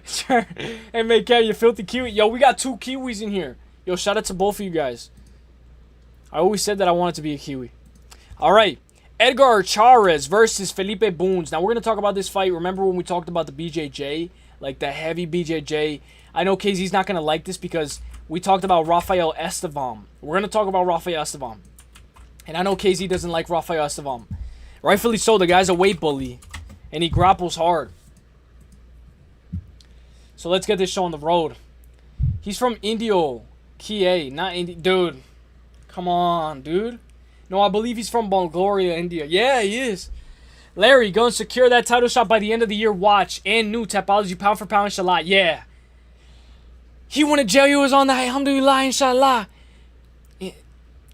Sure. Hey, man, Kev, you filthy Kiwi. Yo, we got 2 Kiwis in here. Yo, shout out to both of you guys. I always said that I wanted to be a Kiwi. All right. Edgar Chairez versus Felipe Boons. Now, we're going to talk about this fight. Remember when we talked about the BJJ? Like, the heavy BJJ. I know KZ's not going to like this because we talked about Rafael Estevam. We're going to talk about Rafael Estevam. And I know KZ doesn't like Rafael Estevam. Rightfully so. The guy's a weight bully. And he grapples hard. So let's get this show on the road. He's from Indio. Kie. Not India. Dude. Come on, dude. No, I believe he's from Bulgaria, India. Yeah, he is. Larry, go and secure that title shot by the end of the year. Watch. And new Tapology pound for pound, inshallah. Yeah. He went to jail. He was on the alhamdulillah, inshallah.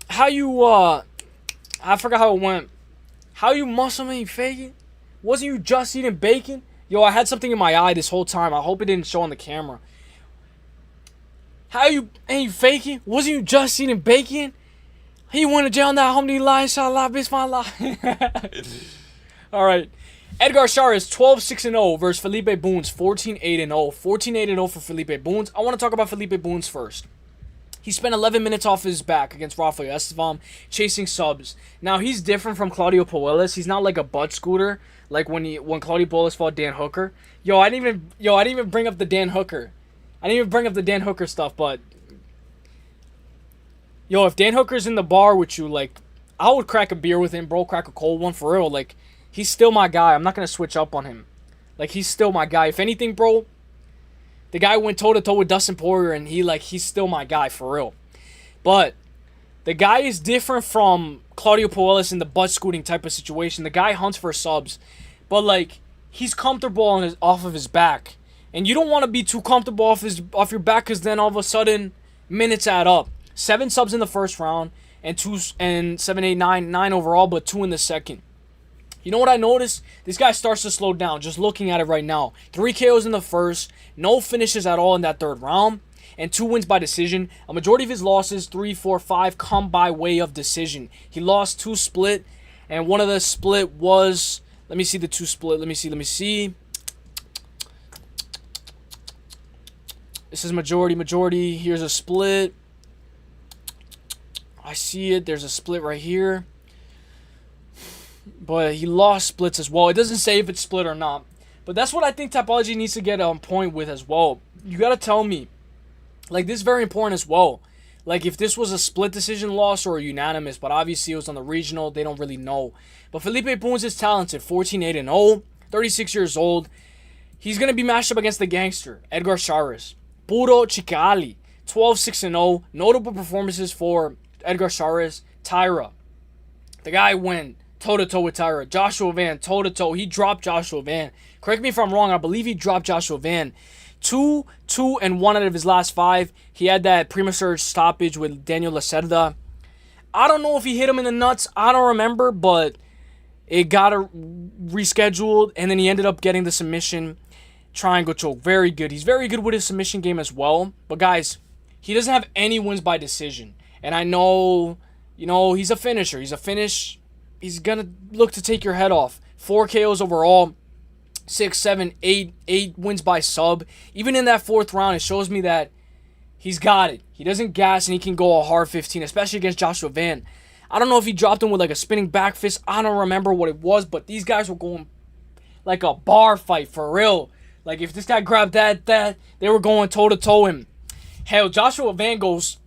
How you, I forgot how it went. How you muscle me faking? Wasn't you just eating bacon? Yo, I had something in my eye this whole time. I hope it didn't show on the camera. How you, ain't you faking? Wasn't you just eating bacon? He went to jail on that alhamdulillah, inshallah, bismillah. Alright. Edgar Chairez 12-6-0 versus Felipe Bunes 14-8-0. 14-8-0 for Felipe Bunes. I want to talk about Felipe Bunes first. He spent 11 minutes off his back against Rafael Estevam, chasing subs. Now, he's different from Claudio Puelles. He's not like a butt scooter, like when Claudio Puelles fought Dan Hooker. I didn't even bring up the Dan Hooker. I didn't even bring up the Dan Hooker stuff, but if Dan Hooker's in the bar with you, like, I would crack a beer with him, bro, crack a cold one for real. Like, he's still my guy. I'm not going to switch up on him. Like, he's still my guy. If anything, bro, the guy went toe-to-toe with Dustin Poirier, and he's still my guy, for real. But the guy is different from Claudio Puelles in the butt-scooting type of situation. The guy hunts for subs. But, like, he's comfortable off of his back. And you don't want to be too comfortable off your back, because then all of a sudden, minutes add up. 7 subs in the first round, and 7, 8, 9 overall, but 2 in the second. You know what I noticed? This guy starts to slow down, just looking at it right now. 3 KOs in the first, no finishes at all in that third round, and 2 wins by decision. A majority of his losses, 3, 4, 5, come by way of decision. He lost 2 split, and one of the split was... Let me see the 2 split. Let me see. This is majority. Here's a split. I see it. There's a split right here. But he lost splits as well. It doesn't say if it's split or not. But that's what I think Tapology needs to get on point with as well. You got to tell me. Like, this is very important as well. Like, if this was a split decision loss or a unanimous. But obviously, it was on the regional. They don't really know. But Felipe Bunes is talented. 14-8-0. 36 years old. He's going to be matched up against the gangster, Edgar Chairez. Puro Chicali. 12-6-0. Notable performances for Edgar Chairez. Tyra. The guy went toe-to-toe with Tyra. Joshua Van, toe-to-toe. He dropped Joshua Van. Correct me if I'm wrong. I believe he dropped Joshua Van. 2-1 out of his last 5. He had that premature stoppage with Daniel Lacerda. I don't know if he hit him in the nuts. I don't remember, but it got rescheduled, and then he ended up getting the submission triangle choke. Very good. He's very good with his submission game as well. But, guys, he doesn't have any wins by decision. And I know, he's a finisher. He's going to look to take your head off. 4 KOs overall. 6, 7, 8 wins by sub. Even in that 4th round, it shows me that he's got it. He doesn't gas, and he can go a hard 15, especially against Joshua Van. I don't know if he dropped him with like a spinning back fist. I don't remember what it was, but these guys were going like a bar fight for real. Like, if this guy grabbed that, they were going toe-to-toe him. Hell, Joshua Van goes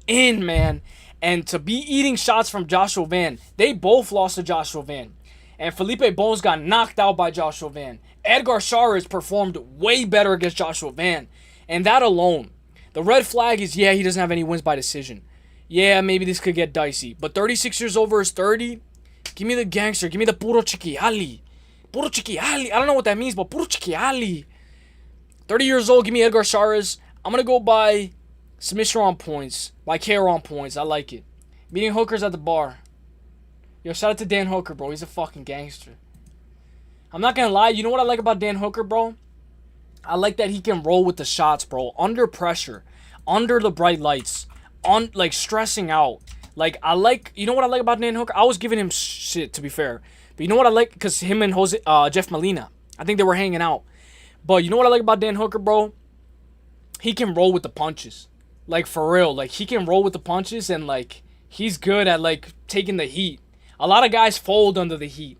in, man. And to be eating shots from Joshua Van, they both lost to Joshua Van. And Felipe Bunes got knocked out by Joshua Van. Edgar Chairez performed way better against Joshua Van. And that alone, the red flag is, yeah, he doesn't have any wins by decision. Yeah, maybe this could get dicey. But 36 years over is 30. Give me the gangster. Give me the puro chiquiali. Puro chiquiali. I don't know what that means, but puro chiquiali. 30 years old, give me Edgar Chairez. I'm going to go by submission on points. By KO on points. I like it. Meeting hookers at the bar. Yo, shout out to Dan Hooker, bro. He's a fucking gangster. I'm not going to lie. You know what I like about Dan Hooker, bro? I like that he can roll with the shots, bro. Under pressure. Under the bright lights. Like, stressing out. Like, you know what I like about Dan Hooker? I was giving him shit, to be fair. But you know what I like? Because him and Jeff Molina, I think they were hanging out. But you know what I like about Dan Hooker, bro? He can roll with the punches. Like, for real. Like, he can roll with the punches, and, like, he's good at, like, taking the heat. A lot of guys fold under the heat.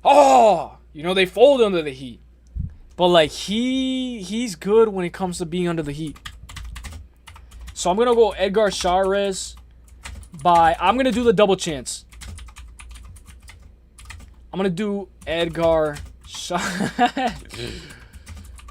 Oh! They fold under the heat. But, like, he's good when it comes to being under the heat. So I'm going to go Edgar Chairez I'm going to do the double chance. I'm going to do Edgar Chairez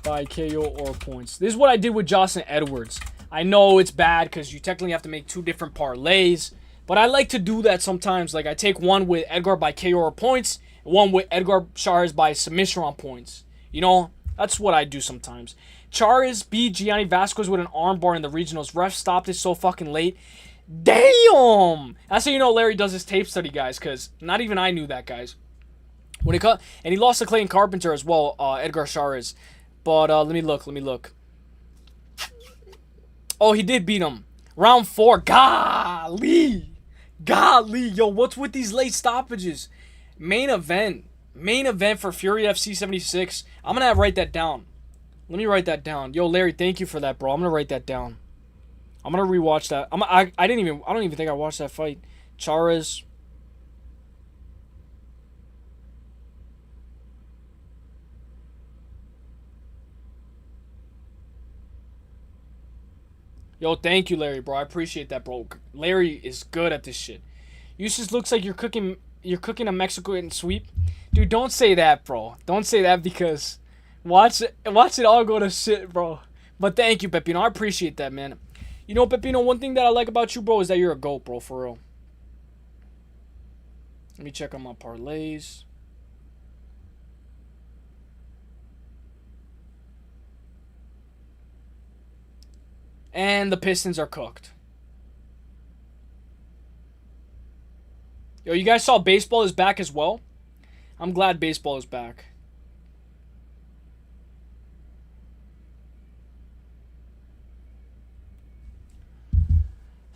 by KO or points. This is what I did with Jocelyn Edwards. I know it's bad because you technically have to make 2 different parlays. But I like to do that sometimes. Like, I take one with Edgar by KO or points, and one with Edgar Chairez by submission on points. That's what I do sometimes. Chairez beat Gianni Vasquez with an armbar in the regionals. Ref stopped it so fucking late. Damn! That's how you know Larry does his tape study, guys, because not even I knew that, guys. And he lost to Clayton Carpenter as well, Edgar Chairez. But let me look. Oh, he did beat him. Round 4. Golly, yo, what's with these late stoppages? Main event. Main event for Fury FC 76. I'm gonna write that down. Let me write that down. Yo, Larry, thank you for that, bro. I'm gonna write that down. I'm gonna rewatch that. I don't even think I watched that fight. Charas. Yo, thank you, Larry, bro. I appreciate that, bro. Larry is good at this shit. You just looks like you're cooking a Mexican sweep. Dude, don't say that, bro. Don't say that because watch it all go to shit, bro. But thank you, Pepino. I appreciate that, man. You know, Pepino, one thing that I like about you, bro, is that you're a GOAT, bro, for real. Let me check on my parlays. And the Pistons are cooked. Yo, you guys saw baseball is back as well? I'm glad baseball is back.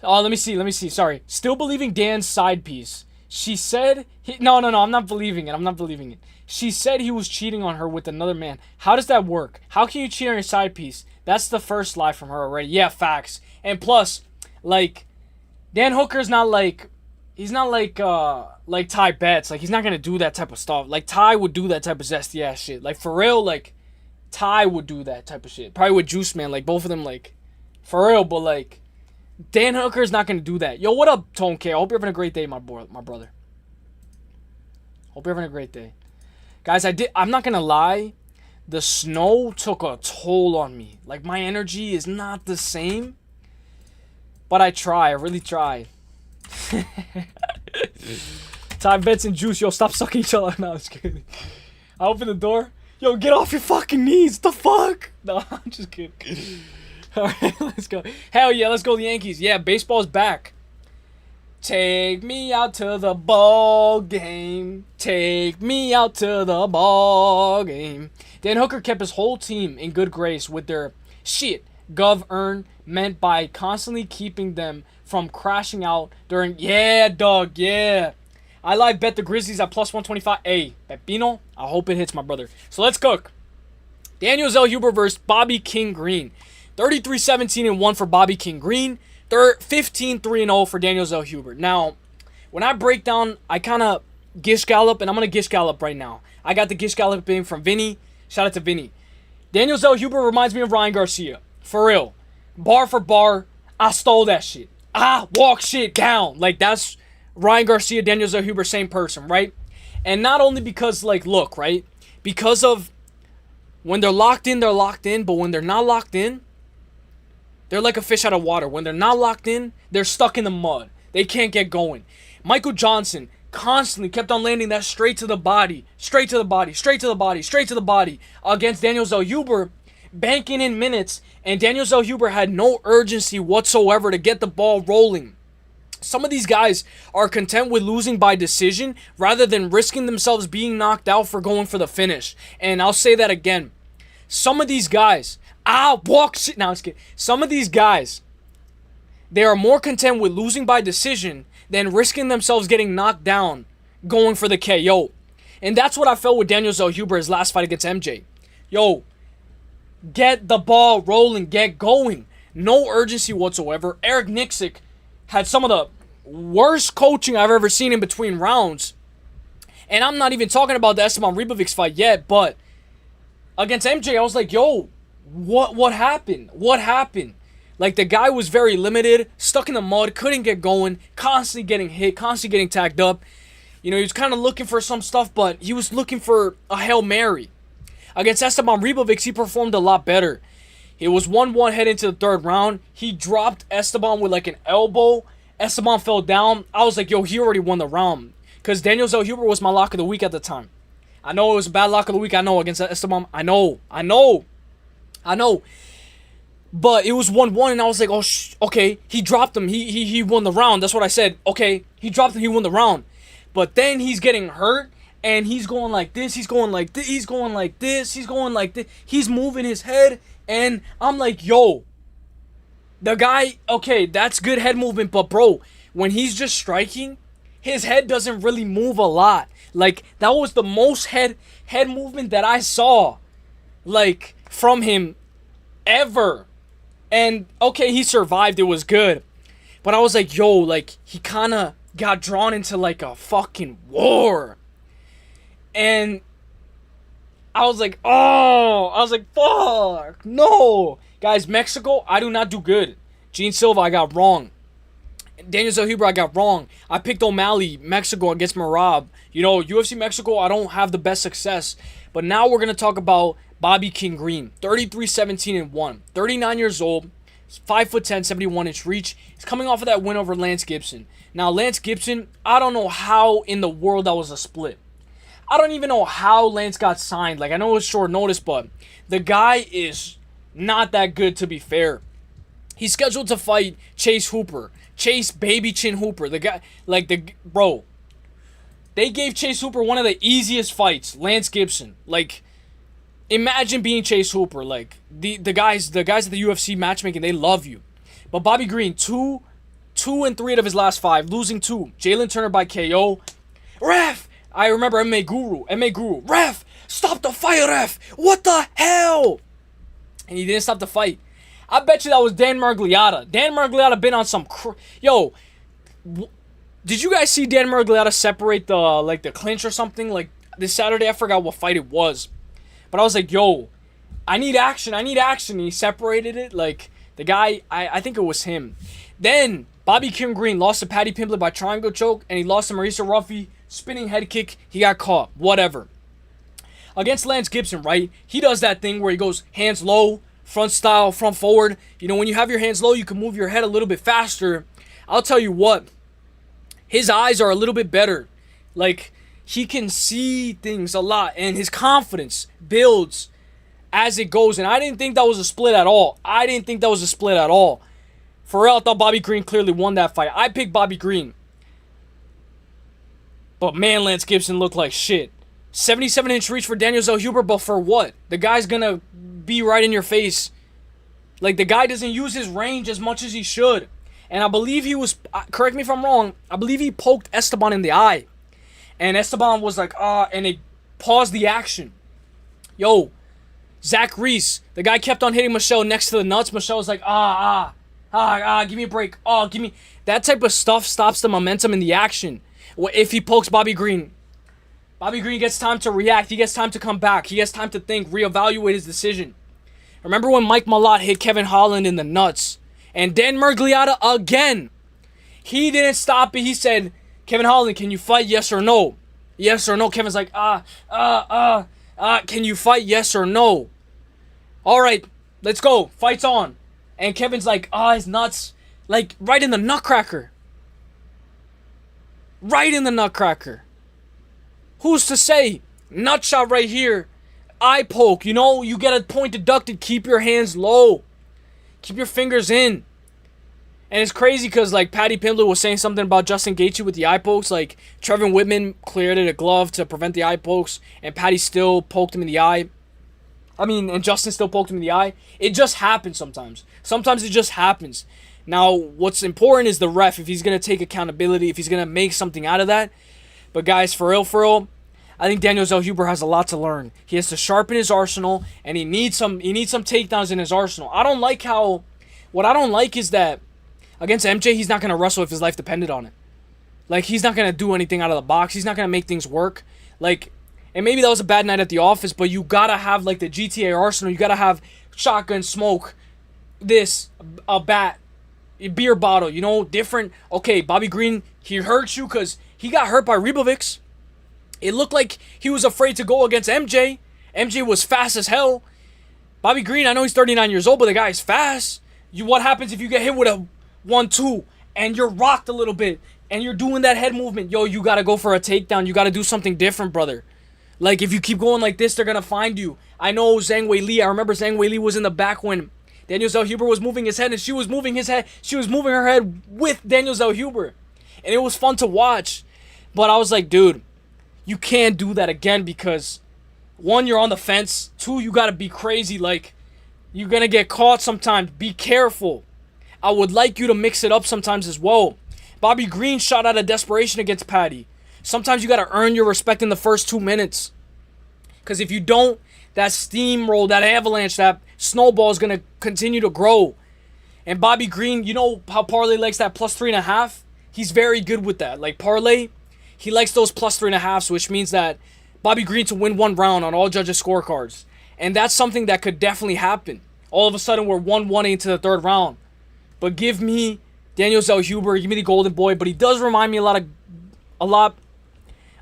Oh, let me see. Sorry. Still believing Dan's side piece. She said... No, I'm not believing it. She said he was cheating on her with another man. How does that work? How can you cheat on your side piece? That's the first lie from her already. Yeah, facts. And plus, like, Dan Hooker's not like... He's not like Ty Betts. Like, he's not gonna do that type of stuff. Like, Ty would do that type of zesty ass shit. Like, for real, like, Ty would do that type of shit. Probably with Juice Man. Like, both of them, like, for real. But, like, Dan Hooker's not gonna do that. Yo, what up, Tone K? I hope you're having a great day, my brother. Hope you're having a great day. Guys, I'm not gonna lie. The snow took a toll on me. Like, my energy is not the same. But I really try. Ty Betts and Juice, yo, stop sucking each other. No, I'm just kidding. I open the door. Yo, get off your fucking knees. The fuck? No, I'm just kidding. Alright, let's go. Hell yeah, let's go the Yankees. Yeah, baseball's back. Take me out to the ball game. Take me out to the ball game. Dan Hooker kept his whole team in good grace with their shit gov-earn meant by constantly keeping them from crashing out during... Yeah, dog, yeah. I live bet the Grizzlies at plus 125. Hey, Pepino, I hope it hits, my brother. So let's cook. Daniel Zellhuber versus Bobby King Green. 33-17-1 for Bobby King Green. 15-3-0 for Daniel Zellhuber. Now, when I break down, I kind of gish gallop, and I'm going to gish gallop right now. I got the gish galloping from Vinny. Shout out to Vinny. Daniel Zellhuber reminds me of Ryan Garcia. For real. Bar for bar, I stole that shit. I walk shit down. Like, that's Ryan Garcia, Daniel Zellhuber, same person, right? And not only because, like, look, right? Because of when they're locked in, but when they're not locked in, they're like a fish out of water. When they're not locked in, they're stuck in the mud. They can't get going. Michael Johnson constantly kept on landing that straight to the body against Daniel Zellhuber, banking in minutes, and Daniel Zellhuber had no urgency whatsoever to get the ball rolling. Some of these guys are content with losing by decision rather than risking themselves being knocked out for going for the finish. And I'll say that again. Some of these guys... Some of these guys, they are more content with losing by decision than risking themselves getting knocked down going for the KO. And that's what I felt with Daniel Zellhuber his last fight against MJ. Yo, get the ball rolling, get going. No urgency whatsoever. Eric Nixick had some of the worst coaching I've ever seen in between rounds. And I'm not even talking about the Esteban Ribovics fight yet, but against MJ, I was like, yo, what happened? What happened? Like, the guy was very limited, stuck in the mud, couldn't get going, constantly getting hit, constantly getting tagged up. You know, he was kind of looking for some stuff, but he was looking for a Hail Mary. Against Esteban Ribovics, he performed a lot better. It was 1-1 heading into the third round. He dropped Esteban with like an elbow. Esteban fell down. I was like, yo, he already won the round. Because Daniel Zellhuber was my lock of the week at the time. I know it was a bad lock of the week. I know against Esteban. I know. But it was 1-1, and I was like, oh, okay. He dropped him. He won the round. That's what I said. Okay, he dropped him. He won the round. But then he's getting hurt, and he's going like this. He's going like this. He's going like this. He's going like this. He's moving his head, and I'm like, yo, the guy, okay, that's good head movement, but bro, when he's just striking, his head doesn't really move a lot. Like, that was the most head movement that I saw, like, from him ever. And, okay, he survived. It was good. But I was like, yo, like, he kind of got drawn into, like, a fucking war. And I was like, fuck, no. Guys, Mexico, I do not do good. Gene Silva, I got wrong. Daniel Zellhuber, I got wrong. I picked O'Malley, Mexico against Merab. You know, UFC Mexico, I don't have the best success. But now we're going to talk about Bobby King Green. 33-17-1. 39 years old. 5'10", 71-inch reach. He's coming off of that win over Lance Gibson. Now, Lance Gibson, I don't know how in the world that was a split. I don't even know how Lance got signed. Like, I know it's short notice, but the guy is not that good, to be fair. He's scheduled to fight Chase Hooper. Chase Baby Chin Hooper. The guy, like, bro. They gave Chase Hooper one of the easiest fights. Lance Gibson. Like, imagine being Chase Hooper. Like, the guys at the UFC matchmaking, they love you. But Bobby Green, 2 and 3 out of his last 5, losing 2. Jalen Turner by KO. Ref! I remember MMA Guru. Ref! Stop the fight, ref! What the hell? And he didn't stop the fight. I bet you that was Dan Margliotta. Dan Margliotta been on some yo, did you guys see Dan Margliotta separate the clinch or something? Like, this Saturday, I forgot what fight it was. But I was like, yo, I need action. And he separated it. Like, the guy, I think it was him. Then, Bobby King Green lost to Paddy Pimblett by triangle choke. And he lost to Marisa Ruffy. Spinning head kick. He got caught. Whatever. Against Lance Gibson, right? He does that thing where he goes hands low, front style, front forward. You know, when you have your hands low, you can move your head a little bit faster. I'll tell you what. His eyes are a little bit better. Like, he can see things a lot. And his confidence builds as it goes. And I didn't think that was a split at all. For real, I thought Bobby Green clearly won that fight. I picked Bobby Green. But man, Lance Gibson looked like shit. 77-inch reach for Daniel Zellhuber, but for what? The guy's gonna be right in your face. Like, the guy doesn't use his range as much as he should. And I believe he was, correct me if I'm wrong, I believe he poked Esteban in the eye. And Esteban was like, and it paused the action. Yo, Zach Reese, the guy kept on hitting Michelle next to the nuts. Michelle was like, give me a break. Give me. That type of stuff stops the momentum in the action. If he pokes Bobby Green gets time to react. He gets time to come back. He gets time to think, reevaluate his decision. Remember when Mike Malott hit Kevin Holland in the nuts? And Dan Margliotta again. He didn't stop it. He said, Kevin Holland, can you fight, yes or no? Yes or no. Kevin's like, can you fight, yes or no? All right, let's go. Fight's on. And Kevin's like, his nuts. Like, right in the nutcracker. Right in the nutcracker. Who's to say? Nut shot right here. Eye poke. You know, you get a point deducted. Keep your hands low. Keep your fingers in. And it's crazy because, like, Paddy Pimblett was saying something about Justin Gaethje with the eye pokes. Like, Trevin Whitman cleared it a glove to prevent the eye pokes. And Paddy still poked him in the eye. And Justin still poked him in the eye. It just happens sometimes. Sometimes it just happens. Now, what's important is the ref. If he's going to take accountability. If he's going to make something out of that. But, guys, for real, I think Daniel Zellhuber has a lot to learn. He has to sharpen his arsenal. And he needs some takedowns in his arsenal. What I don't like is that against MJ, he's not going to wrestle if his life depended on it. Like, he's not going to do anything out of the box. He's not going to make things work. Like, and maybe that was a bad night at the office, but you got to have, like, the GTA arsenal. You got to have shotgun, smoke, this, a bat, a beer bottle, you know, different. Okay, Bobby Green, he hurt you because he got hurt by Ribovics. It looked like he was afraid to go against MJ. MJ was fast as hell. Bobby Green, I know he's 39 years old, but the guy is fast. What happens if you get hit with a 1-2 and you're rocked a little bit and you're doing that head movement? Yo, you got to go for a takedown. You got to do something different, brother. Like, if you keep going like this, they're going to find you. I know Zhang Weili. I remember Zhang Weili was in the back when Daniel Zellhuber was moving his head, and she was moving his head. She was moving her head with Daniel Zellhuber. And it was fun to watch. But I was like, dude, you can't do that again because, one, you're on the fence. Two, you got to be crazy. Like, you're going to get caught sometimes. Be careful. I would like you to mix it up sometimes as well. Bobby Green shot out of desperation against Patty. Sometimes you got to earn your respect in the first 2 minutes. Because if you don't, that steamroll, that avalanche, that snowball is going to continue to grow. And Bobby Green, you know how Parlay likes that plus 3.5? He's very good with that. Like Parlay, he likes those plus 3.5s, which means that Bobby Green to win 1 round on all judges' scorecards. And that's something that could definitely happen. All of a sudden, we're 1-1 into the 3rd round. But give me Daniel Zellhuber, give me the Golden Boy. But he does remind me a lot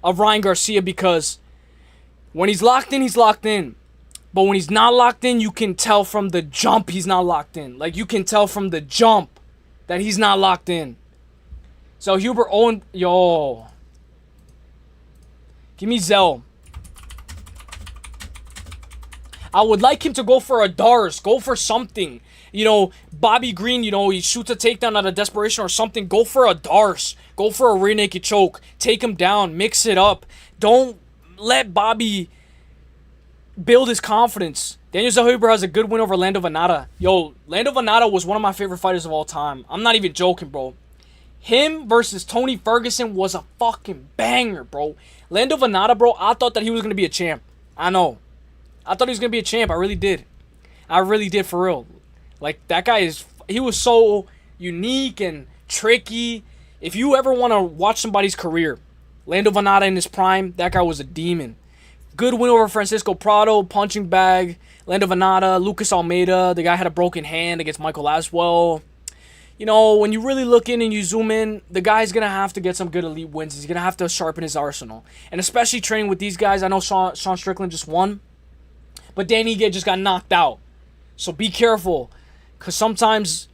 of Ryan Garcia, because when he's locked in, he's locked in. But when he's not locked in, you can tell from the jump he's not locked in. Like, you can tell from the jump that he's not locked in. Zellhuber, Owen, yo. Give me Zell. I would like him to go for a Dars. Go for something. You know, Bobby Green, you know, he shoots a takedown out of desperation or something. Go for a Dars. Go for a rear naked choke. Take him down. Mix it up. Don't let Bobby build his confidence. Daniel Zellhuber has a good win over Lando Venata. Yo, Lando Venata was one of my favorite fighters of all time. I'm not even joking, bro. Him versus Tony Ferguson was a fucking banger, bro. Lando Venata, bro, I thought that he was going to be a champ. I know. I thought he was going to be a champ. I really did. I really did, for real. Like, that guy he was so unique and tricky. If you ever want to watch somebody's career, Lando Venata in his prime, that guy was a demon. Good win over Francisco Prado, punching bag. Lando Venata, Lucas Almeida, the guy had a broken hand against Michael Laswell. You know, when you really look in and you zoom in, the guy's going to have to get some good elite wins. He's going to have to sharpen his arsenal. And especially training with these guys. I know Sean Strickland just won, but Dan Ige just got knocked out. So be careful, because sometimes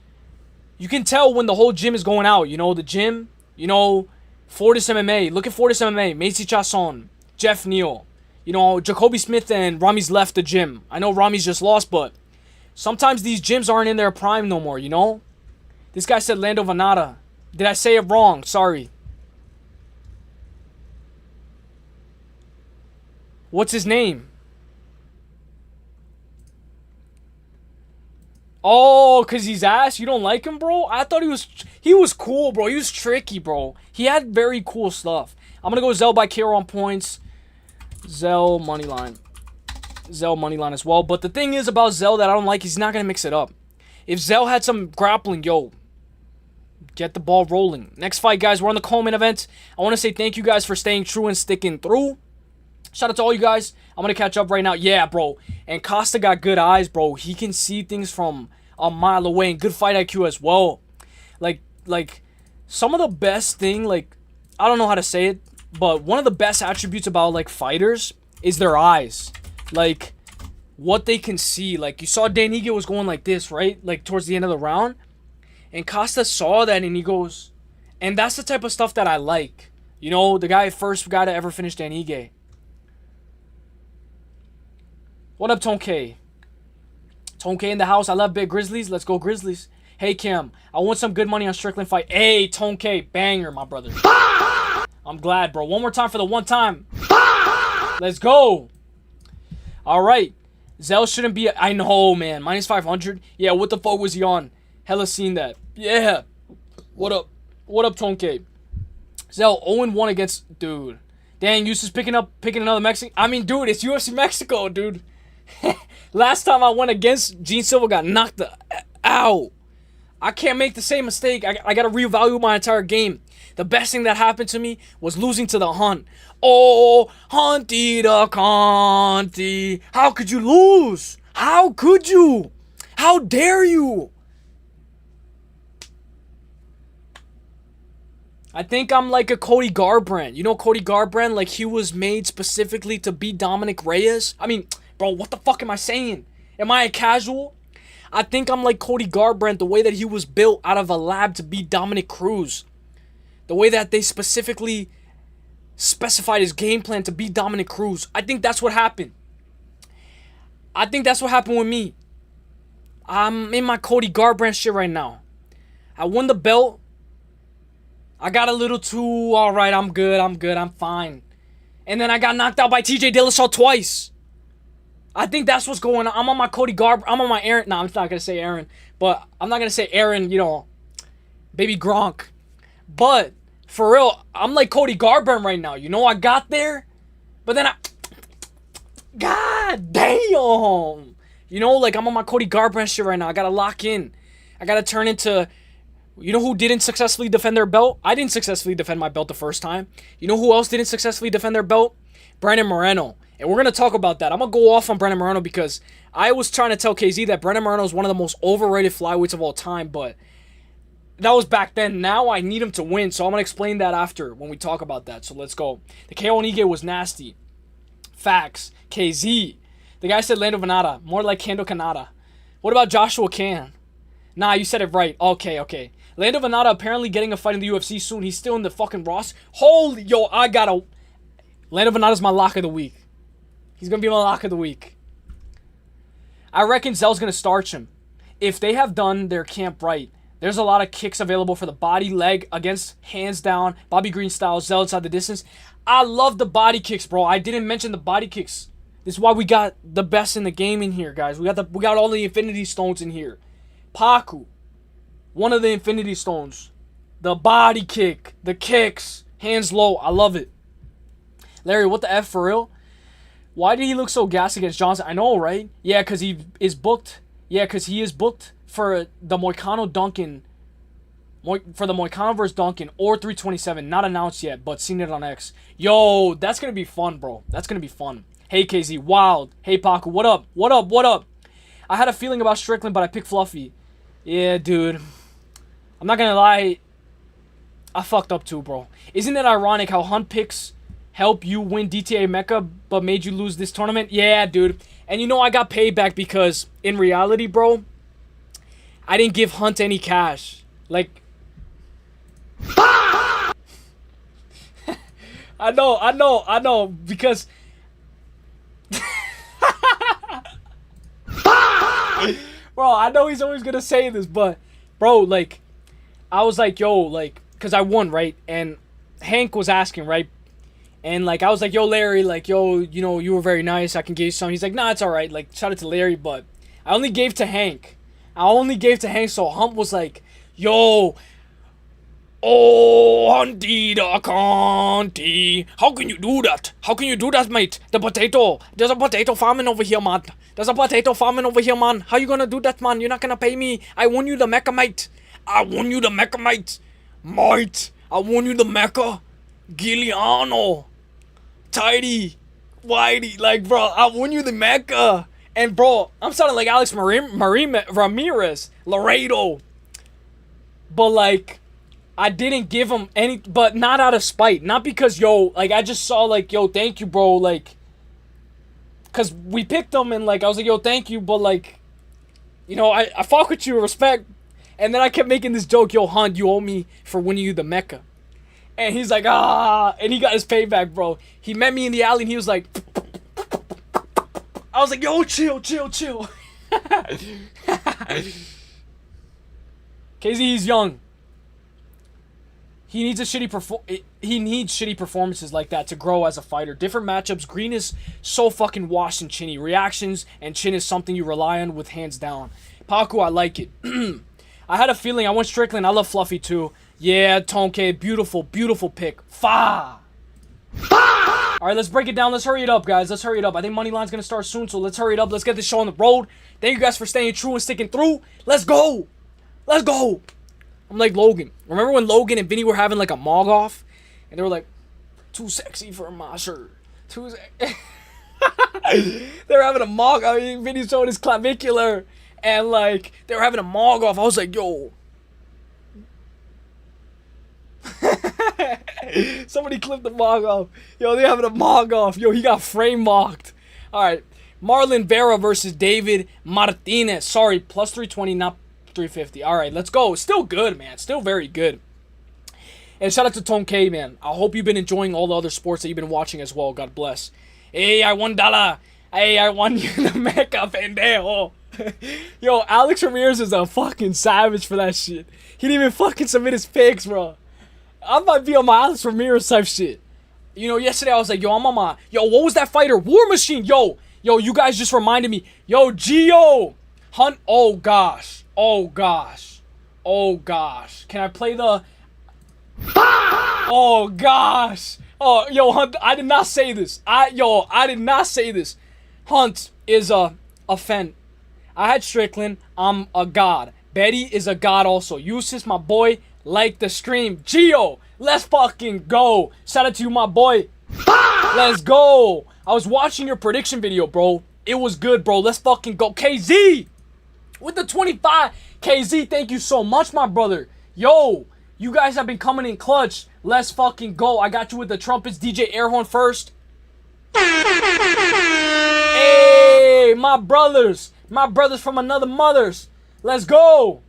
you can tell when the whole gym is going out. You know, the gym, you know, Fortis MMA. Look at Fortis MMA, Macy Chasson, Jeff Neal. You know, Jacoby Smith and Rami's left the gym. I know Rami's just lost, but sometimes these gyms aren't in their prime no more, you know? This guy said Lando Venata. Did I say it wrong? Sorry. What's his name? Oh, because he's ass? You don't like him, bro? I thought he was cool, bro. He was tricky, bro. He had very cool stuff. I'm going to go Zell by KO on points. Zell moneyline. Zell moneyline as well. But the thing is about Zell that I don't like is he's not going to mix it up. If Zell had some grappling, yo, get the ball rolling. Next fight, guys, we're on the Coleman event. I want to say thank you guys for staying true and sticking through. Shout out to all you guys. I'm going to catch up right now. Yeah, bro. And Costa got good eyes, bro. He can see things from a mile away, and good fight IQ as well. Like some of the best thing, like, I don't know how to say it, but one of the best attributes about, like, fighters is their eyes. Like, what they can see. Like, you saw Dan Ige was going like this, right? Like, towards the end of the round. And Costa saw that, and he goes... And that's the type of stuff that I like. You know, the first guy to ever finish Dan Ige. What up, Tonke? Tonke in the house. I love Big Grizzlies. Let's go, Grizzlies. Hey, Kim. I want some good money on Strickland fight. Hey, Tonke. Banger, my brother. I'm glad, bro. One more time for the one time. Let's go. All right. Zell shouldn't be... I know, man. Minus 500. Yeah, what the fuck was he on? Hella seen that. Yeah. What up? What up, Tonke? Zell 0-1 against... Dude. Dang, Eustace picking another Mexican... I mean, dude, it's UFC Mexico, dude. Last time I went against Gene Silva, got knocked out. I can't make the same mistake. I got to reevaluate my entire game. The best thing that happened to me was losing to the Hunt. Oh, Hunty the Conti. How could you lose? How could you? How dare you? I think I'm like a Cody Garbrandt. You know Cody Garbrandt? Like, he was made specifically to beat Dominic Reyes. I mean, bro, what the fuck am I saying? Am I a casual? I think I'm like Cody Garbrandt, the way that he was built out of a lab to beat Dominic Cruz. The way that they specifically specified his game plan to beat Dominic Cruz. I think that's what happened. I think that's what happened with me. I'm in my Cody Garbrandt shit right now. I won the belt. I got a little too, all right, I'm good, I'm fine. And then I got knocked out by TJ Dillashaw twice. I think that's what's going on. I'm on my Cody Garbrandt. I'm on my Aaron. No, I'm not going to say Aaron. But I'm not going to say Aaron, you know, baby Gronk. But for real, I'm like Cody Garbrandt right now. You know, I got there, but then God damn. You know, like I'm on my Cody Garbrandt shit right now. I gotta lock in. I gotta turn into. You know who didn't successfully defend their belt? I didn't successfully defend my belt the first time. You know who else didn't successfully defend their belt? Brandon Moreno. And we're going to talk about that. I'm going to go off on Brandon Moreno because I was trying to tell KZ that Brandon Moreno is one of the most overrated flyweights of all time, but that was back then. Now I need him to win, so I'm going to explain that after when we talk about that. So let's go. The KO on Ige was nasty. Facts. KZ. The guy said Lando Venata. More like Kendo Kanata. What about Joshua Can? Nah, you said it right. Okay. Lando Venata apparently getting a fight in the UFC soon. He's still in the fucking roster. Holy, yo, I gotta... Lando Venata's my lock of the week. He's gonna be my lock of the week. I reckon Zell's gonna starch him. If they have done their camp right, there's a lot of kicks available for the body, leg, against hands down, Bobby Green style, Zell inside the distance. I love the body kicks, bro. I didn't mention the body kicks. This is why we got the best in the game in here, guys. We got all the Infinity Stones in here. Paku. One of the Infinity Stones. The body kick. The kicks. Hands low. I love it. Larry, what the F for real? Why did he look so gassed against Johnson? I know, right? Yeah, because he is booked. Yeah, because he is booked for the Moicano Duncan. For the Moicano vs. Duncan or 327. Not announced yet, but seen it on X. Yo, that's going to be fun, bro. That's going to be fun. Hey, KZ. Wild. Hey, Paku. What up? What up? What up? I had a feeling about Strickland, but I picked Fluffy. Yeah, dude. I'm not gonna lie. I fucked up too, bro. Isn't it ironic how Hunt picks help you win DTA Mecca, but made you lose this tournament? Yeah, dude. And you know I got payback because, in reality, bro, I didn't give Hunt any cash. Like... I know, because... Bro, I know he's always gonna say this, but... Bro, like... I was like, yo, like... Because I won, right? And Hank was asking, right? And, like, I was like, yo, Larry, like, yo, you know, you were very nice. I can give you some. He's like, nah, it's all right. Like, shout out to Larry, but I only gave to Hank. So Hump was like, yo... Oh, Hunty the Conti. How can you do that? How can you do that, mate? The potato. There's a potato farming over here, man. How you gonna do that, man? You're not gonna pay me. I won you the Mecca, mate. Mate, I won you the Mecca. Giuliano. Tidy. Whitey. Like, bro, I won you the Mecca. And, bro, I'm sounding like Alex Ramirez. Laredo. But, like... I didn't give him any, but not out of spite. Not because, yo, like, I just saw, like, yo, thank you, bro, like, because we picked him, and, like, I was like, yo, thank you, but, like, you know, I fuck with you, respect, and then I kept making this joke, yo, Hunt, you owe me for winning you the Mecca, and he's like, and he got his payback, bro. He met me in the alley, and he was like, I was like, yo, chill. KZ, he's young. He needs shitty performances like that to grow as a fighter. Different matchups. Green is so fucking washed and chinny. Reactions and chin is something you rely on with hands down. Paku, I like it. I had a feeling. I went Strickland. I love Fluffy too. Yeah, Tonke. Beautiful pick. Fa. Alright, let's break it down. Let's hurry it up, guys. Let's hurry it up. I think Moneyline's going to start soon, so let's hurry it up. Let's get this show on the road. Thank you guys for staying true and sticking through. Let's go. I'm like Logan. Remember when Logan and Vinny were having like a mog off? And they were like, too sexy for my shirt. They were having a mog off. Vinny showing his clavicular. And like, they were having a mog off. I was like, yo. Somebody clipped the mog off. Yo, they're having a mog off. Yo, he got frame mocked. Alright. Marlon Vera versus David Martinez. Sorry, plus 320, not 350. All right, let's go. Still good, man. Still very good. And shout out to Tone K, man. I hope you've been enjoying all the other sports that you've been watching as well. God bless. Hey, I won $1. Hey, I won you the Mecca, pendejo. Yo, Alex Ramirez is a fucking savage for that shit. He didn't even fucking submit his picks, bro. I might be on my Alex Ramirez type shit. You know, yesterday I was like, yo, I'm on my... Yo, what was that fighter? War Machine. Yo, you guys just reminded me. Yo, Gio. Hunt. Oh, gosh. Can I play the... Oh gosh. Oh, yo, Hunt, I did not say this. I did not say this. Hunt is a fan. I had Strickland. I'm a god. Betty is a god also. Uselyis, my boy, like the stream. Gio, let's fucking go. Shout out to you, my boy. Let's go. I was watching your prediction video, bro. It was good, bro. Let's fucking go. KZ with the 25. KZ, thank you so much, my brother. Yo, you guys have been coming in clutch. Let's fucking go. I got you with the trumpets. DJ Airhorn first. Hey, my brothers. My brothers from another mothers. Let's go.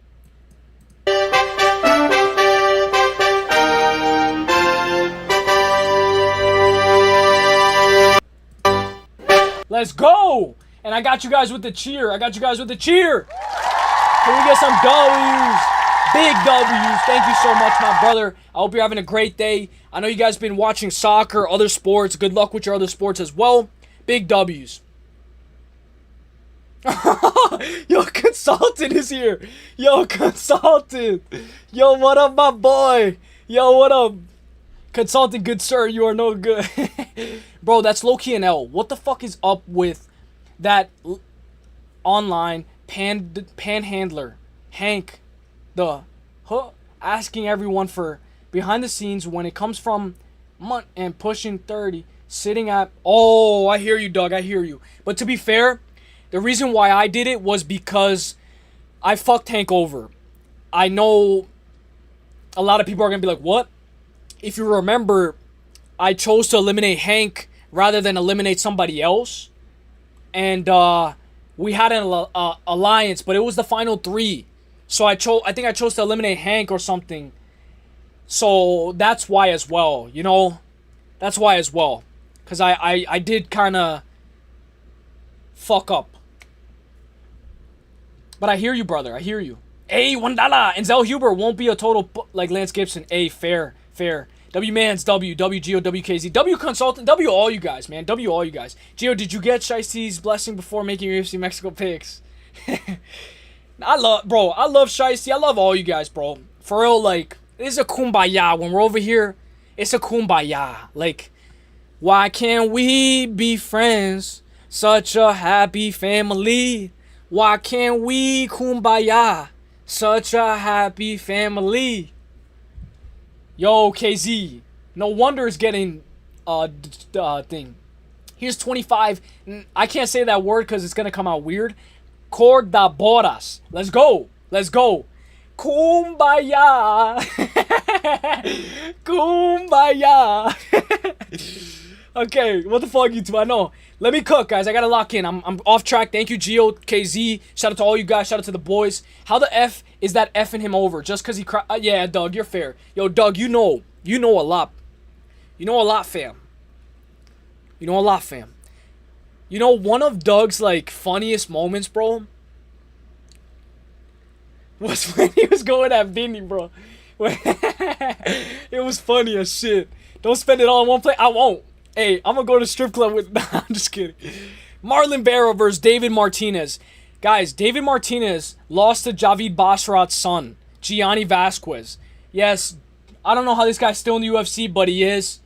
Let's go. And I got you guys with the cheer. Can we get some W's? Big W's. Thank you so much, my brother. I hope you're having a great day. I know you guys have been watching soccer, other sports. Good luck with your other sports as well. Big W's. Yo, Consultant is here. Yo, Consultant. Yo, what up, my boy? Yo, what up? Consultant, good sir, you are no good. Bro, that's low-key an L. What the fuck is up with that online panhandler, Hank, asking everyone for behind the scenes when it comes from and pushing 30, sitting at... Oh, I hear you, Doug, I hear you. But to be fair, the reason why I did it was because I fucked Hank over. I know a lot of people are going to be like, what? If you remember, I chose to eliminate Hank rather than eliminate somebody else. And we had an alliance, but it was the final 3. So I think I chose to eliminate Hank or something. So that's why as well, you know? That's why as well. Because I did kind of fuck up. But I hear you, brother. I hear you. Hey, $1. And Zell Huber won't be a total like Lance Gibson. Hey, fair. W Mans, W Geo, WKZ, W Consultant, W all you guys, man. W all you guys. Geo, did you get Shiesty's blessing before making your UFC Mexico picks? I love Shiesty. I love all you guys, bro. For real, like, it's a kumbaya. When we're over here, it's a kumbaya. Like, why can't we be friends? Such a happy family. Why can't we kumbaya? Such a happy family. Yo, KZ. No wonder it's getting thing. Here's 25. I can't say that word because it's gonna come out weird. Cordaboras. Let's go. Kumbaya. Kumbaya. Okay, what the fuck, YouTube? I know. Let me cook, guys. I gotta lock in. I'm off track. Thank you, Geo, KZ. Shout out to all you guys. Shout out to the boys. How the F is that effing him over? Just because he cried? Yeah, Doug, you're fair. Yo, Doug, you know a lot. You know a lot, fam. You know a lot, fam. You know, one of Doug's, like, funniest moments, bro, was when he was going at Vinny, bro. It was funny as shit. Don't spend it all in one play. I won't. Hey, I'm gonna go to strip club with... Nah, I'm just kidding. Marlon Barrow versus David Martinez. Guys, David Martinez lost to Javid Basharat's son, Gianni Vasquez. Yes, I don't know how this guy's still in the UFC, but he is.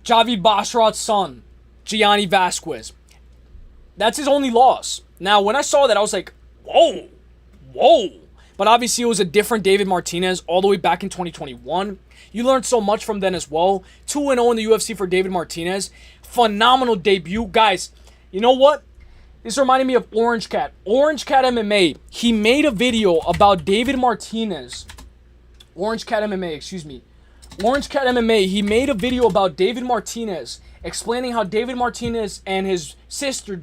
Javid Basharat's son, Gianni Vasquez. That's his only loss. Now, when I saw that, I was like, whoa. But obviously, it was a different David Martinez all the way back in 2021. You learned so much from then as well. 2-0 in the UFC for David Martinez. Phenomenal debut. Guys, you know what? This reminded me of Orange Cat. Orange Cat MMA. He made a video about David Martinez. Orange Cat MMA, excuse me. Orange Cat MMA. He made a video about David Martinez, explaining how David Martinez and his sister,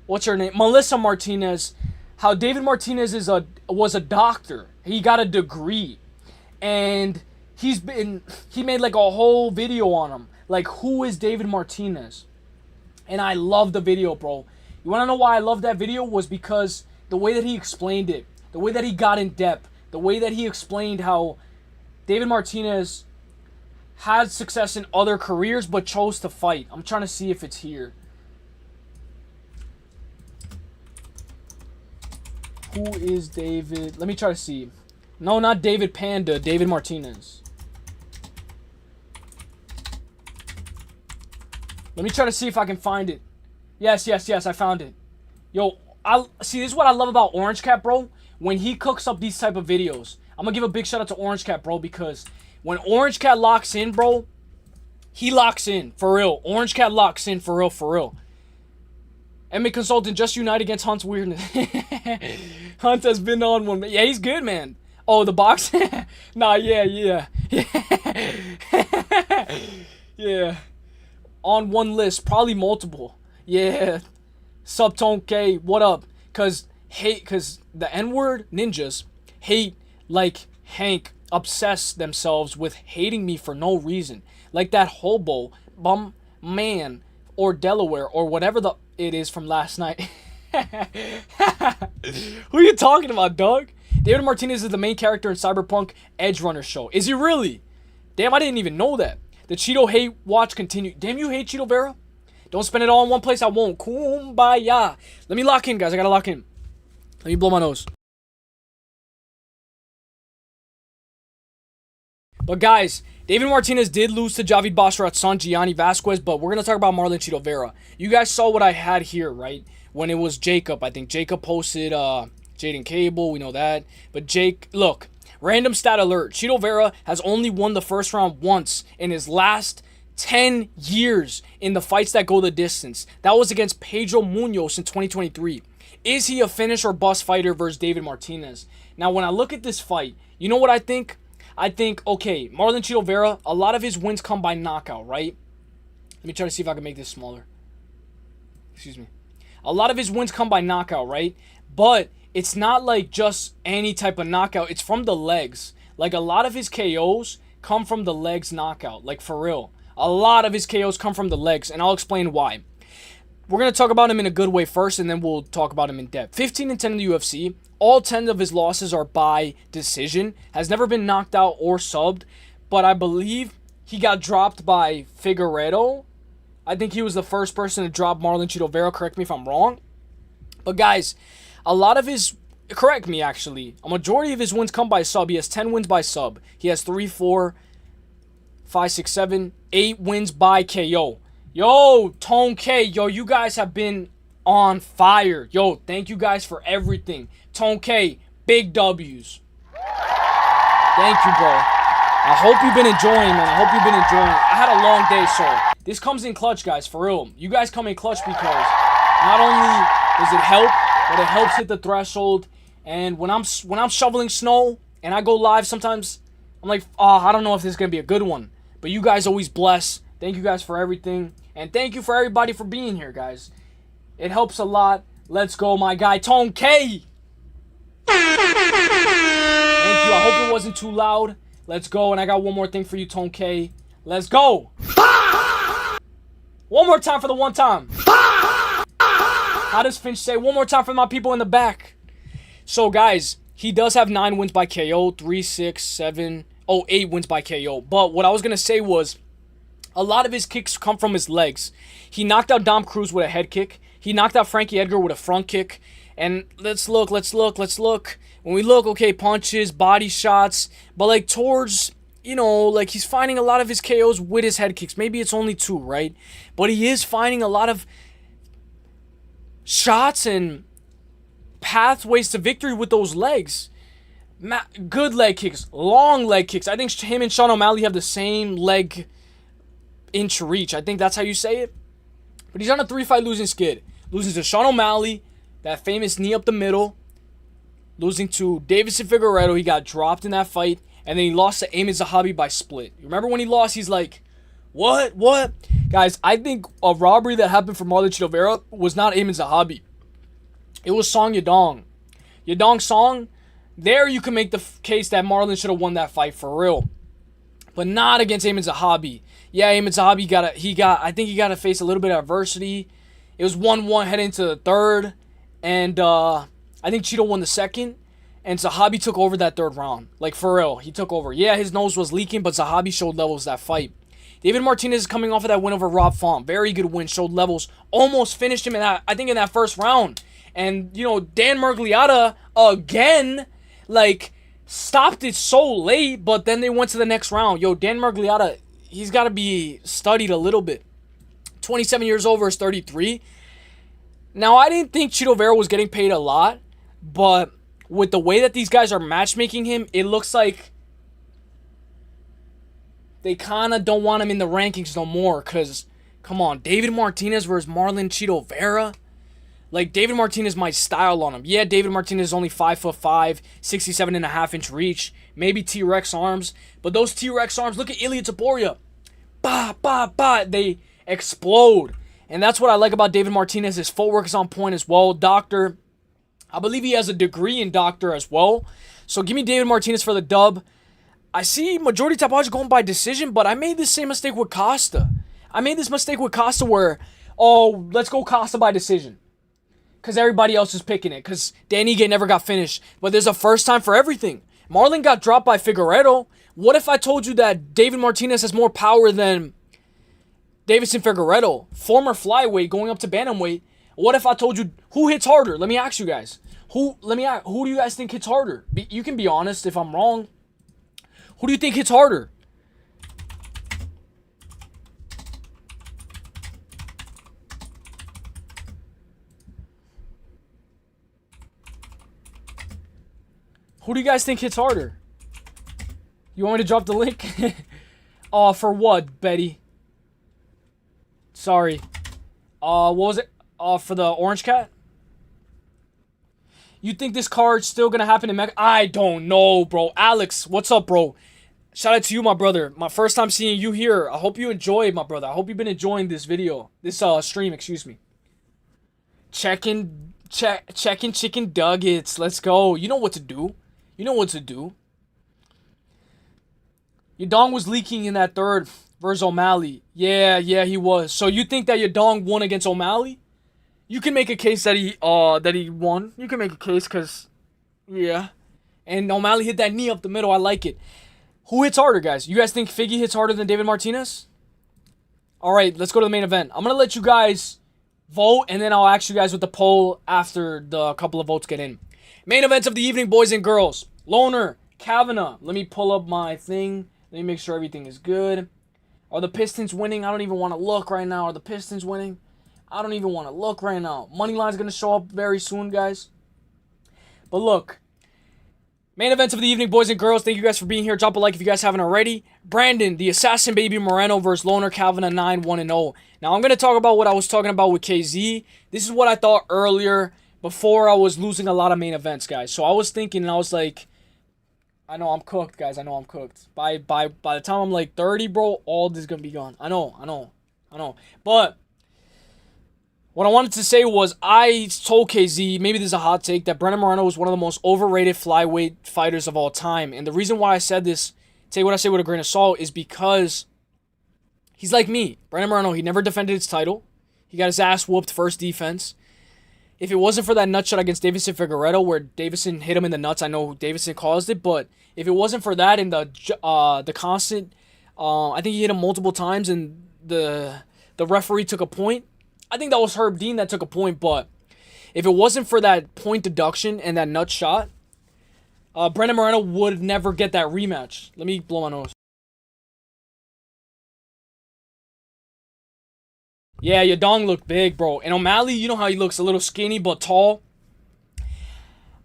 what's her name? Melissa Martinez. How David Martinez was a doctor. He got a degree. And he made like a whole video on him. Like, who is David Martinez? And I love the video, bro. You want to know why I love that video? Was because the way that he explained it. The way that he got in depth. The way that he explained how David Martinez had success in other careers but chose to fight. I'm trying to see if it's here. Who is David? Let me try to see. No, not David Panda. David Martinez. Let me try to see if I can find it. Yes, I found it. Yo, see, this is what I love about Orange Cat, bro. When he cooks up these type of videos, I'm gonna give a big shout out to Orange Cat, bro, because when Orange Cat locks in, bro, he locks in, for real. Orange Cat locks in, for real, for real. MMA Consultant, just unite against Hunt's weirdness. Hunt has been on one. Yeah, he's good, man. Oh, the box? Nah, yeah. Yeah. On one list, probably multiple. Yeah. Subtone K, what up? Cause the N-word ninjas hate like Hank obsess themselves with hating me for no reason. Like that hobo, bum man, or Delaware, or whatever it is from last night. Who are you talking about, dog? David Martinez is the main character in Cyberpunk Edge Runner show. Is he really? Damn, I didn't even know that. The Cheeto hate watch continue. Damn, you hate Cheeto Vera? Don't spend it all in one place. I won't. Kumbaya. Let me lock in, guys. I gotta lock in. Let me blow my nose. But guys, David Martinez did lose to Javid Basharat's son, Gianni Vasquez, but we're going to talk about Marlon Cheeto Vera. You guys saw what I had here, right? When it was Jacob. I think Jacob posted Jaden Cable. We know that. But Jake, look, random stat alert. Cheeto Vera has only won the first round once in his last 10 years in the fights that go the distance. That was against Pedro Munoz in 2023. Is he a finish or bust fighter versus David Martinez? Now, when I look at this fight, you know what I think? I think, okay, Marlon Cheeto Vera, a lot of his wins come by knockout, right? Let me try to see if I can make this smaller. Excuse me. A lot of his wins come by knockout, right? But it's not like just any type of knockout. It's from the legs. Like, a lot of his KOs come from the legs knockout. Like, for real. A lot of his KOs come from the legs, and I'll explain why. We're going to talk about him in a good way first, and then we'll talk about him in depth. 15-10 in the UFC. All 10 of his losses are by decision. Has never been knocked out or subbed. But I believe he got dropped by Figueiredo. I think he was the first person to drop Marlon Cheeto Vera. Correct me if I'm wrong. But guys, a lot of his... Correct me, actually. A majority of his wins come by sub. He has 10 wins by sub. He has 3, 4, 5, 6, 7, 8 wins by KO. Yo, Tone K. Yo, you guys have been on fire. Yo, thank you guys for everything. Tone K, big W's. Thank you, bro. I hope you've been enjoying, man. I hope you've been enjoying. I had a long day, so this comes in clutch, guys, for real. You guys come in clutch because not only does it help, but it helps hit the threshold. And when I'm shoveling snow and I go live, sometimes I'm like, oh, I don't know if this is going to be a good one. But you guys always bless. Thank you guys for everything. And thank you for everybody for being here, guys. It helps a lot. Let's go, my guy, Tone K. Thank you. I hope it wasn't too loud. Let's go. And I got one more thing for you, Tone K. Let's go. One more time for the one time. How does Finch say? One more time for my people in the back. So, guys, he does have 9 wins by KO. 3, 6, 7... Oh, 8 wins by KO. But what I was going to say was, a lot of his kicks come from his legs. He knocked out Dom Cruz with a head kick. He knocked out Frankie Edgar with a front kick. And let's look. When we look, okay, punches, body shots. But, like, towards, you know, like, he's finding a lot of his KOs with his head kicks. Maybe it's only 2, right? But he is finding a lot of shots and pathways to victory with those legs. Good leg kicks, long leg kicks. I think him and Sean O'Malley have the same leg inch reach. I think that's how you say it. But he's on a 3-fight losing skid. Losing to Sean O'Malley, that famous knee up the middle. Losing to Davison Figueiredo, he got dropped in that fight. And then he lost to Eamon Zahabi by split. You remember when he lost, he's like, what? Guys, I think a robbery that happened for Marlon Cheeto Vera was not Eamon Zahabi. It was Song Yadong. Yadong Song, there you can make the case that Marlon should have won that fight for real. But not against Eamon Zahabi. Yeah, Eamon Zahabi I think he got to face a little bit of adversity. It was 1-1 heading into the third. And I think Cheeto won the second. And Zahabi took over that third round. Like, for real, he took over. Yeah, his nose was leaking, but Zahabi showed levels that fight. David Martinez is coming off of that win over Rob Font. Very good win, showed levels. Almost finished him in in that first round. And, you know, Dan Murgliata, again, like, stopped it so late, but then they went to the next round. Yo, Dan Margliotta, he's got to be studied a little bit. 27 years old versus 33. Now, I didn't think Chito Vera was getting paid a lot, but with the way that these guys are matchmaking him, it looks like they kind of don't want him in the rankings no more. Because, come on, David Martinez versus Marlon Chito Vera. Like, David Martinez might style on him. Yeah, David Martinez is only 5'5", 67.5-inch reach. Maybe T-Rex arms. But those T-Rex arms, look at Ilya Taporia. Bah, bah, bah. They explode. And that's what I like about David Martinez. His footwork is on point as well. Doctor, I believe he has a degree in doctor as well. So give me David Martinez for the dub. I see majority Tapaj going by decision, but I made the same mistake with Costa. I made this mistake with Costa where, oh, let's go Costa by decision. Because everybody else is picking it. Because Dan Ige never got finished. But there's a first time for everything. Marlon got dropped by Figueiredo. What if I told you that David Martinez has more power than Davison Figueiredo, former flyweight going up to bantamweight? What if I told you who hits harder? Let me ask you guys. Who do you guys think hits harder? You can be honest if I'm wrong. Who do you think hits harder? Who do you guys think hits harder? You want me to drop the link? For what, Betty? Sorry. What was it? For the Orange Cat? You think this card's still gonna happen in Mexico? I don't know, bro. Alex, what's up, bro? Shout out to you, my brother. My first time seeing you here. I hope you enjoyed, my brother. I hope you've been enjoying this video. This stream, excuse me. Checking chicken nuggets. Let's go. You know what to do. You know what to do. Yadong was leaking in that third versus O'Malley. Yeah, he was. So you think that Yadong won against O'Malley? You can make a case that he won. You can make a case because, yeah. And O'Malley hit that knee up the middle. I like it. Who hits harder, guys? You guys think Figgy hits harder than David Martinez? All right, let's go to the main event. I'm going to let you guys vote, and then I'll ask you guys with the poll after the couple of votes get in. Main events of the evening, boys and girls. Loner, Kavanaugh. Let me pull up my thing. Let me make sure everything is good. Are the Pistons winning? I don't even want to look right now. Are the Pistons winning? I don't even want to look right now. Moneyline's going to show up very soon, guys. But look. Main events of the evening, boys and girls. Thank you guys for being here. Drop a like if you guys haven't already. Brandon, the Assassin Baby Moreno versus Loner Kavanaugh 9-1-0. Now, I'm going to talk about what I was talking about with KZ. This is what I thought earlier before I was losing a lot of main events, guys. So I was thinking, and I was like, I know I'm cooked, guys. I know I'm cooked. By the time I'm like 30, bro, all this is going to be gone. I know. But what I wanted to say was I told KZ, maybe this is a hot take, that Brandon Moreno is one of the most overrated flyweight fighters of all time. And the reason why I said this, take what I say with a grain of salt, is because he's like me. Brandon Moreno, he never defended his title. He got his ass whooped first defense. If it wasn't for that nut shot against Davison Figueiredo where Davison hit him in the nuts, I know Davison caused it, but if it wasn't for that and the constant, I think he hit him multiple times and the referee took a point. I think that was Herb Dean that took a point, but if it wasn't for that point deduction and that nut shot, Brandon Moreno would never get that rematch. Let me blow my nose. Yeah, Yadong looked big, bro. And O'Malley, you know how he looks a little skinny but tall?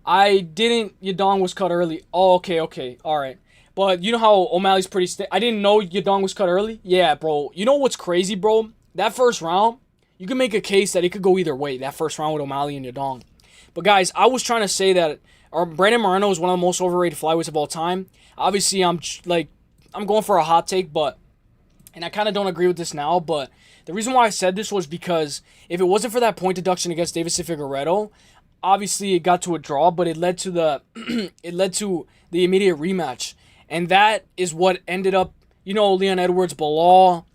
Yadong was cut early. Oh, okay, alright. But you know how O'Malley's pretty I didn't know Yadong was cut early? Yeah, bro. You know what's crazy, bro? That first round, you can make a case that it could go either way, that first round with O'Malley and Yadong. But guys, I was trying to say that Brandon Moreno is one of the most overrated flyweights of all time. Obviously, I'm going for a hot take, and I kind of don't agree with this now, but the reason why I said this was because if it wasn't for that point deduction against Davison Figueiredo, obviously it got to a draw, but it led to the immediate rematch. And that is what ended up, Leon Edwards, Bilal,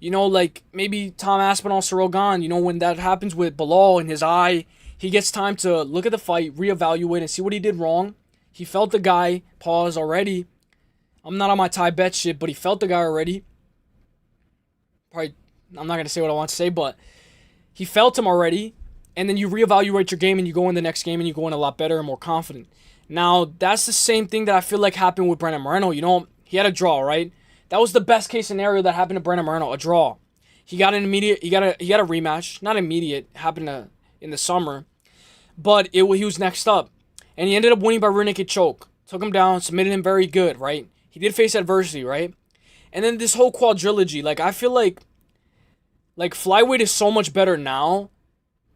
like maybe Tom Aspinall, Ciryl Gane, when that happens with Bilal in his eye, he gets time to look at the fight, reevaluate, and see what he did wrong. He felt the guy, pause already. I'm not on my Thai bet shit, but he felt the guy already. Probably, I'm not going to say what I want to say, but he felt him already. And then you reevaluate your game and you go in the next game and you go in a lot better and more confident. Now, that's the same thing that I feel like happened with Brandon Moreno. You know, he had a draw, right? That was the best case scenario that happened to Brandon Moreno, a draw. He got an immediate, he got a rematch, not immediate, happened in the summer, but he was next up, and he ended up winning by rear naked choke. Took him down, submitted him very good, right? He did face adversity, right? And then this whole quadrilogy, like I feel like flyweight is so much better now,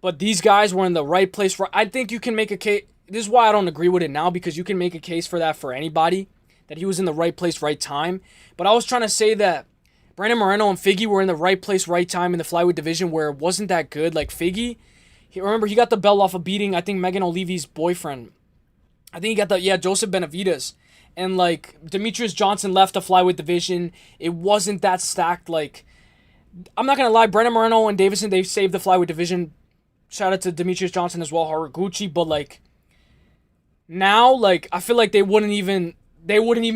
but these guys were in the right place. I think you can make a case. This is why I don't agree with it now, because you can make a case for that for anybody, that he was in the right place, right time. But I was trying to say that Brandon Moreno and Figgy were in the right place, right time in the flyweight division where it wasn't that good. Like Figgy, remember he got the belt off of beating, I think, Megan Olivi's boyfriend. I think he got Joseph Benavidez. And like Demetrius Johnson left the flyweight division. It wasn't that stacked. Like, I'm not going to lie, Brandon Moreno and Davison, they saved the flyweight division. Shout out to Demetrius Johnson as well, Haraguchi. But like, now, like, I feel like they wouldn't even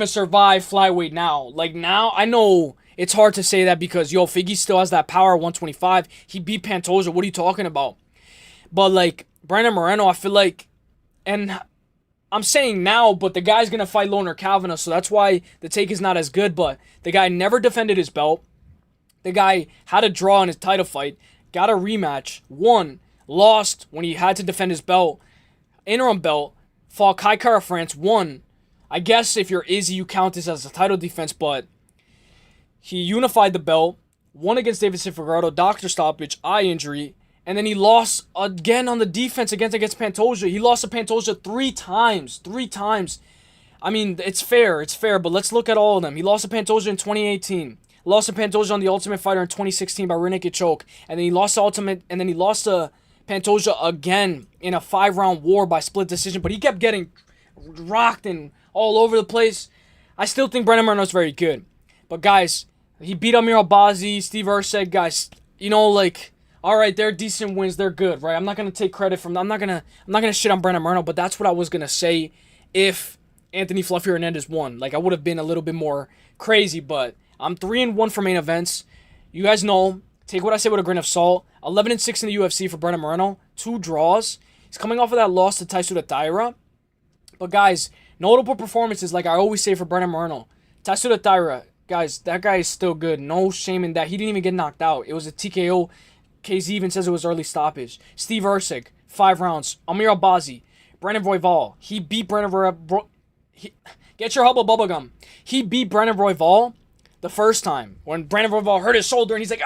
survive flyweight now. Like, now, I know it's hard to say that because, Figgy still has that power at 125. He beat Pantoja. What are you talking about? But, like, Brandon Moreno, I feel like, and I'm saying now, but the guy's going to fight Loner Kavanagh, so that's why the take is not as good. But the guy never defended his belt. The guy had a draw in his title fight, got a rematch, won, lost when he had to defend his belt, interim belt, fought Kai Kara France, won. I guess if you're Izzy, you count this as a title defense, but he unified the belt, won against Davidson Figueiredo, doctor stoppage, eye injury, and then he lost again on the defense against Pantoja. He lost to Pantoja three times. I mean, it's fair, but let's look at all of them. He lost to Pantoja in 2018. Lost to Pantoja on the Ultimate Fighter in 2016 by rear naked choke. And then he lost to Pantoja again in a 5-round war by split decision. But he kept getting rocked and all over the place. I still think Brandon Moreno's very good. But guys, he beat Amir Albazi, Steve Erceg, guys, like, alright, they're decent wins, they're good, right? I'm not gonna take credit from them. I'm not gonna shit on Brandon Moreno, but that's what I was gonna say if Anthony Fluffy Hernandez won. Like, I would have been a little bit more crazy, but I'm 3-1 for main events. You guys know, take what I say with a grain of salt. 11-6 in the UFC for Brandon Moreno. 2 draws. He's coming off of that loss to Taisuda Taira. But guys, notable performances, like I always say for Brandon Moreno. Taisuda Taira, guys, that guy is still good. No shame in that. He didn't even get knocked out. It was a TKO. KZ even says it was early stoppage. Steve Erceg, 5 rounds. Amir Albazi, Brandon Royval. He beat Brandon Royval. Get your hubba bubba gum. He beat Brandon Royval the first time when Brandon Royval hurt his shoulder and he's like,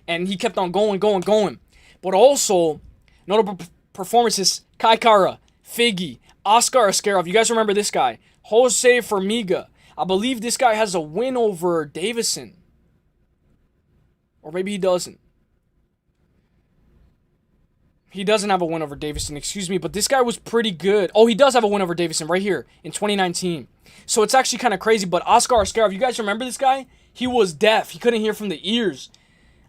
and he kept on going. But also, notable performances, Kai Kara, Figgy, Oscar Askarov. You guys remember this guy? Jose Formiga. I believe this guy has a win over Davison. Or maybe he doesn't. He doesn't have a win over Davison, excuse me, but this guy was pretty good. Oh, he does have a win over Davison right here in 2019. So it's actually kind of crazy, but Oscar Askarov, you guys remember this guy? He was deaf. He couldn't hear from the ears.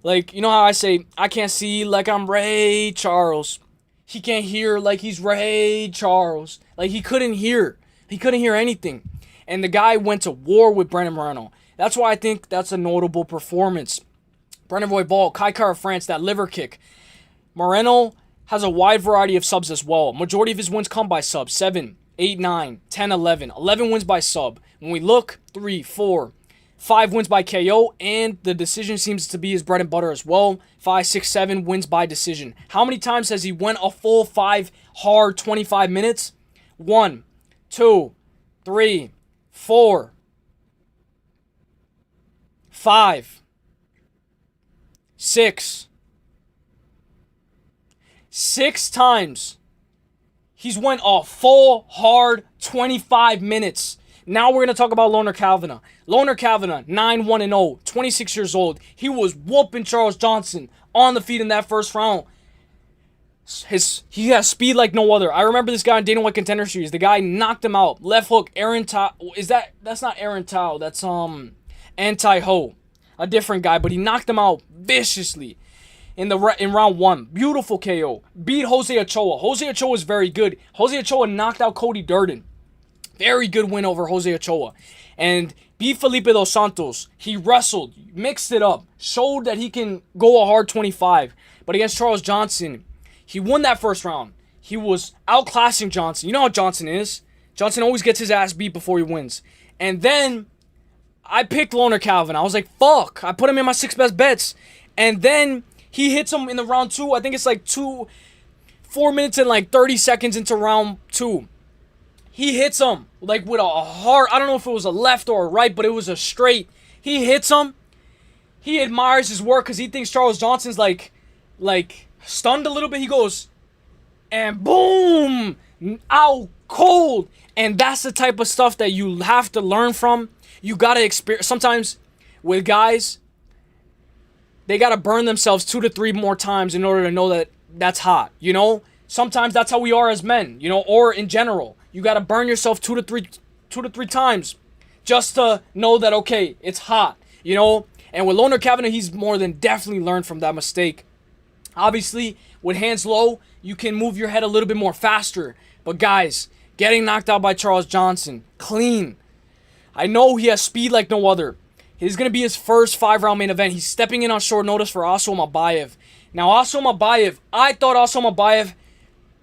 Like, you know how I say, I can't see like I'm Ray Charles. He can't hear like he's Ray Charles. Like, he couldn't hear. He couldn't hear anything. And the guy went to war with Brandon Moreno. That's why I think that's a notable performance. Brandon Royval, Kai Kara France, that liver kick. Moreno has a wide variety of subs as well. Majority of his wins come by sub. 7, 8, 9, 10, 11. 11 wins by sub. When we look, 3, 4, 5 wins by KO, and the decision seems to be his bread and butter as well. 5, 6, 7 wins by decision. How many times has he went a full 5 hard 25 minutes? 1, 2, 3, 4, 5, 6. 6 times. He's went a full hard 25 minutes. Now we're going to talk about Loner Kavanagh. Loner Kavanagh, 9-1-0, 26 years old. He was whooping Charles Johnson on the feet in that first round. He has speed like no other. I remember this guy in Dana White Contender Series. The guy knocked him out. Left hook, Aaron Tao. That's not Aaron Tao. That's Anti-Ho. A different guy, but he knocked him out viciously in round 1. Beautiful KO. Beat Jose Ochoa. Jose Ochoa is very good. Jose Ochoa knocked out Cody Durden. Very good win over Jose Ochoa. And beat Felipe Dos Santos. He wrestled, mixed it up, showed that he can go a hard 25. But against Charles Johnson, he won that first round. He was outclassing Johnson. You know how Johnson is. Johnson always gets his ass beat before he wins. And then I picked Loner Calvin. I was like, fuck. I put him in my 6 best bets. And then he hits him in the round 2. I think it's like 4 minutes and like 30 seconds into round 2. He hits him like with a hard, I don't know if it was a left or a right, but it was a straight. He hits him. He admires his work because he thinks Charles Johnson's like stunned a little bit. He goes, and boom, out cold. And that's the type of stuff that you have to learn from. You got to experience. Sometimes with guys, they got to burn themselves 2 to 3 more times in order to know that that's hot. You know, sometimes that's how we are as men, you know, or in general. You got to burn yourself 2 to 3 times just to know that, okay, it's hot, you know. And with Loner Kavanagh, he's more than definitely learned from that mistake. Obviously, with hands low, you can move your head a little bit more faster. But guys, getting knocked out by Charles Johnson, clean. I know he has speed like no other. He's going to be his first 5-round main event. He's stepping in on short notice for Aso Mabayev. Now, Aso Mabayev, I thought Aso Mabayev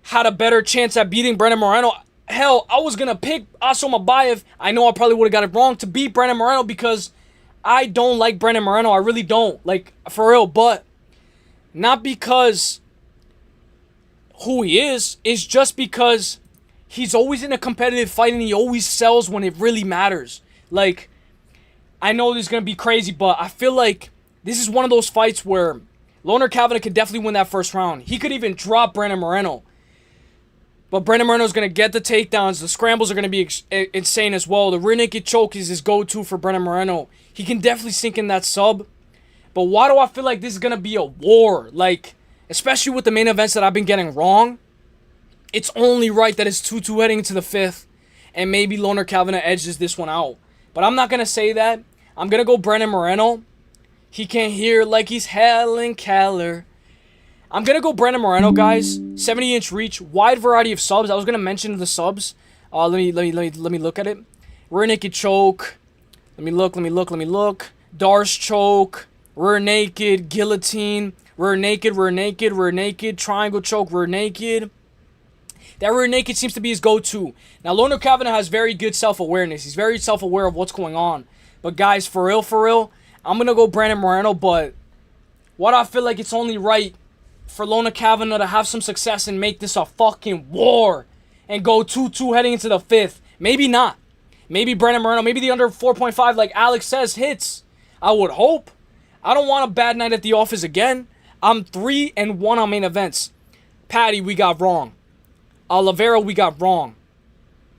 had a better chance at beating Brandon Moreno. Hell, I was going to pick Aso Mabayev. I know I probably would have got it wrong to beat Brandon Moreno because I don't like Brandon Moreno. I really don't. Like, for real. But not because who he is. It's just because he's always in a competitive fight and he always sells when it really matters. Like, I know this is going to be crazy, but I feel like this is one of those fights where Loner Kavanagh could definitely win that first round. He could even drop Brandon Moreno. But Brandon Moreno's going to get the takedowns. The scrambles are going to be insane as well. The rear naked choke is his go-to for Brandon Moreno. He can definitely sink in that sub. But why do I feel like this is going to be a war? Like, especially with the main events that I've been getting wrong. It's only right that it's 2-2 heading into the 5th. And maybe Loner Kavanagh edges this one out. But I'm not going to say that. I'm going to go Brandon Moreno. He can't hear like he's Helen Keller. I'm going to go Brandon Moreno, guys. 70-inch reach. Wide variety of subs. I was going to mention the subs. Let me look at it. Rear naked choke. Let me look. Darce choke. Rear naked. Guillotine. Rear naked. Triangle choke. Rear naked. That rear naked seems to be his go-to. Now, Loner Kavanagh has very good self-awareness. He's very self-aware of what's going on. But, guys, for real, I'm going to go Brandon Moreno. But what I feel like it's only right for Loner Kavanagh to have some success and make this a fucking war and go 2-2 heading into the 5th. Maybe not. Maybe Brandon Moreno, maybe the under 4.5 like Alex says hits. I would hope. I don't want a bad night at the office again. I'm 3-1 on main events. Patty, we got wrong. Oliveira, we got wrong.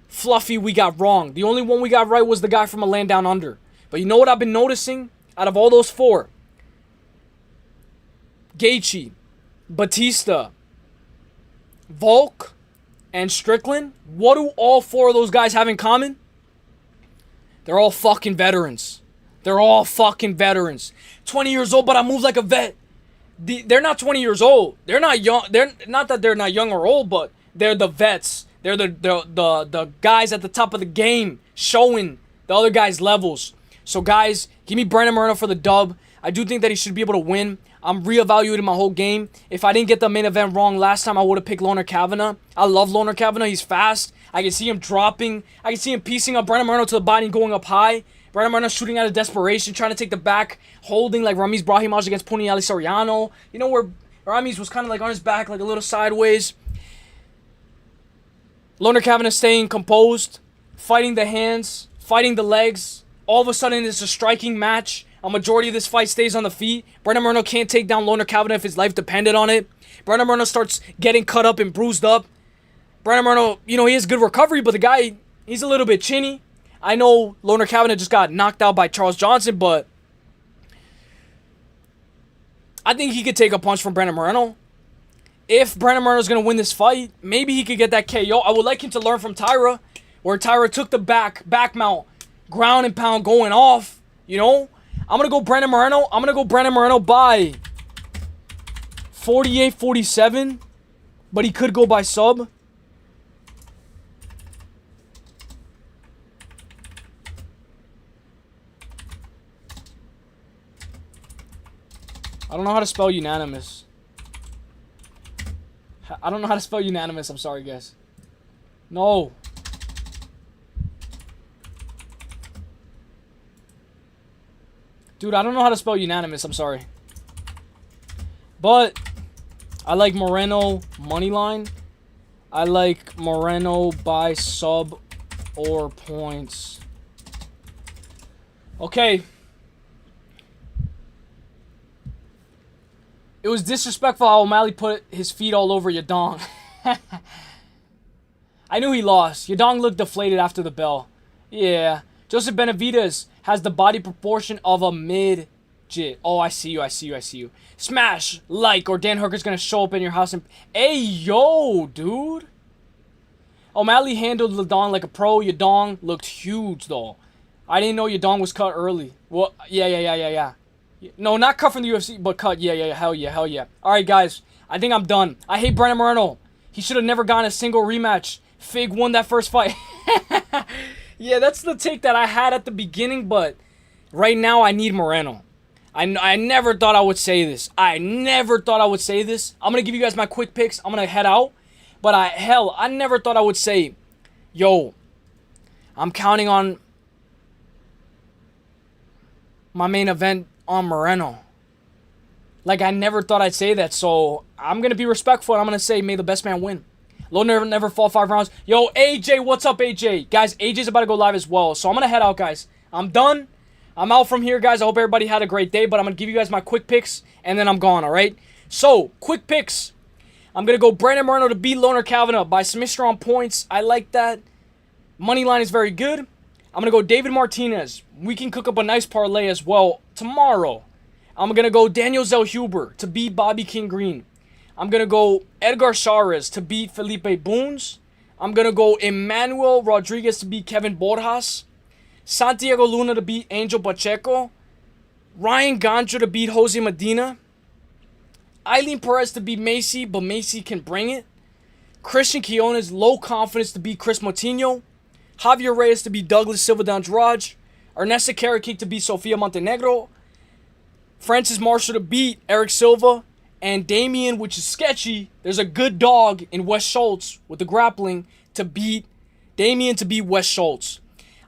Fluffy, we got wrong. The only one we got right was the guy from a land down under. But you know what I've been noticing? Out of all those 4, Gaethje, Batista, Volk, and Strickland, what do all 4 of those guys have in common? They're all fucking veterans. 20 years old, but I move like a vet. They're not 20 years old. They're not young. They're not that they're not young or old, but they're the vets. They're the guys at the top of the game showing the other guys' levels. So, guys, give me Brandon Moreno for the dub. I do think that he should be able to win. I'm reevaluating my whole game. If I didn't get the main event wrong last time, I would have picked Loner Kavanagh. I love Loner Kavanagh. He's fast. I can see him dropping. I can see him piecing up Brandon Moreno to the body and going up high. Brandon Moreno shooting out of desperation, trying to take the back, holding like Ramiz Brahimaj against Puniali Soriano. You know, where Ramiz was kind of like on his back, like a little sideways. Loner Kavanagh staying composed, fighting the hands, fighting the legs. All of a sudden, it's a striking match. A majority of this fight stays on the feet. Brandon Moreno can't take down Loner Kavanagh if his life depended on it. Brandon Moreno starts getting cut up and bruised up. Brandon Moreno, you know, he has good recovery, but the guy, he's a little bit chinny. I know Loner Kavanagh just got knocked out by Charles Johnson, but I think he could take a punch from Brandon Moreno. If Brandon Moreno is going to win this fight, maybe he could get that KO. I would like him to learn from Tyra, where Tyra took the back mount, ground and pound going off, you know. I'm going to go Brandon Moreno. I'm going to go Brandon Moreno by 48-47, but he could go by sub. I don't know how to spell unanimous. I'm sorry, guys. No. Dude, I don't know how to spell unanimous. I'm sorry. But I like Moreno moneyline. I like Moreno by sub or points. Okay. It was disrespectful how O'Malley put his feet all over Yadong. I knew he lost. Yadong looked deflated after the bell. Yeah. Joseph Benavidez has the body proportion of a midget. Oh, I see you. Smash, like, or Dan Hooker's gonna show up in your house and... Hey, yo, dude. O'Malley handled Yadong like a pro. Yadong looked huge, though. I didn't know Yadong was cut early. Well, yeah. No, not cut from the UFC, but cut. Yeah. Hell yeah. All right, guys. I think I'm done. I hate Brandon Moreno. He should have never gotten a single rematch. Fig won that first fight. Yeah, that's the take that I had at the beginning, but right now I need Moreno. I never thought I would say this. I'm going to give you guys my quick picks. I'm going to head out. But I never thought I would say, yo, I'm counting on my main event on Moreno. Like, I never thought I'd say that, so I'm going to be respectful, and I'm going to say, may the best man win. Low never fall 5 rounds. Yo, AJ, what's up, AJ? Guys, AJ's about to go live as well, so I'm going to head out, guys. I'm done. I'm out from here, guys. I hope everybody had a great day, but I'm going to give you guys my quick picks, and then I'm gone, all right? So, quick picks. I'm going to go Brandon Moreno to beat Loner Kavanaugh by submission on points. I like that. Money line is very good. I'm going to go David Martinez. We can cook up a nice parlay as well tomorrow. I'm going to go Daniel Zellhuber to beat Bobby King Green. I'm going to go Edgar Chairez to beat Felipe Boons. I'm going to go Emmanuel Rodriguez to beat Kevin Borjas. Santiago Luna to beat Angel Pacheco. Ryan Gandra to beat Jose Medina. Eileen Perez to beat Macy, but Macy can bring it. Christian Quiones, low confidence to beat Chris Moutinho. Javier Reyes to beat Douglas Silva de Andrade. Ernesta Karakik to beat Sofia Montenegro. Francis Marshall to beat Eric Silva. And Damien, which is sketchy, there's a good dog in Wes Schultz with the grappling to beat Damien to beat Wes Schultz.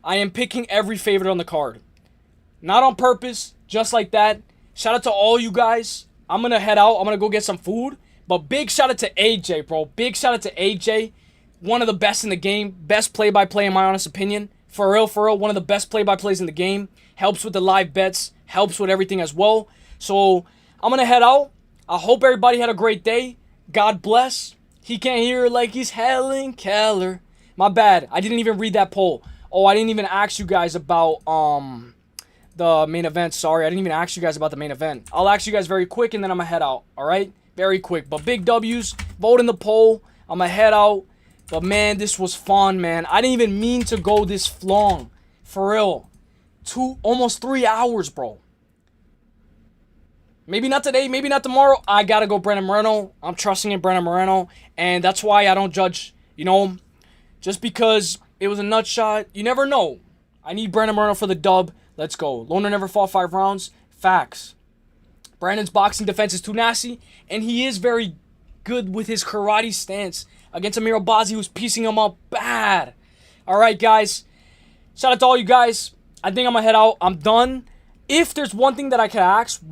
I am picking every favorite on the card. Not on purpose, just like that. Shout out to all you guys. I'm going to head out. I'm going to go get some food. But big shout out to AJ, bro. Big shout out to AJ. One of the best in the game. Best play-by-play in my honest opinion. For real. One of the best play-by-plays in the game. Helps with the live bets. Helps with everything as well. So, I'm going to head out. I hope everybody had a great day. God bless. He can't hear like he's Helen Keller. My bad. I didn't even read that poll. Oh, I didn't even ask you guys about the main event. Sorry, I didn't even ask you guys about the main event. I'll ask you guys very quick, and then I'm going to head out. All right? Very quick. But big W's. Vote in the poll. I'm going to head out. But, man, this was fun, man. I didn't even mean to go this long. For real. Almost 3 hours, bro. Maybe not today, maybe not tomorrow. I gotta go Brandon Moreno. I'm trusting in Brandon Moreno. And that's why I don't judge, just because it was a nut shot. You never know. I need Brandon Moreno for the dub. Let's go. Loner never fought 5 rounds. Facts. Brandon's boxing defense is too nasty. And he is very good with his karate stance against Amir Albazi, who's piecing him up bad. Alright, guys. Shout out to all you guys. I think I'm gonna head out. I'm done. If there's one thing that I can ask,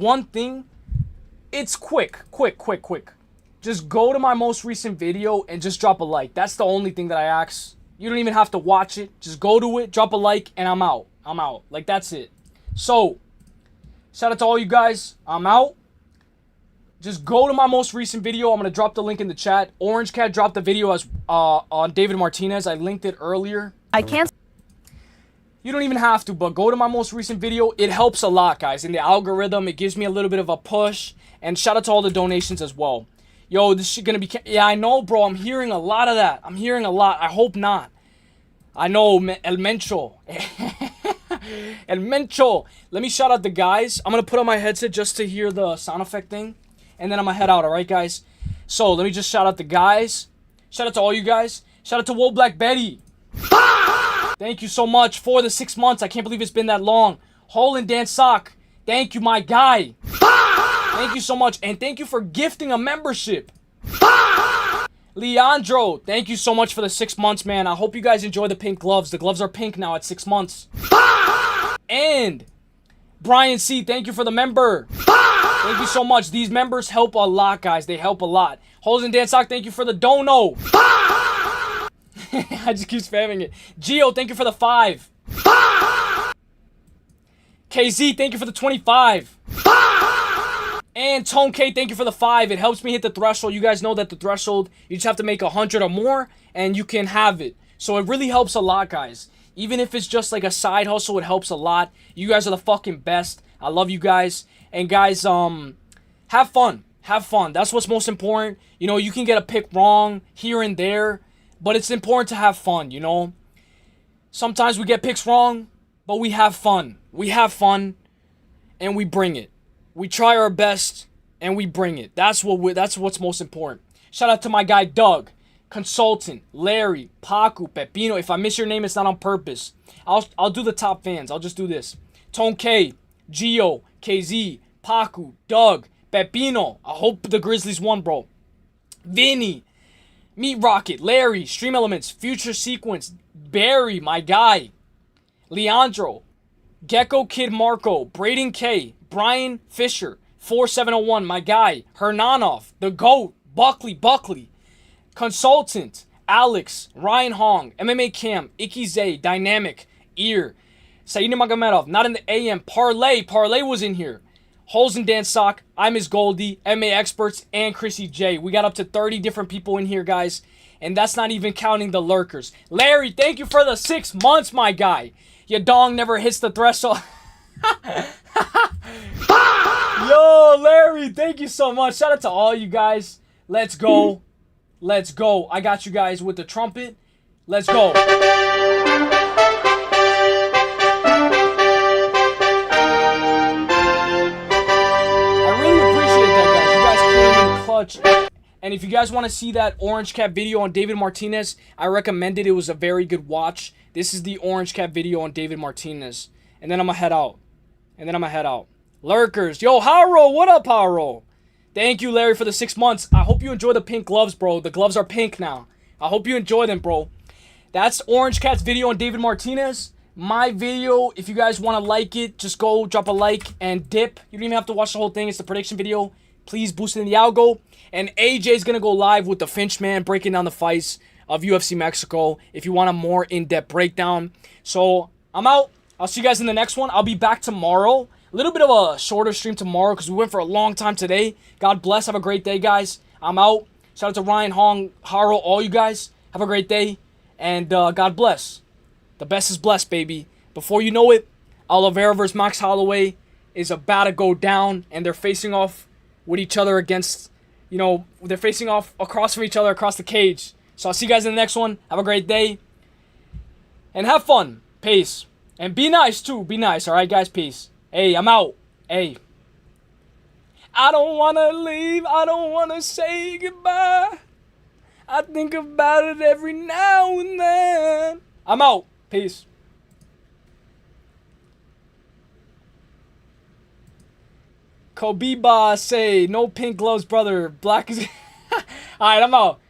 it's quick. Just go to my most recent video and just drop a like. That's the only thing that I ask. You don't even have to watch it. Just go to it, drop a like, and I'm out. Like, that's it. So, shout out to all you guys. I'm out. Just go to my most recent video. I'm going to drop the link in the chat. Orange Cat dropped the video as on David Martinez. I linked it earlier. I can't. You don't even have to, but go to my most recent video. It helps a lot, guys. In the algorithm, it gives me a little bit of a push. And shout out to all the donations as well. Yo, this shit gonna be... Yeah, I know, bro. I'm hearing a lot of that. I hope not. I know, El Mencho. El Mencho. Let me shout out the guys. I'm gonna put on my headset just to hear the sound effect thing. And then I'm gonna head out, alright, guys? So, let me just shout out the guys. Shout out to all you guys. Shout out to Woe Black Betty. Thank you so much for the 6 months. I can't believe it's been that long. Hole and Dan Sock. Thank you, my guy. Thank you so much. And thank you for gifting a membership. Leandro. Thank you so much for the 6 months, man. I hope you guys enjoy the pink gloves. The gloves are pink now at 6 months. And Brian C, thank you for the member. Thank you so much. These members help a lot, guys. They help a lot. Holes and Dan Sock, thank you for the dono. I just keep spamming it. Geo, thank you for the 5. KZ, thank you for the 25. And Tone K, thank you for the 5. It helps me hit the threshold. You guys know that the threshold, you just have to make 100 or more, and you can have it. So it really helps a lot, guys. Even if it's just like a side hustle, it helps a lot. You guys are the fucking best. I love you guys. And guys, have fun. Have fun. That's what's most important. You know, you can get a pick wrong here and there, but it's important to have fun, you know? Sometimes we get picks wrong, but we have fun. We have fun, and we bring it. We try our best, and we bring it. That's what's most important. Shout out to my guy, Doug, Consultant, Larry, Pacu, Pepino. If I miss your name, it's not on purpose. I'll do the top fans. I'll just do this. Tone K, Gio, KZ, Pacu, Doug, Pepino. I hope the Grizzlies won, bro. Vinny, Meat Rocket, Larry, Stream Elements, Future Sequence, Barry, my guy, Leandro, Gecko Kid Marco, Braden K, Brian Fisher, 4701, my guy, Hernandez, the GOAT, Buckley, Consultant, Alex, Ryan Hong, MMA Cam, Icky Zay, Dynamic, Ear, Saeed Magomedov, not in the AM, Parlay was in here. Holes and Dan Sock, I'm his Goldie, MMA Experts, and Chrissy J. We got up to 30 different people in here, guys. And that's not even counting the lurkers. Larry, thank you for the 6 months, my guy. Your dong never hits the threshold. Yo, Larry, thank you so much. Shout out to all you guys. Let's go. Let's go. I got you guys with the trumpet. Let's go. And if you guys want to see that orange cap video on David Martinez, I recommend it. It was a very good watch. This is the orange cap video on David Martinez. And then I'm going to head out. Lurkers. Yo, Haro. What up, Haro? Thank you, Larry, for the 6 months. I hope you enjoy the pink gloves, bro. The gloves are pink now. I hope you enjoy them, bro. That's Orange Cat's video on David Martinez. My video, if you guys want to like it, just go drop a like and dip. You don't even have to watch the whole thing. It's the prediction video. Please boost it in the algo. And AJ's going to go live with the Finch Man breaking down the fights of UFC Mexico if you want a more in-depth breakdown. So, I'm out. I'll see you guys in the next one. I'll be back tomorrow. A little bit of a shorter stream tomorrow because we went for a long time today. God bless. Have a great day, guys. I'm out. Shout out to Ryan, Hong, Haro, all you guys. Have a great day. And God bless. The best is blessed, baby. Before you know it, Oliveira versus Max Holloway is about to go down. And they're facing off with each other against, you know, they're facing off across from each other across the cage. So I'll see you guys in the next one. Have a great day. And have fun. Peace. And be nice, too. Be nice. All right, guys? Peace. Hey, I'm out. Hey. I don't want to leave. I don't want to say goodbye. I think about it every now and then. I'm out. Peace. Kobiba say, no pink gloves, brother. Black is... Alright, I'm out.